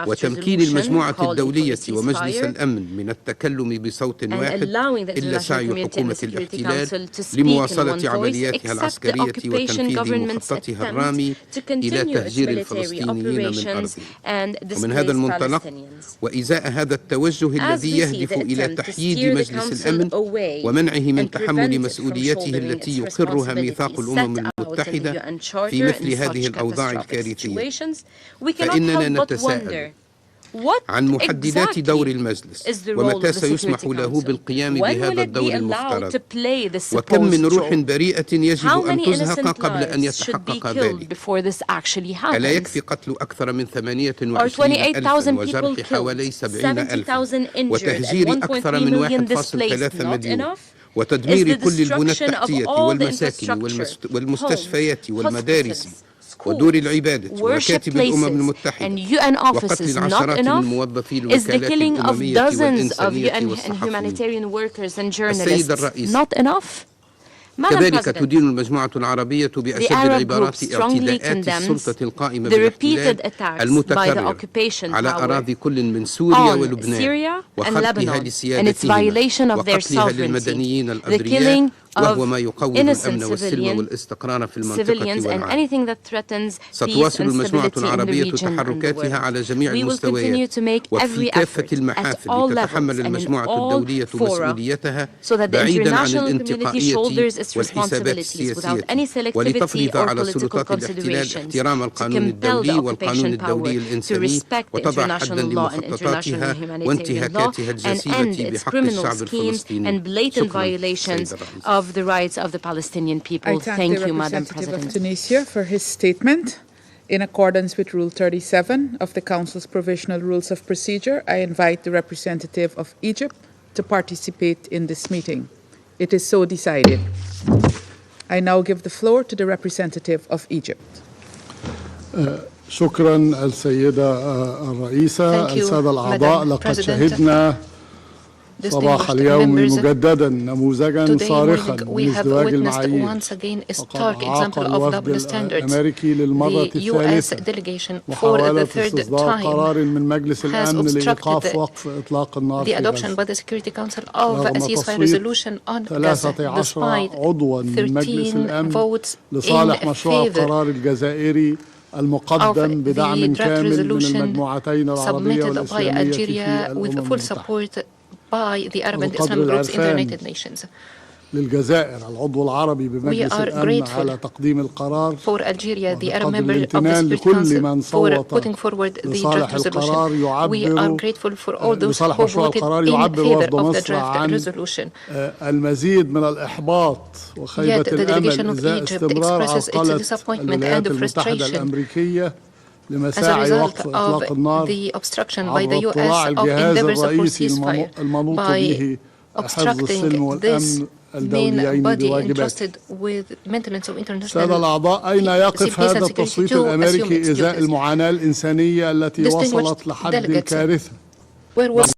وتمكين المجموعة الدولية ومجلس الأمن من التكلم بصوت واحد إلا سعي حكومة الاحتلال لمواصلة عملياتها العسكرية وتنفيذ مخططها الرامي إلى تهجير الفلسطينيين من أرضهم. ومن هذا المنطلق وإزاء هذا التوجه الذي يهدف إلى تحييد مجلس الأمن ومنعه من تحمل مسؤوليته التي يقرها ميثاق الأمم المتحدة في مثل هذه الأوضاع الكارثية، فإننا نتساءل عن محددات دور المجلس ومتى سيسمح له بالقيام بهذا الدور المفترض، وكم من روح بريئة يجب أن تزهق قبل أن يتحقق ذلك. ألا يكفي قتل أكثر من 28,000 وجرح حوالي 70,000 وتهجير أكثر من 1.3 مليون وتدمير كل البنى التحتية والمساكن والمستشفيات والمدارس ودور العبادة ومكاتب الأمم المتحدة وقتل العشرات من موظفي الوكالات الأممية والإنسانية والصحفيين. السيد الرئيس، كذلك تدين المجموعة العربية بأشد العبارات اعتداءات السلطة القائمة بالاحتلال المتكررة على أراضي كل من سوريا ولبنان وخلقها لسيادتهما وقتلها للمدنيين الأبرياء وهو ما يقوض الأمن innocent والسلم والاستقرار في المنطقة civilians and والعالم. anything that threatens peace ستواصل and المجموعة stability in the العربية region and the تحركاتها world. على جميع We will continue المستويات to make وفي every كافة effort at المحافل all levels لتتحمل and in المجموعة all الدولية fora مسؤوليتها so that the بعيدا عن international community الانتقائية shoulders its والحسابات responsibilities without السياسية any selectivity ولتفرض or على political سلطات الاحتلال considerations احترام to القانون compel the الدولي والقانون occupation الدولي power to الإنساني respect the وتضع حدا international law and international لمخططاتها humanitarian law وانتهاكاتها and الجسيمة end its بحق criminal الشعب schemes الفلسطيني. and blatant شكرا violations سيد الرئيس. of the rights of the Palestinian people. I thank Thank the you, Madam representative of President. Tunisia for his statement. In accordance with Rule 37 of the Council's Provisional Rules of Procedure, I invite the representative of Egypt to participate in this meeting. It is so decided. I now give the floor to the representative of Egypt. شكرا السيدة الرئيسة. Thank you, السادة الأعضاء، Madam لقد President. شهدنا صباح اليوم مجددا نموذجا صارخا من ازدواج المعايير. وقد عاق الوفد الأمريكي للمرة الثالثة محاولة استصدار قرار من مجلس الأمن لإيقاف وقف إطلاق النار في غزة. رغم تصويت 13 عضوا من مجلس الأمن لصالح مشروع القرار الجزائري المقدم بدعم كامل من المجموعتين العربية والإسلامية في الأمم المتحدة. by the Arab and Islamic groups in the United Nations. للجزائر العضو العربي بمجلس الأمن على تقديم القرار for Algeria, the Arab member of the الامتنان لكل من for putting صوت forward the لصالح draft القرار resolution. We are grateful for all those who لصالح مشروع voted القرار in يعبر favor وفد of the مصر draft عن resolution. المزيد من الإحباط وخيبة Yet the الأمل delegation of إزاء Egypt استمرار expresses its عرقلة disappointment الولايات and المتحدة frustration الأمريكية as a لمساعي result وقف إطلاق of النار the obstruction by عبر the US اطلاع of الجهاز endeavors for الرئيسي ceasefire المنوط by به حفظ السلم obstructing this والأمن main الدوليين body بواجباته. entrusted with maintenance of international السادة الأعضاء، أين يقف peace هذا and security التصويت to assume الأمريكي its إزاء duties. المعاناة الإنسانية التي وصلت لحد الكارثة Where was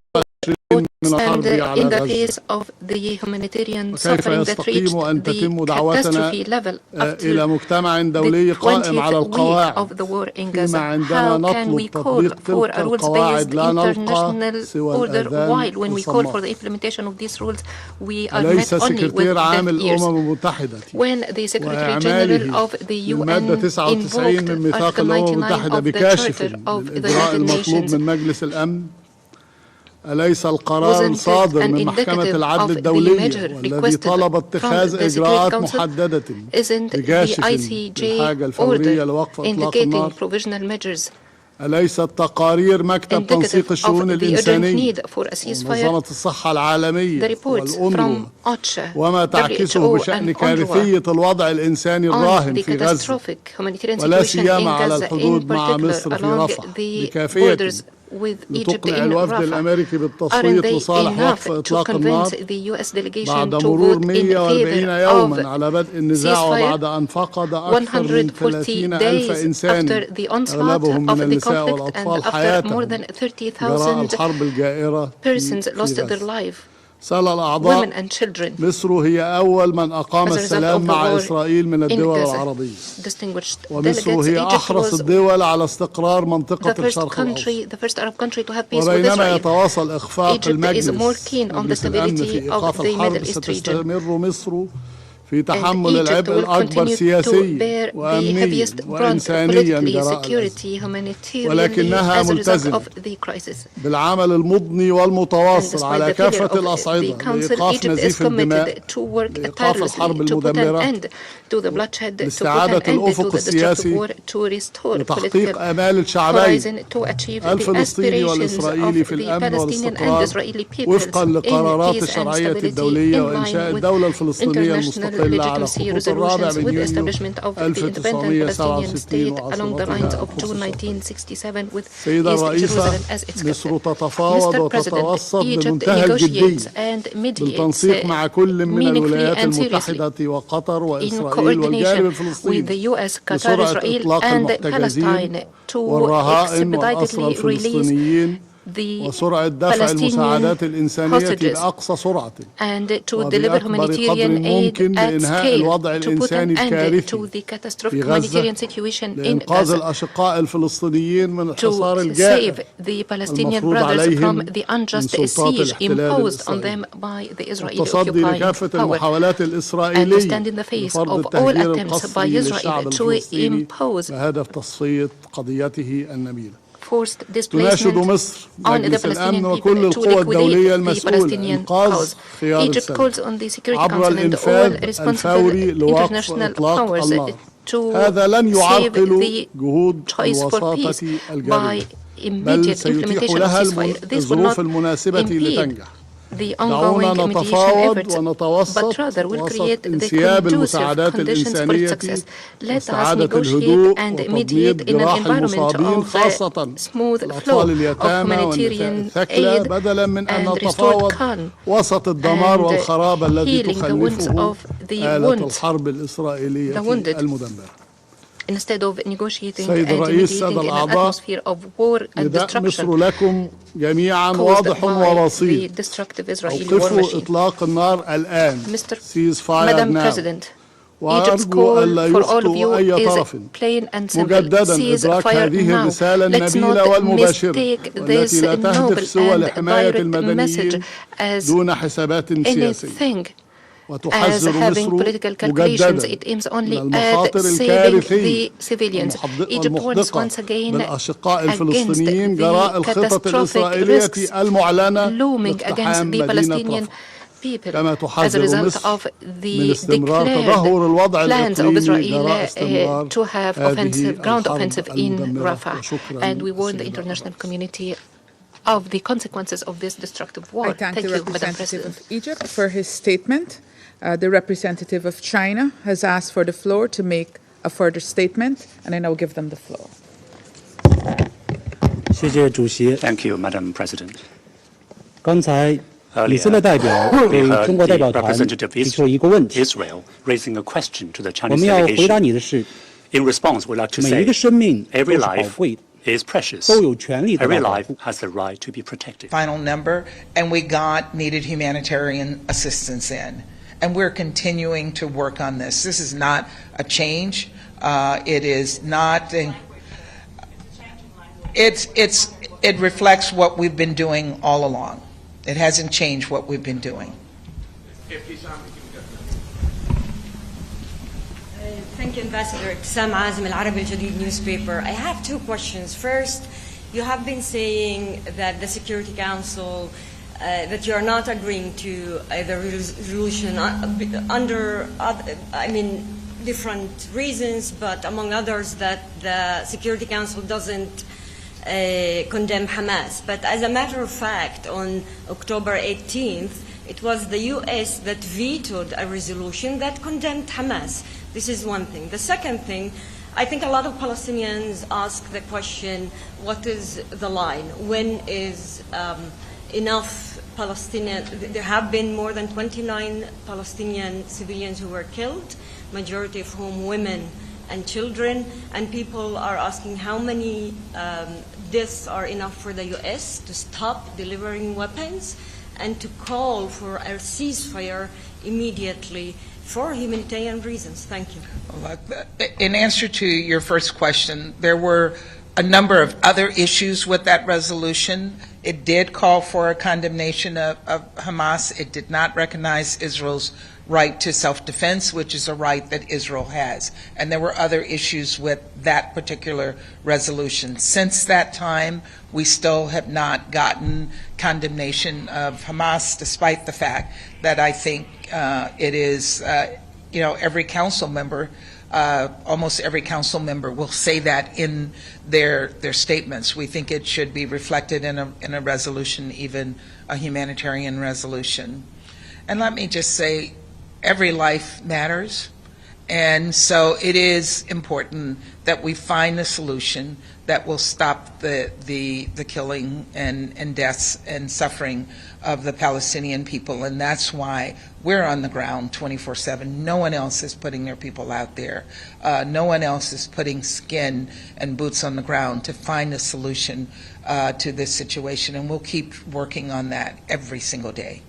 من and الحرب على in the غزة؟ face of the humanitarian وكيف suffering that يستقيم reached أن the تتم دعوتنا catastrophe level إلى after مجتمع دولي the قائم على 20th week القواعد of the war in فيما Gaza? عندما How can we نطلب call تطبيق for تلك a rules-based القواعد لا نلقى international سوى order while when الأذان we call الصماء. for the implementation of these rules we are أليس met only with سكرتير عام deaf ears? الأمم المتحدة When the Secretary General وإعماله of the UN للمادة 99 invoked من ميثاق Article الأمم 99 المتحدة of the بكاشف Charter of the الإجراء United المطلوب Nations, من مجلس الأمن، أليس القرار الصادر من محكمة العدل الدولية والذي طلب اتخاذ إجراءات محددة بكاشف الحاجة الفورية لوقف إطلاق النار؟ أليست تقارير مكتب تنسيق الشؤون الإنسانية ومنظمة الصحة العالمية والأونروا وما تعكسه بشأن كارثية الوضع الإنساني الراهن في غزة ولا سيما على الحدود مع مصر في رفح بكافية لتقنع الوفد الأمريكي بالتصويت لصالح وقف إطلاق النار بعد مرور 140 يوما على بدء النزاع وبعد أن فقد أكثر من 30,000 إنسان أغلبهم من النساء والأطفال حياتهم جراء الحرب الجائرة في غزة. سأل الأعضاء، مصر هي أول من أقام السلام مع إسرائيل من الدول العربية، ومصر هي أحرص الدول على استقرار منطقة الشرق الأوسط. وبينما يتواصل إخفاق مجلس الأمن في إيقاف الحرب، ستستمر مصر في تحمل العبء الأكبر سياسيا وأمنيا وإنسانيا جراء غزة، ولكنها ملتزمة بالعمل المضني والمتواصل على كافة الأصعدة لإيقاف نزيف الدماء، لإيقاف الحرب المدمرة، لاستعادة الأفق السياسي، لتحقيق آمال الشعبين الفلسطيني والإسرائيلي في الأمن والاستقرار وفقا لقرارات الشرعية الدولية، وإنشاء الدولة الفلسطينية المستقلة على خطوط الرابع من يونيو 1967 وعاصمتها. سيدة الرئيسة، مصر تتفاوض وتتوسط بمنتهى الجدية بالتنسيق مع كل من الولايات المتحدة وقطر وإسرائيل والجانب الفلسطيني لسرعة إطلاق المحتجزين والرهائن والأسرى الفلسطينيين the وسرعة دفع المساعدات الإنسانية بأقصى سرعة and to deliver humanitarian aid at scale, to put an end to the catastrophic humanitarian situation in Gaza, الأشقاء الفلسطينيين من الحصار to الجائر save the Palestinian brothers from the unjust siege imposed on them by the Israeli occupying power, and to stand in the face of all attempts by Israel to impose بهدف تصفية قضيته النبيلة. forced تناشد displacement مصر on the مجلس الأمن Palestinian وكل people to القوى الدولية liquidate the المسؤولة Palestinian إنقاذ cause. خيار Egypt السلام calls on the Security عبر Council and all الإنفاذ responsible الفوري لوقف international إطلاق powers النار. to هذا لن save يعرقل the جهود choice for الوساطة peace الجارية by بل immediate سيتيح implementation of لها ceasefire. This will الظروف not المناسبة impede لتنجح. the دعونا ongoing mediation نتفاوض efforts, ونتوسط but rather will وسط create the انسياب conducive المساعدات conditions for its الإنسانية success. Let us واستعادة negotiate الهدوء and وتضميد mediate in an جراح environment المصابين of خاصة smooth flow الأطفال of اليتامى والنساء humanitarian الثكلى aid بدلا من أن and restored نتفاوض calm وسط الدمار and والخراب الذي healing the wounds تخلفه of the آلة wounded. الحرب الإسرائيلية المدمرة. Instead of negotiating سيد and الرئيس mediating سادة in an الأعضاء atmosphere of war and نداء destruction مصر لكم جميعا caused واضح by the ورصيد destructive Israeli war أوقفوا machine. إطلاق النار الآن ceasefire Madam now President, Egypt's وأرجو call ألا for all of you يخطئ أي is طرف plain and simple. مجددا Cease إدراك fire هذه now. الرسالة Let's النبيلة not والمباشرة mistake والتي this لا تهدف noble سوى and لحماية direct المدنيين message as دون حسابات سياسية anything as وتحذر having مصر political calculations. مجددا It aims only من at المخاطر saving الكارثية the civilians. Egypt warns والمحدقة once again بالأشقاء against الفلسطينيين جراء the الخطط catastrophic الإسرائيلية risks المعلنة looming against لاقتحام the مدينة Palestinian رفح people كما as a تحذر result مصر of من the استمرار declared تدهور الوضع plans of الإقليمي Israel جراء استمرار to have هذه ground الحرب offensive in المدمرة. Rafah. وشكرا And we warn the international community of the consequences of this destructive war. I thank the you, Madam representative President. of Egypt for his statement. The representative of China has asked for the floor to make a further statement, and I now give them the floor. Thank you, Madam President. 刚才以色 Earlier, 列代表 we 对 heard 中国代 the 表团 representative 提出了一个问题， Israel raising a question to the 我 Chinese 们要回答 delegation. 你的是， In response, we'd like to 每一 say 个生命都 every 是宝 life 贵的， is precious. 都有权利得 Every 到保 life 护。 has the right to be protected. Final number, and we got needed humanitarian assistance in. And we're continuing to work on this. This is not a change. It is not. It reflects what we've been doing all along. It hasn't changed what we've been doing. Thank you, Ambassador. Sam Azim, Al Arabi Al Jadid newspaper. I have two questions. First, you have been saying that the Security Council, that you are not agreeing to the resolution under, different reasons, but among others that the Security Council doesn't condemn Hamas. But as a matter of fact, on October 18th, it was the U.S. that vetoed a resolution that condemned Hamas. This is one thing. The second thing, I think a lot of Palestinians ask the question, what is the line? When is enough Palestinian? There have been more than 29 Palestinian civilians who were killed, majority of whom women and children, and people are asking how many deaths are enough for the U.S. to stop delivering weapons and to call for a ceasefire immediately for humanitarian reasons. Thank you. In answer to your first question, there were a number of other issues with that resolution. It did call for a condemnation of Hamas. It did not recognize Israel's right to self-defense, which is a right that Israel has. And there were other issues with that particular resolution. Since that time, we still have not gotten condemnation of Hamas, despite the fact that I think it is, every council member, almost every council member will say that in their statements. We think it should be reflected in a resolution, even a humanitarian resolution. And let me just say, every life matters, and so it is important that we find a solution that will stop the killing and deaths and suffering of the Palestinian people. And that's why we're on the ground 24/7. No one else is putting their people out there. No one else is putting skin and boots on the ground to find a solution to this situation. And we'll keep working on that every single day.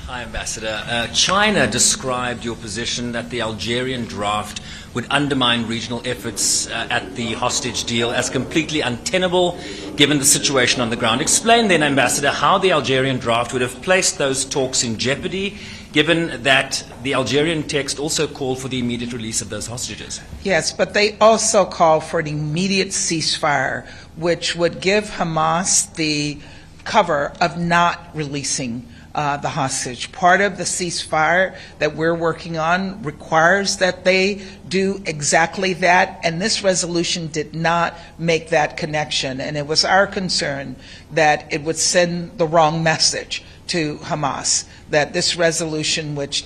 Hi, Ambassador. China described your position that the Algerian draft would undermine regional efforts at the hostage deal as completely untenable given the situation on the ground. Explain then, Ambassador, how the Algerian draft would have placed those talks in jeopardy, given that the Algerian text also called for the immediate release of those hostages. Yes, but they also call for an immediate ceasefire, which would give Hamas the cover of not releasing the hostage. Part of the ceasefire that we're working on requires that they do exactly that, and this resolution did not make that connection. And it was our concern that it would send the wrong message to Hamas, that this resolution, which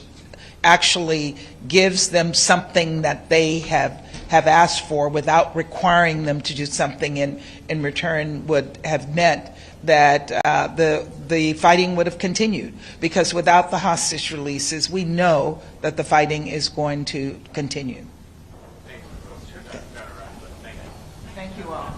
actually gives them something that they have asked for without requiring them to do something in return, would have meant that the fighting would have continued, because without the hostage releases, we know that the fighting is going to continue. Thank you all.